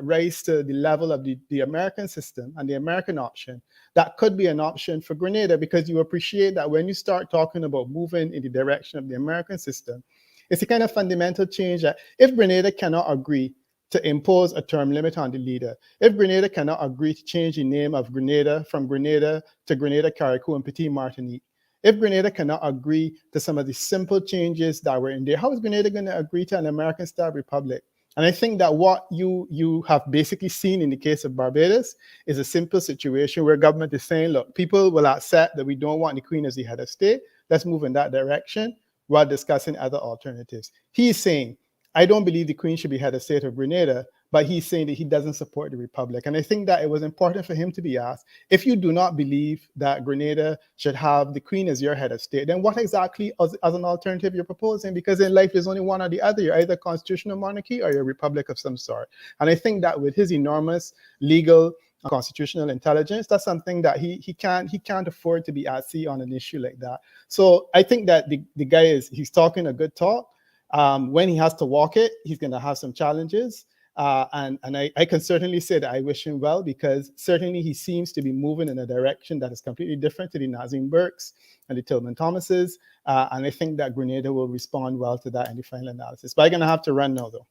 S16: rise to the level of the American system and the American option. That could be an option for Grenada, because you appreciate that when you start talking about moving in the direction of the American system, it's a kind of fundamental change that if Grenada cannot agree to impose a term limit on the leader, if Grenada cannot agree to change the name of Grenada from Grenada to Grenada, Carriacou, and Petite Martinique, If Grenada cannot agree to some of the simple changes that were in there, how is Grenada going to agree to an American-style republic? And I think that what you have basically seen in the case of Barbados is a simple situation where government is saying, look, people will accept that we don't want the Queen as the head of state. Let's move in that direction while discussing other alternatives. He's saying, I don't believe the Queen should be head of state of Grenada, but he's saying that he doesn't support the Republic. And I think that it was important for him to be asked, if you do not believe that Grenada should have the Queen as your head of state, then what exactly as an alternative you're proposing? Because in life, there's only one or the other. You're either constitutional monarchy or you're a republic of some sort. And I think that with his enormous legal and constitutional intelligence, that's something that he can't afford to be at sea on an issue like that. So I think that the guy he's talking a good talk. When he has to walk it, he's going to have some challenges. And I can certainly say that I wish him well, because certainly he seems to be moving in a direction that is completely different to the Nazim Burkes and the Tillman Thomases. And I think that Grenada will respond well to that in the final analysis. But I'm going to have to run now, though.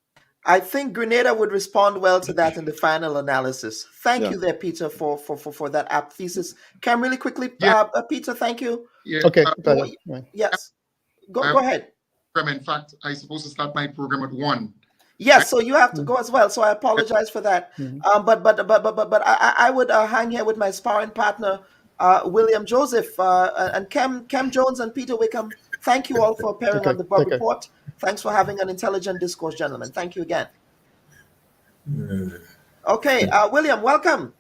S2: I think Grenada would respond well to that in the final analysis. Thank you there, Peter, for that apt thesis. Kem, really quickly, Peter, thank you.
S17: Yeah.
S16: Okay.
S2: Yes. Go ahead.
S17: In fact, I'm supposed to start my program at 1.
S2: Yes, so you have to go as well. So I apologize for that. But I would hang here with my sparring partner, William Joseph, and Kem Jones and Peter Wickham. Thank you all for appearing on the Bubb Report. Thanks for having an intelligent discourse, gentlemen. Thank you again. Okay, William, welcome.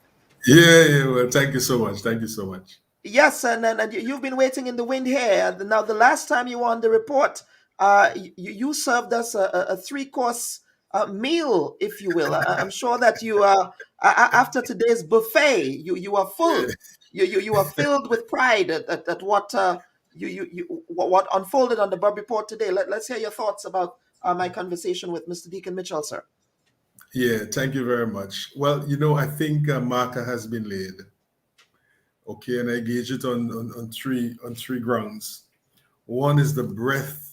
S5: Yeah. Well, thank you so much. Thank you so much.
S2: Yes, and you've been waiting in the wind here. Now, the last time you were on the report, you served us a 3-course meal, if you will. I'm sure that you after today's buffet, you are full. You are filled with pride at what what unfolded on the Bubb Report today. Let's hear your thoughts about my conversation with Mr. Dickon Mitchell, sir.
S5: Yeah, thank you very much. Well, I think a marker has been laid. Okay, and I gauge it on three grounds. One is the breadth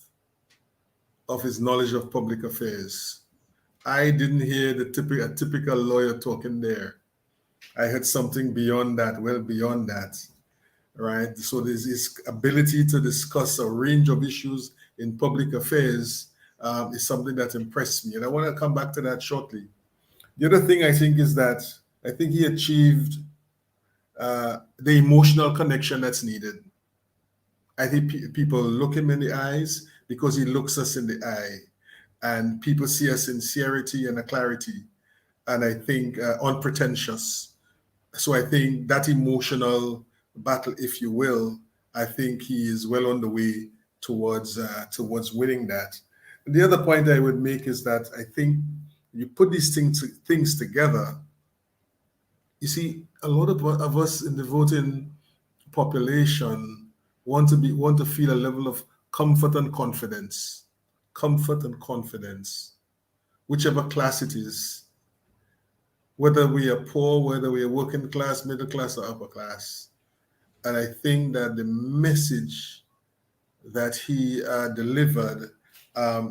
S5: of his knowledge of public affairs. I didn't hear a typical lawyer talking there. I heard something beyond that, well beyond that, right? So there's his ability to discuss a range of issues in public affairs is something that impressed me. And I want to come back to that shortly. The other thing I think is that I think he achieved the emotional connection that's needed. I think people look him in the eyes because he looks us in the eye, and people see a sincerity and a clarity, and I think unpretentious. So I think that emotional battle, if you will, I think he is well on the way towards winning that. And the other point I would make is that I think you put these things together. You see, a lot of us in the voting population want to feel a level of comfort and confidence, whichever class it is, whether we are poor, whether we are working class, middle class, or upper class. And I think that the message that he delivered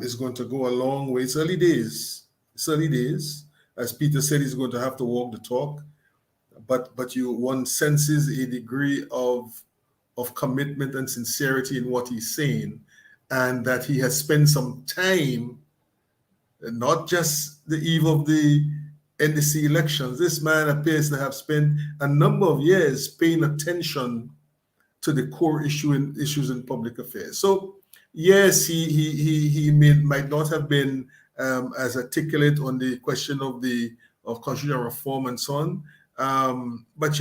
S5: is going to go a long way. It's early days. As Peter said, he's going to have to walk the talk. But one senses a degree of commitment and sincerity in what he's saying, and that he has spent some time, not just the eve of the NDC elections. This man appears to have spent a number of years paying attention to the core issues in public affairs. So yes, he might not have been as articulate on the question of constitutional reform and so on. But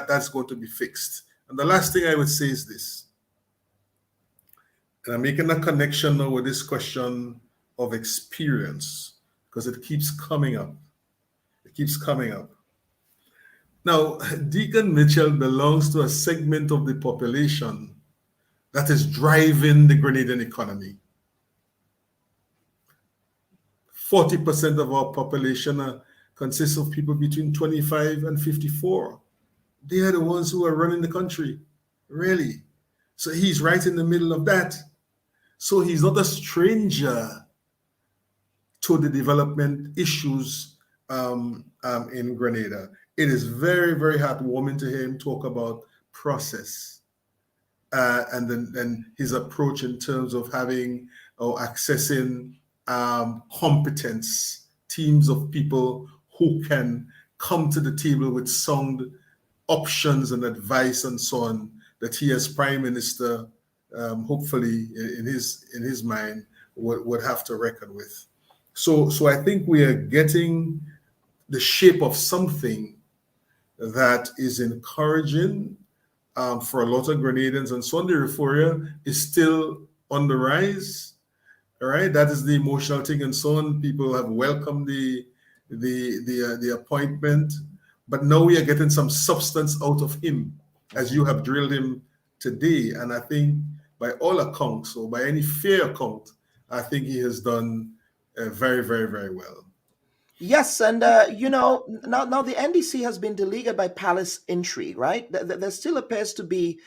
S5: that's going to be fixed. And the last thing I would say is this, and I'm making a connection now with this question of experience, because it keeps coming up. Now, Dickon Mitchell belongs to a segment of the population that is driving the Grenadian economy. 40% of our population consists of people between 25 and 54. They are the ones who are running the country, really. So he's right in the middle of that. So he's not a stranger to the development issues in Grenada. It is very, very heartwarming to hear him talk about process and then his approach in terms of having or accessing competence, teams of people who can come to the table with sound options and advice and so on, that he as Prime Minister, hopefully in his mind, would have to reckon with. So I think we are getting the shape of something that is encouraging for a lot of Grenadians, and so on. The euphoria is still on the rise. All right, that is the emotional thing, and so on. People have welcomed the appointment, but now we are getting some substance out of him, as you have drilled him today. And I think, by all accounts, or by any fair account, I think he has done very, very, very well.
S2: Yes, and now the NDC has been delegated by palace intrigue, right? There still appears to be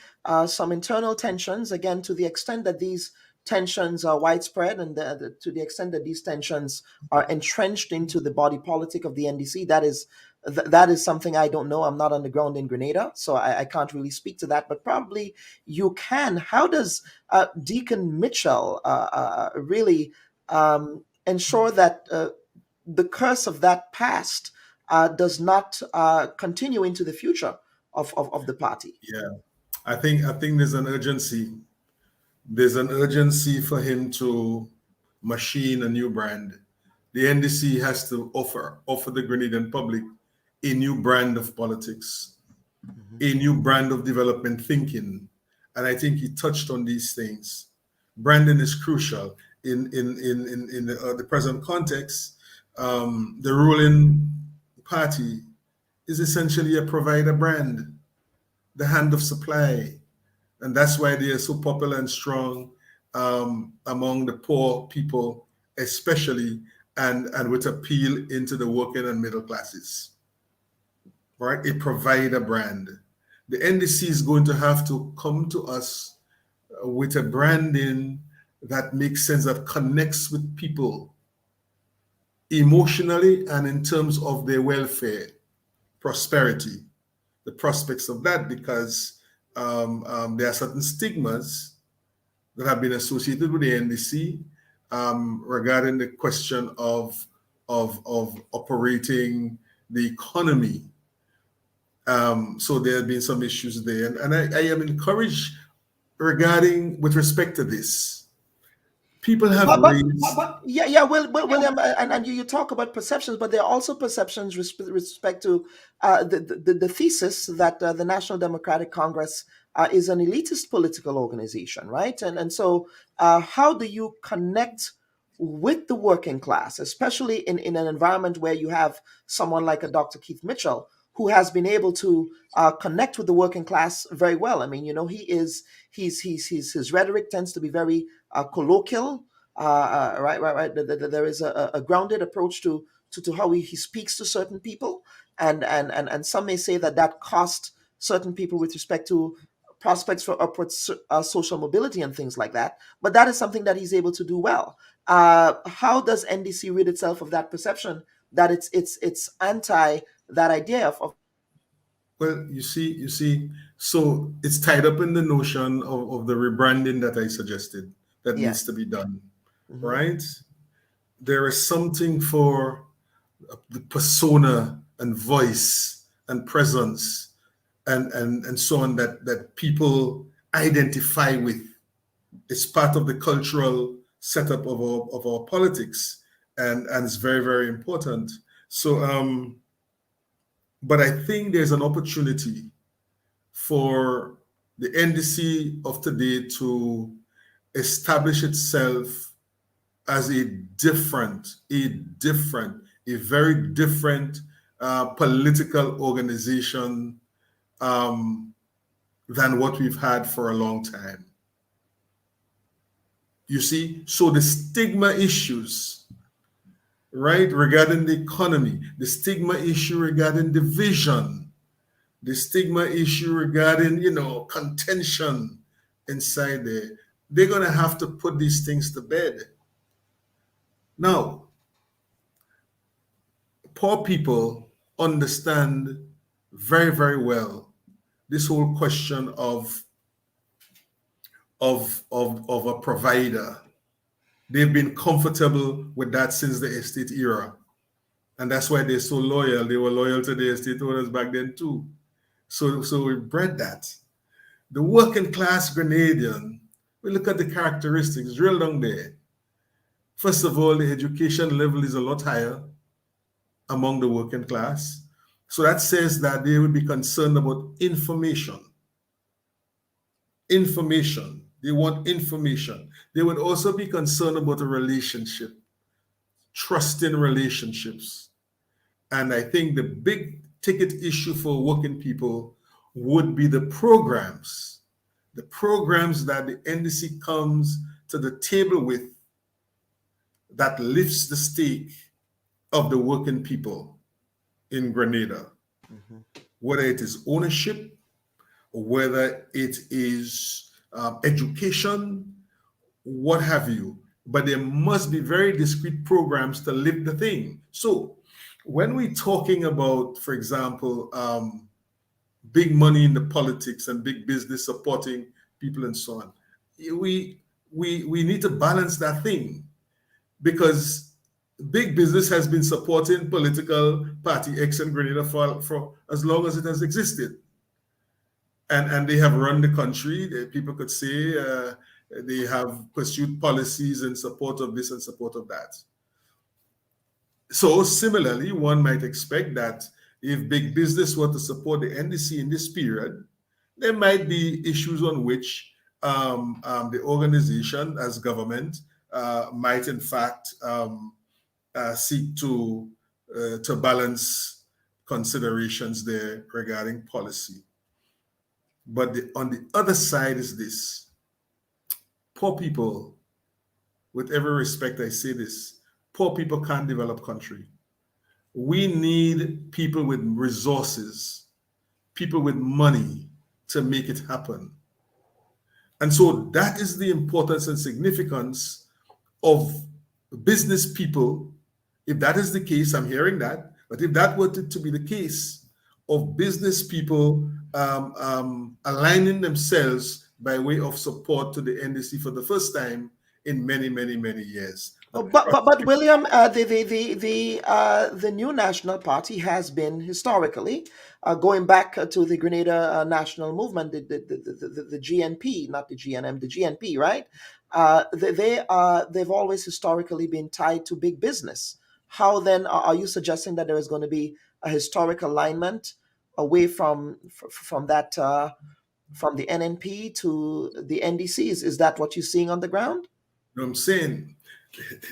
S2: some internal tensions, again, to the extent that these tensions are widespread, and to the extent that these tensions are entrenched into the body politic of the NDC. That is something I don't know. I'm not on the ground in Grenada, so I can't really speak to that, but probably you can. How does Dickon Mitchell really ensure that the curse of that past does not continue into the future of the party?
S5: Yeah, I think there's an urgency. There's an urgency for him to machine a new brand. The NDC has to offer the Grenadian public a new brand of politics, a new brand of development thinking, and I think he touched on these things. Branding is crucial in the present context. The ruling party is essentially a provider brand, the hand of supply, and that's why they are so popular and strong among the poor people, especially, and with appeal into the working and middle classes. Right, a provider brand. The NDC is going to have to come to us with a branding that makes sense, that connects with people emotionally and in terms of their welfare, prosperity, the prospects of that, because there are certain stigmas that have been associated with the NDC regarding the question of operating the economy. So there have been some issues there, and I am encouraged with respect to this. People have raised.
S2: William, and you talk about perceptions, but there are also perceptions with respect to the thesis that the National Democratic Congress is an elitist political organization, right? And so how do you connect with the working class, especially in an environment where you have someone like a Dr. Keith Mitchell, who has been able to connect with the working class very well? I mean, his rhetoric tends to be very colloquial, right. There is a grounded approach to how he speaks to certain people, and some may say that cost certain people with respect to prospects for upward social mobility and things like that. But that is something that he's able to do well. How does NDC rid itself of that perception that it's anti that idea of?
S5: Well, you see, so it's tied up in the notion of the rebranding that I suggested that needs to be done, right? There is something for the persona and voice and presence and so on that people identify with. It's part of the cultural setup of our politics, and it's very, very important. So but I think there's an opportunity for the NDC of today to establish itself as a very different political organization than what we've had for a long time. You see, so the stigma issues, right, regarding the economy, the stigma issue regarding division, the stigma issue regarding, contention inside there, they're going to have to put these things to bed. Now, poor people understand very, very well this whole question of of a provider. They've been comfortable with that since the estate era. And that's why they're so loyal. They were loyal to the estate owners back then too. So we bred that. The working class Grenadian, we look at the characteristics, drill down there. First of all, the education level is a lot higher among the working class. So that says that they would be concerned about information. Information. They want information. They would also be concerned about a relationship, trusting relationships. And I think the big ticket issue for working people would be the programs that the NDC comes to the table with that lifts the stake of the working people in Grenada. Whether it is ownership, whether it is education, what have you. But there must be very discrete programs to lift the thing. So when we're talking about, for example, big money in the politics and big business supporting people and so on, we need to balance that thing, because big business has been supporting political party X in Grenada for as long as it has existed. And they have run the country. People could say they have pursued policies in support of this and support of that. So similarly, one might expect that if big business were to support the NDC in this period, there might be issues on which the organization as government might in fact seek to balance considerations there regarding policy. But on the other side is this: poor people, with every respect I say this, poor people can't develop country. We need people with resources, people with money to make it happen. And so that is the importance and significance of business people. If that is the case, I'm hearing that, but if that were to be the case, of business people aligning themselves by way of support to the NDC for the first time in many, many, many years.
S2: But William, the new National Party has been historically going back to the Grenada National Movement, the GNP, not the GNM, the GNP, right? They've always historically been tied to big business. How then are you suggesting that there is going to be a historic alignment away from that from the NNP to the NDCs? Is that what you're seeing on the ground?
S5: No, I'm saying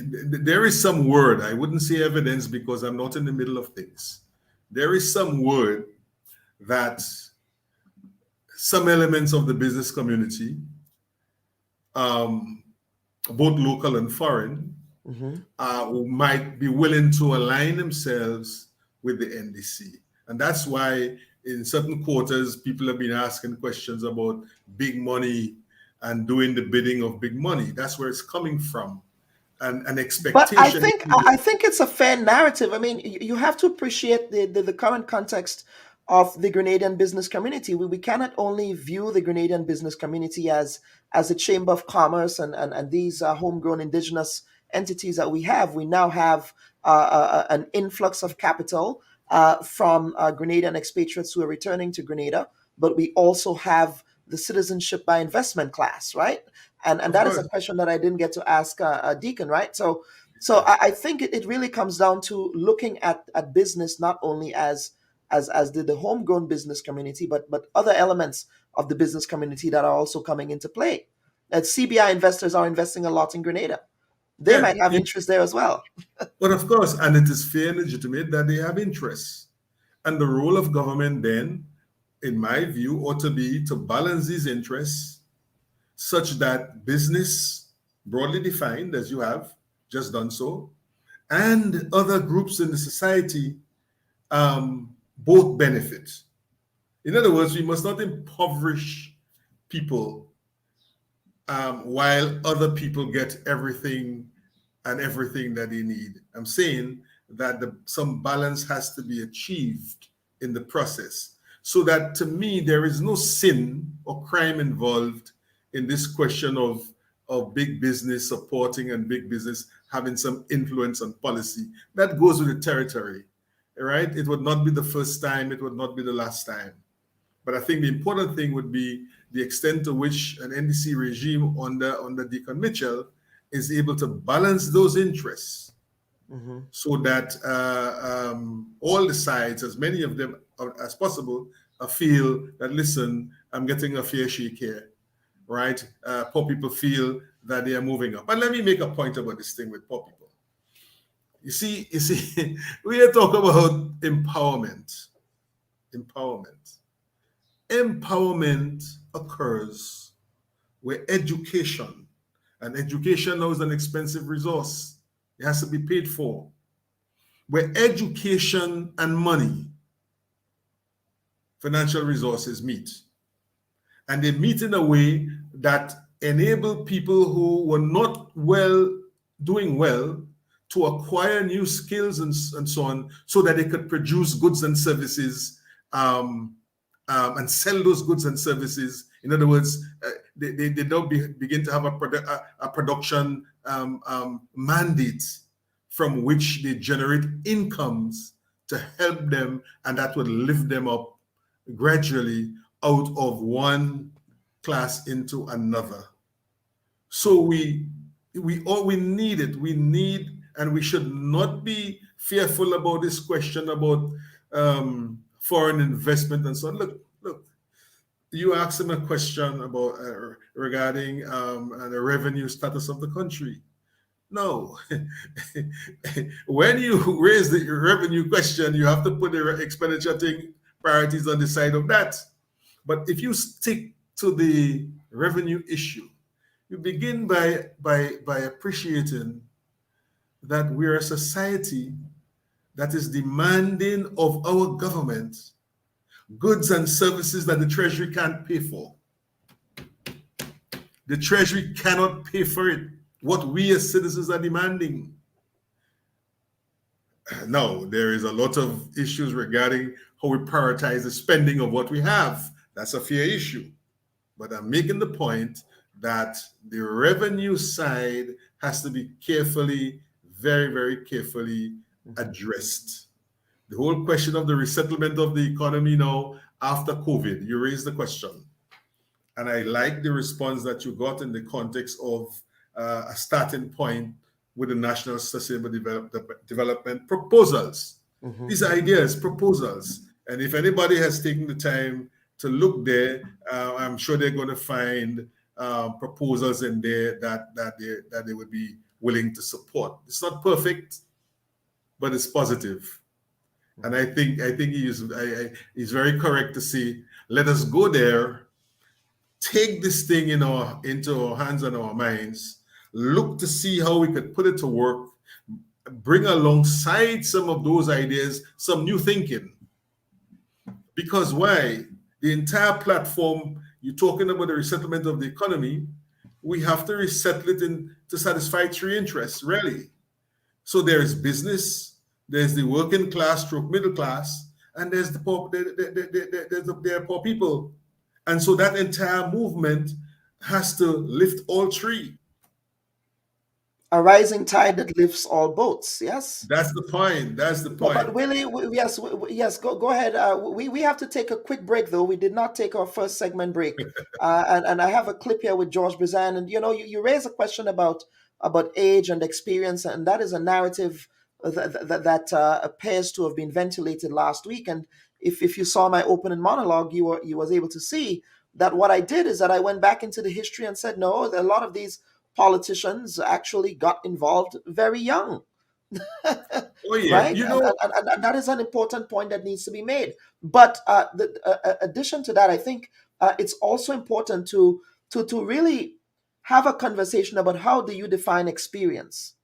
S5: there is some word. I wouldn't say evidence because I'm not in the middle of things. There is some word that some elements of the business community, both local and foreign, might be willing to align themselves with the NDC. And that's why in certain quarters, people have been asking questions about big money and doing the bidding of big money. That's where it's coming from. And an expectation.
S2: But I think it's a fair narrative. I mean, you have to appreciate the current context of the Grenadian business community. We cannot only view the Grenadian business community as a chamber of commerce and these homegrown indigenous entities that we have. We now have an influx of capital from Grenadian expatriates who are returning to Grenada, but we also have the citizenship by investment class, right? And that is a question that I didn't get to ask Dickon, right? So I think it really comes down to looking at business not only as the homegrown business community, but other elements of the business community that are also coming into play. That CBI investors are investing a lot in Grenada. They might have interest there as well.
S5: But of course, and it is fair and legitimate that they have interests. And the role of government then, in my view, ought to be to balance these interests such that business, broadly defined as you have just done so, and other groups in the society both benefit. In other words, we must not impoverish people while other people get everything that they need. I'm saying that some balance has to be achieved in the process, so that to me there is no sin or crime involved in this question of big business supporting and big business having some influence on policy. That goes with the territory, right? It would not be the first time, it would not be the last time. But I think the important thing would be the extent to which an NDC regime under Dickon Mitchell is able to balance those interests, so that all the sides, as many of them as possible, feel that, listen, I'm getting a fair shake here, right? Poor people feel that they are moving up. And let me make a point about this thing with poor people. You see, we are talking about empowerment. Empowerment occurs where education, and education now is an expensive resource. It has to be paid for. Where education and money, financial resources meet. And they meet in a way that enable people who were not doing well to acquire new skills and so on, so that they could produce goods and services and sell those goods and services. In other words, they now begin to have a production mandate from which they generate incomes to help them, and that would lift them up gradually out of one class into another. So we need it. We need, and we should not be fearful about this question about foreign investment and so on. Look, you asked him a question about regarding the revenue status of the country. No, when you raise the revenue question, you have to put the expenditure thing priorities on the side of that. But if you stick to the revenue issue, you begin by appreciating that we're a society that is demanding of our government goods and services that the Treasury can't pay for. The Treasury cannot pay for it, what we as citizens are demanding. Now, there is a lot of issues regarding how we prioritize the spending of what we have. That's a fair issue. But I'm making the point that the revenue side has to be carefully, very, very carefully addressed. The whole question of the resettlement of the economy now after COVID, you raised the question. And I like the response that you got in the context of a starting point with the National Sustainable Development proposals. These ideas, proposals. And if anybody has taken the time to look there, I'm sure they're going to find proposals in there that they would be willing to support. It's not perfect, but it's positive. And I think he's very correct to say, let us go there, take this thing into our hands and our minds, look to see how we could put it to work, bring alongside some of those ideas some new thinking. Because why? The entire platform, you're talking about the resettlement of the economy, we have to resettle it to satisfy three interests, really. So there's business, there's the working class stroke middle class, and there's the poor, there are poor people. And so that entire movement has to lift all three.
S2: A rising tide that lifts all boats. Yes,
S5: that's the point. That's the point.
S2: But Willie, yes. Go ahead. We have to take a quick break, though. We did not take our first segment break, and I have a clip here with George Brizan. And you raised a question about age and experience, and that is a narrative that appears to have been ventilated last week. And if you saw my opening monologue, you was able to see that what I did is that I went back into the history and said, no, a lot of these politicians actually got involved very young.
S5: Oh, yeah.
S2: Right? And that is an important point that needs to be made. But the addition to that, I think it's also important to really have a conversation about how do you define experience?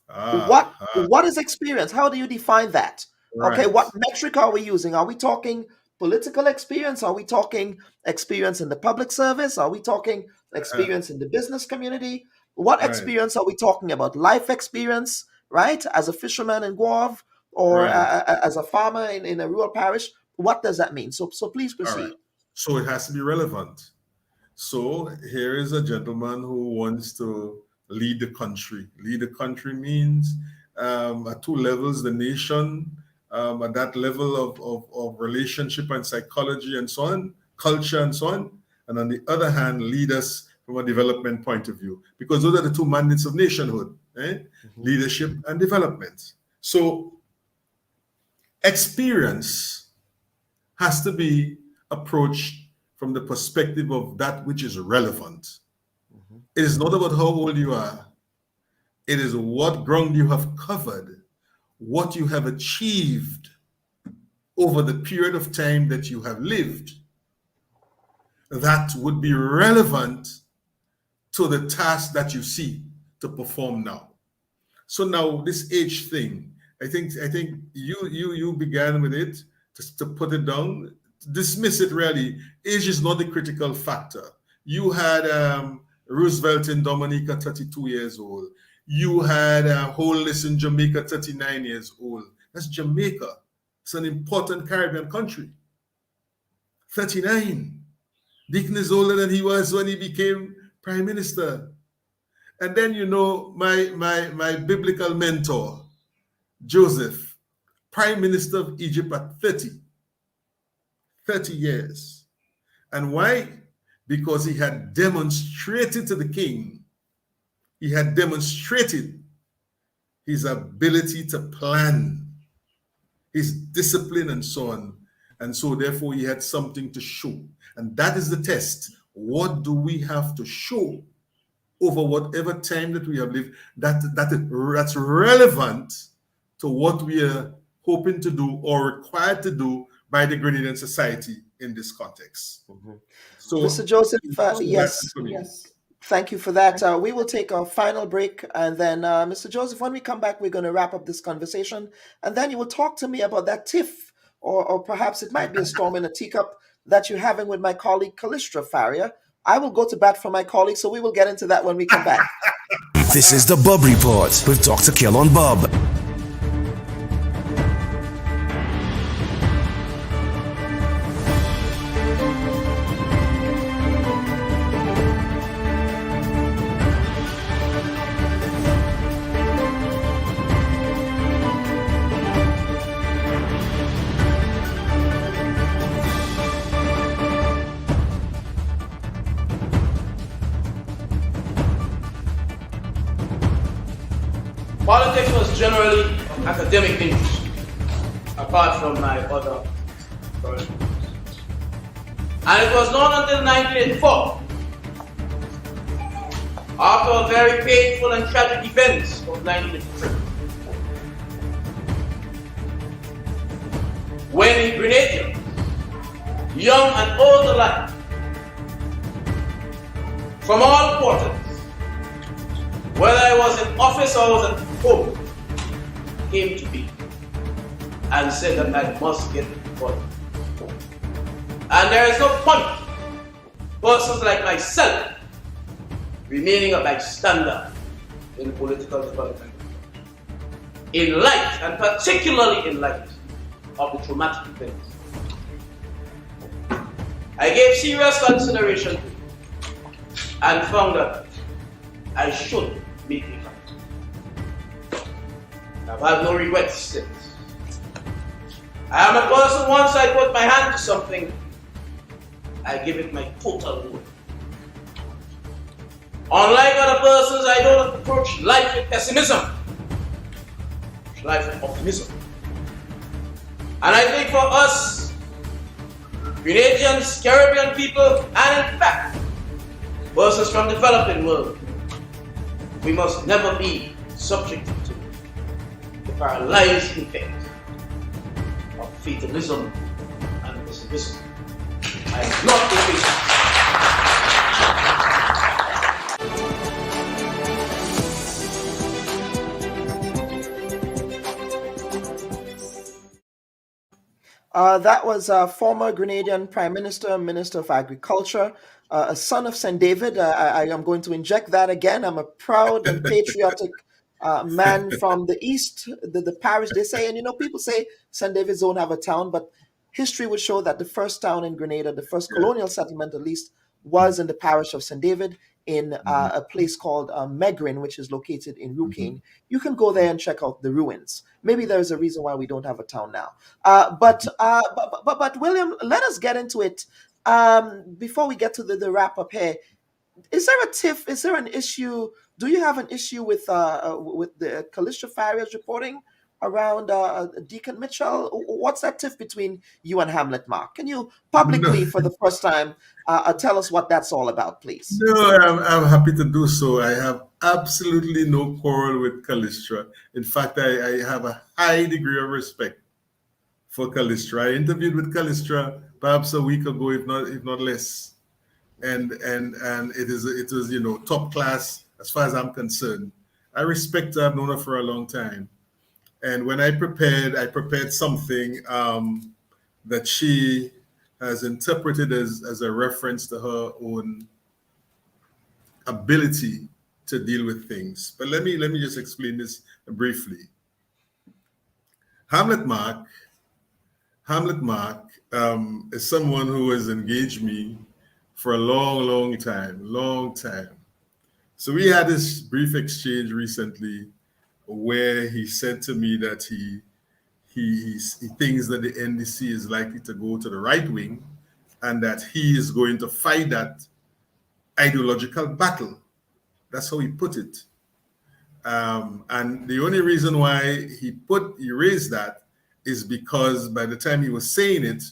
S2: What is experience? How do you define that? Right. Okay, what metric are we using? Are we talking political experience? Are we talking experience in the public service? Are we talking experience in the business community? What experience are we talking about? Life experience, right? As a fisherman in Guave or as a farmer in a rural parish, what does that mean? So please proceed.
S5: Right. So it has to be relevant. So here is a gentleman who wants to lead the country. Lead the country means at two levels, the nation, at that level of relationship and psychology and so on, culture and so on. And on the other hand, lead us from a development point of view, because those are the two mandates of nationhood, leadership and development. So experience has to be approached from the perspective of that which is relevant. It is not about how old you are. It is what ground you have covered, what you have achieved over the period of time that you have lived, that would be relevant to the task that you see to perform now. So now this age thing, I think you began with it to put it down, dismiss it really. Age is not the critical factor. You had Roosevelt in Dominica, 32 years old. You had Hollis in Jamaica, 39 years old. That's Jamaica. It's an important Caribbean country. 39. Dickon is older than he was when he became prime minister. And then, you know, my biblical mentor, Joseph, prime minister of Egypt at 30 years. And why? Because he had demonstrated to the king, he had demonstrated his ability to plan, his discipline and so on. And so therefore he had something to show. And that is the test. What do we have to show over whatever time that we have lived that's relevant to what we are hoping to do or required to do by the Grenadian society in this context. So,
S2: Mr. Joseph, yes. Thank you for that. We will take a final break, and then, Mr. Joseph, when we come back, we're going to wrap up this conversation, and then you will talk to me about that tiff, or perhaps it might be a storm in a teacup that you're having with my colleague Callistra Faria. I will go to bat for my colleague, so we will get into that when we come back.
S1: This is the Bubb Report with Dr. Kellon Bubb.
S18: Politics was generally academic interest, apart from my other projects. And it was not until 1984, after a very painful and tragic events of 1983, when a Grenadian, young and old alike, from all quarters, whether I was in office or I was at home, came to me and said that I must get involved. And there is no point persons like myself remaining a bystander in political development, in light, and particularly in light of the traumatic events. I gave serious consideration to it and found that I should make it happen. I've had no regrets since. I am a person, once I put my hand to something, I give it my total will. Unlike other persons, I don't approach life with pessimism, life with optimism. And I think for us, Grenadians, Caribbean people, and in fact, persons from the developing world, we must never be subject to the paralyzing effect of fatalism and pessimism. I am not impatient.
S2: That was former Grenadian Prime Minister, Minister of Agriculture, a son of St. David. I am going to inject that again. I'm a proud and patriotic man from the East, the parish, they say. And, you know, people say St. David's don't have a town, but history would show that the first town in Grenada, the first colonial settlement at least, was in the parish of St. David in a place called Megrin, which is located in Rucane. You can go there and check out the ruins. Maybe there's a reason why we don't have a town now. But William, let us get into it. Before we get to the wrap up here, is there a tiff? Is there an issue? Do you have an issue with the Callistra Farriers reporting around Dickon Mitchell? What's that tiff between you and Hamlet Mark? Can you publicly, for the first time, tell us what that's all about, please?
S5: No, I'm happy to do so. I have absolutely no quarrel with Callistra. In fact, I have a high degree of respect for Callistra. I interviewed with Callistra perhaps a week ago, if not less. And it was top class as far as I'm concerned. I respect her. I've known her for a long time. And when I prepared something that she has interpreted as a reference to her own ability to deal with things. But let me just explain this briefly. Hamlet Mark is someone who has engaged me for a long time. So we had this brief exchange recently where he said to me that he thinks that the NDC is likely to go to the right wing and that he is going to fight that ideological battle. That's how he put it. And the only reason why he raised that is because by the time he was saying it,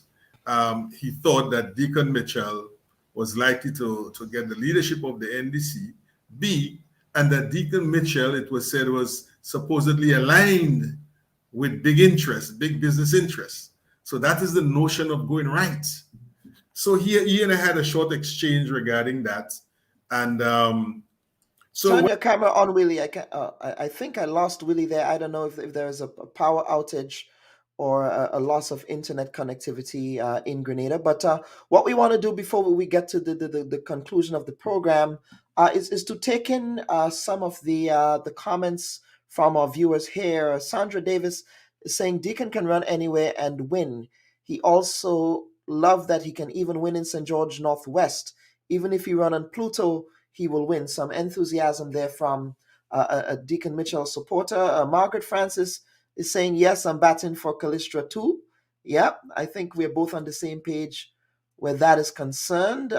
S5: he thought that Dickon Mitchell was likely to get the leadership of the NDC, and that Dickon Mitchell, it was said, was supposedly aligned with big business interests. So that is the notion of going right. So he and I had a short exchange regarding that. And so
S2: turn your camera on, Willie. I think I lost Willie there. I don't know if there is a power outage or a loss of internet connectivity in Grenada. But what we want to do before we get to the conclusion of the program is to take in some of the comments from our viewers here. Sandra Davis is saying Dickon can run anywhere and win. He also loved that he can even win in St. George Northwest. Even if he run on Pluto, he will win. Some enthusiasm there from a Dickon Mitchell supporter. Margaret Francis is saying, yes, I'm batting for Callistra too. Yep, I think we're both on the same page where that is concerned.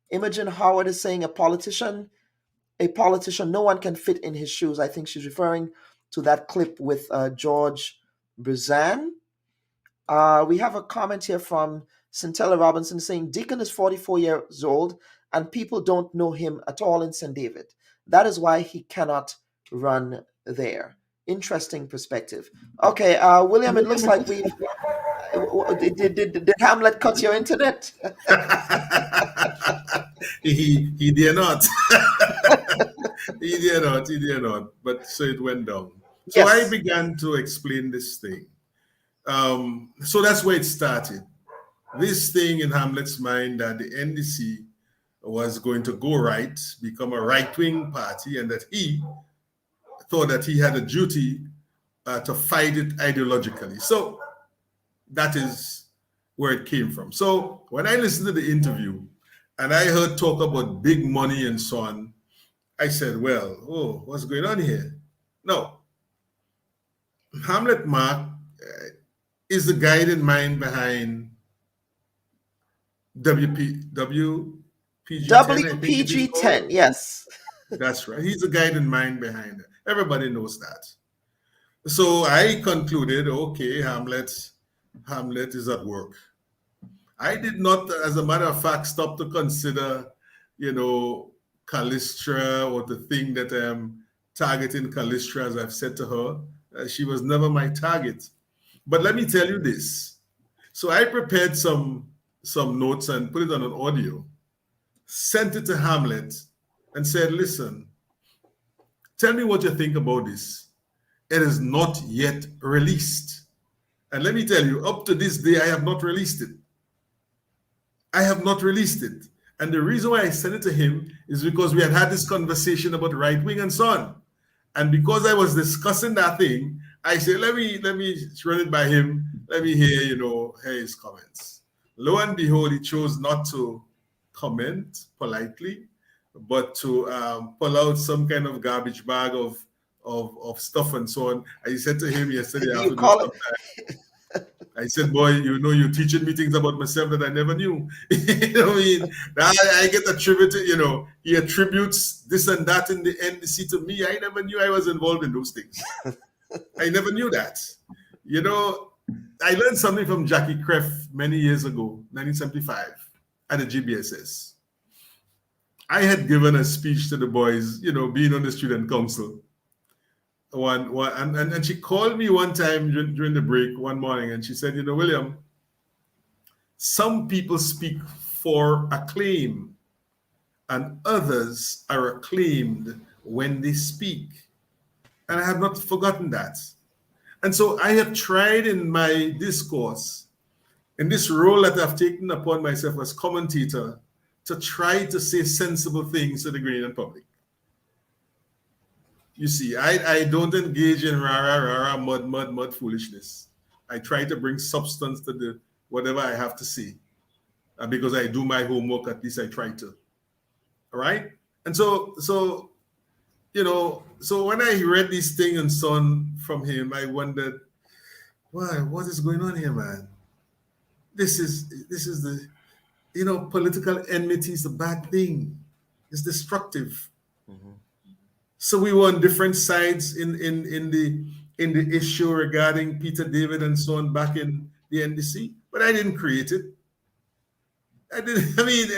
S2: Imogen Howard is saying a politician, no one can fit in his shoes. I think she's referring to that clip with George Brizan. We have a comment here from Centella Robinson saying Dickon is 44 years old and people don't know him at all in St. David. That is why he cannot run there. Interesting perspective. Okay, William, it looks like we did Hamlet cut your internet?
S5: he did not. He did not. But so it went down. So yes. I began to explain this thing. So that's where it started. This thing in Hamlet's mind that the NDC was going to go right, become a right-wing party, and that he thought that he had a duty to fight it ideologically. So that is where it came from. So when I listened to the interview and I heard talk about big money and so on, I said, well, what's going on here? No. Hamlet Mark is the guiding mind behind
S2: WPG 10, yes.
S5: That's right. He's the guiding mind behind it. Everybody knows that. So I concluded, okay, Hamlet is at work. I did not, as a matter of fact, stop to consider, Callistra or to think that I'm targeting Callistra, as I've said to her. She was never my target. But let me tell you this. So I prepared some notes and put it on an audio, sent it to Hamlet and said, listen, tell me what you think about this. It is not yet released. And let me tell you, up to this day, I have not released it. And the reason why I sent it to him is because we had this conversation about right wing and so on. And because I was discussing that thing, I said, let me run it by him. Let me hear his comments. Lo and behold, he chose not to comment politely, but to pull out some kind of garbage bag of stuff and so on. I said to him yesterday after I said, boy, you're teaching me things about myself that I never knew. You know what I mean? I get attributed, he attributes this and that in the NDC to me. I never knew I was involved in those things. I never knew that. I learned something from Jackie Kreff many years ago, 1975, at the GBSS. I had given a speech to the boys, being on the student council. And she called me one time during the break one morning, and she said, William, some people speak for acclaim, and others are acclaimed when they speak. And I have not forgotten that. And so I have tried in my discourse, in this role that I've taken upon myself as commentator, to try to say sensible things to the Grenadian public. You see, I don't engage in rah-rah, mud foolishness. I try to bring substance to whatever I have to say. Because I do my homework, at least I try to. All right? And so when I read these things and so on from him, I wondered, what is going on here, man? This is the, political enmity is a bad thing. It's destructive. Mm-hmm. So we were on different sides in the issue regarding Peter David and so on back in the NDC, but I didn't create it.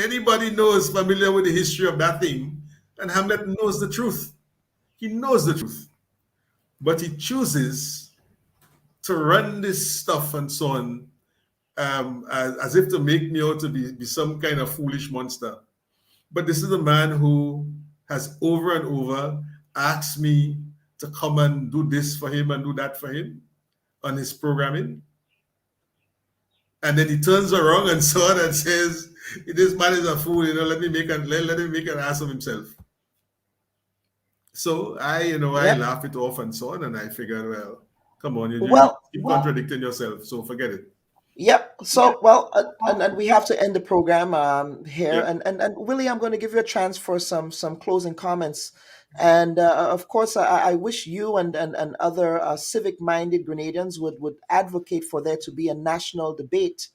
S5: Anybody knows, familiar with the history of that thing, and Hamlet knows the truth. He knows the truth, but he chooses to run this stuff and so on as if to make me out to be some kind of foolish monster. But this is a man who has over and over asked me to come and do this for him and do that for him on his programming. And then he turns around and so on and says, this man is a fool, let him make an ass of himself. So I laugh it off and so on, and I figured, well, come on, you keep contradicting yourself, so forget it.
S2: Yep. So, and we have to end the program here. Yep. And Willie, I'm going to give you a chance for some closing comments. And of course, I wish you and other civic-minded Grenadians would advocate for there to be a national debate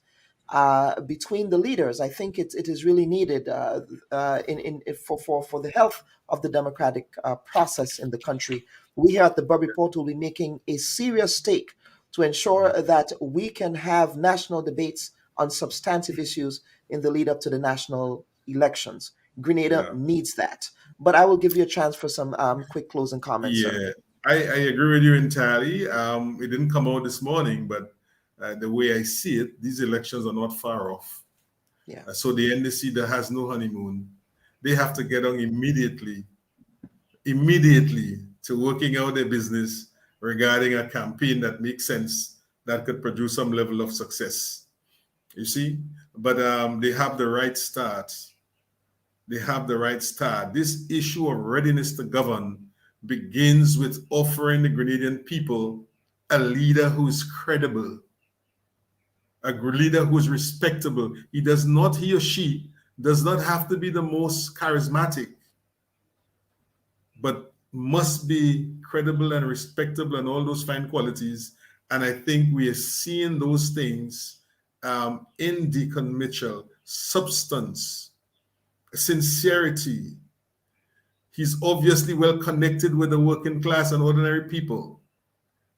S2: between the leaders. I think it is really needed for the health of the democratic process in the country. We here at the Bubb Report will be making a serious stake to ensure that we can have national debates on substantive issues in the lead up to the national elections. Grenada needs that. But I will give you a chance for some quick closing comments.
S5: Yeah,
S2: sir.
S5: I agree with you entirely. It didn't come out this morning, but the way I see it, these elections are not far off.
S2: Yeah.
S5: So the NDC that has no honeymoon, they have to get on immediately to working out their business regarding a campaign that makes sense, that could produce some level of success. You see? But they have the right start. This issue of readiness to govern begins with offering the Grenadian people a leader who is credible, a leader who is respectable. He or she does not have to be the most charismatic, but must be credible and respectable and all those fine qualities. And I think we are seeing those things in Dickon Mitchell. Substance, sincerity. He's obviously well connected with the working class and ordinary people.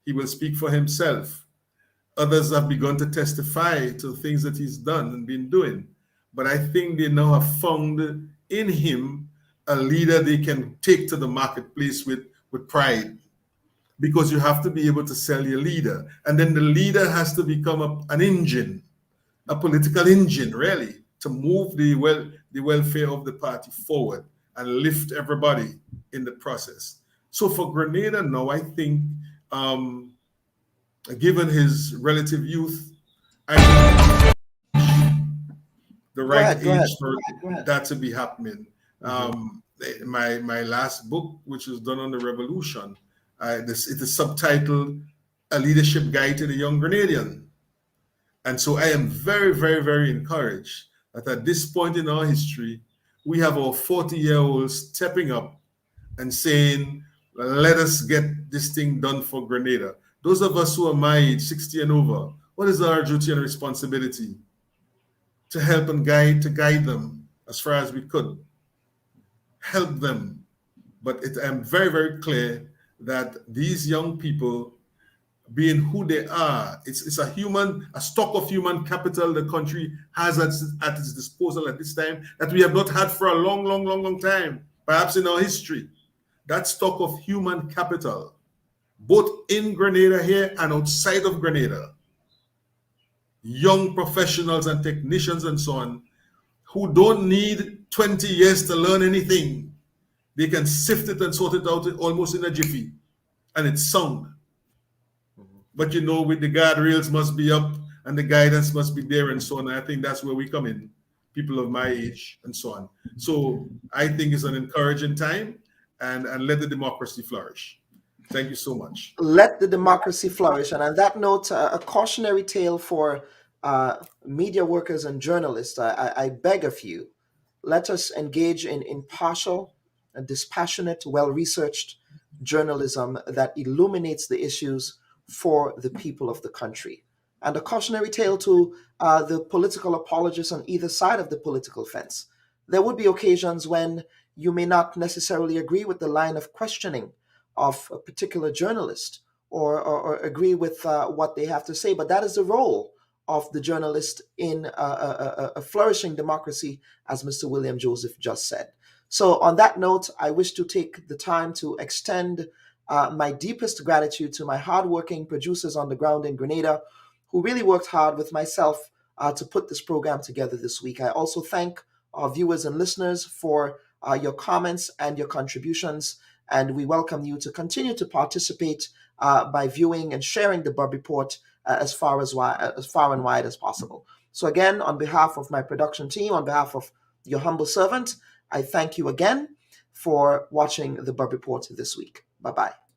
S5: He will speak for himself. Others have begun to testify to things that he's done and been doing. But I think they now have found in him a leader they can take to the marketplace with pride. Because you have to be able to sell your leader. And then the leader has to become an engine, a political engine, really, to move the welfare of the party forward and lift everybody in the process. So for Grenada now, I think, given his relative youth, I think the right age for that to be happening. My last book, which was done on the revolution, it is subtitled A Leadership Guide to the Young Grenadian. And so I am very, very, very encouraged that at this point in our history, we have our 40-year-olds stepping up and saying, let us get this thing done for Grenada. Those of us who are my age, 60 and over, what is our duty and responsibility? To help and guide them as far as we could. Help them. But I'm very, very clear that these young people, being who they are, it's a stock of human capital the country has at its disposal at this time that we have not had for a long time, perhaps in our history. That stock of human capital, both in Grenada here and outside of Grenada, young professionals and technicians and so on, who don't need 20 years to learn anything. They can sift it and sort it out almost in a jiffy, and it's sound. But with the guardrails must be up and the guidance must be there and so on. I think that's where we come in, people of my age and so on. So I think it's an encouraging time, and let the democracy flourish. Thank you so much.
S2: Let the democracy flourish. And on that note, a cautionary tale for media workers and journalists. I beg of you, let us engage in impartial and dispassionate, well-researched journalism that illuminates the issues for the people of the country. And a cautionary tale to the political apologists on either side of the political fence. There would be occasions when you may not necessarily agree with the line of questioning of a particular journalist or agree with what they have to say, but that is the role of the journalist in a flourishing democracy, as Mr. William Joseph just said. So on that note, I wish to take the time to extend my deepest gratitude to my hardworking producers on the ground in Grenada, who really worked hard with myself to put this program together this week. I also thank our viewers and listeners for your comments and your contributions, and we welcome you to continue to participate by viewing and sharing the Bubb Report as far and wide as possible. So again, on behalf of my production team, on behalf of your humble servant, I thank you again for watching the Bubb Report this week. Bye-bye.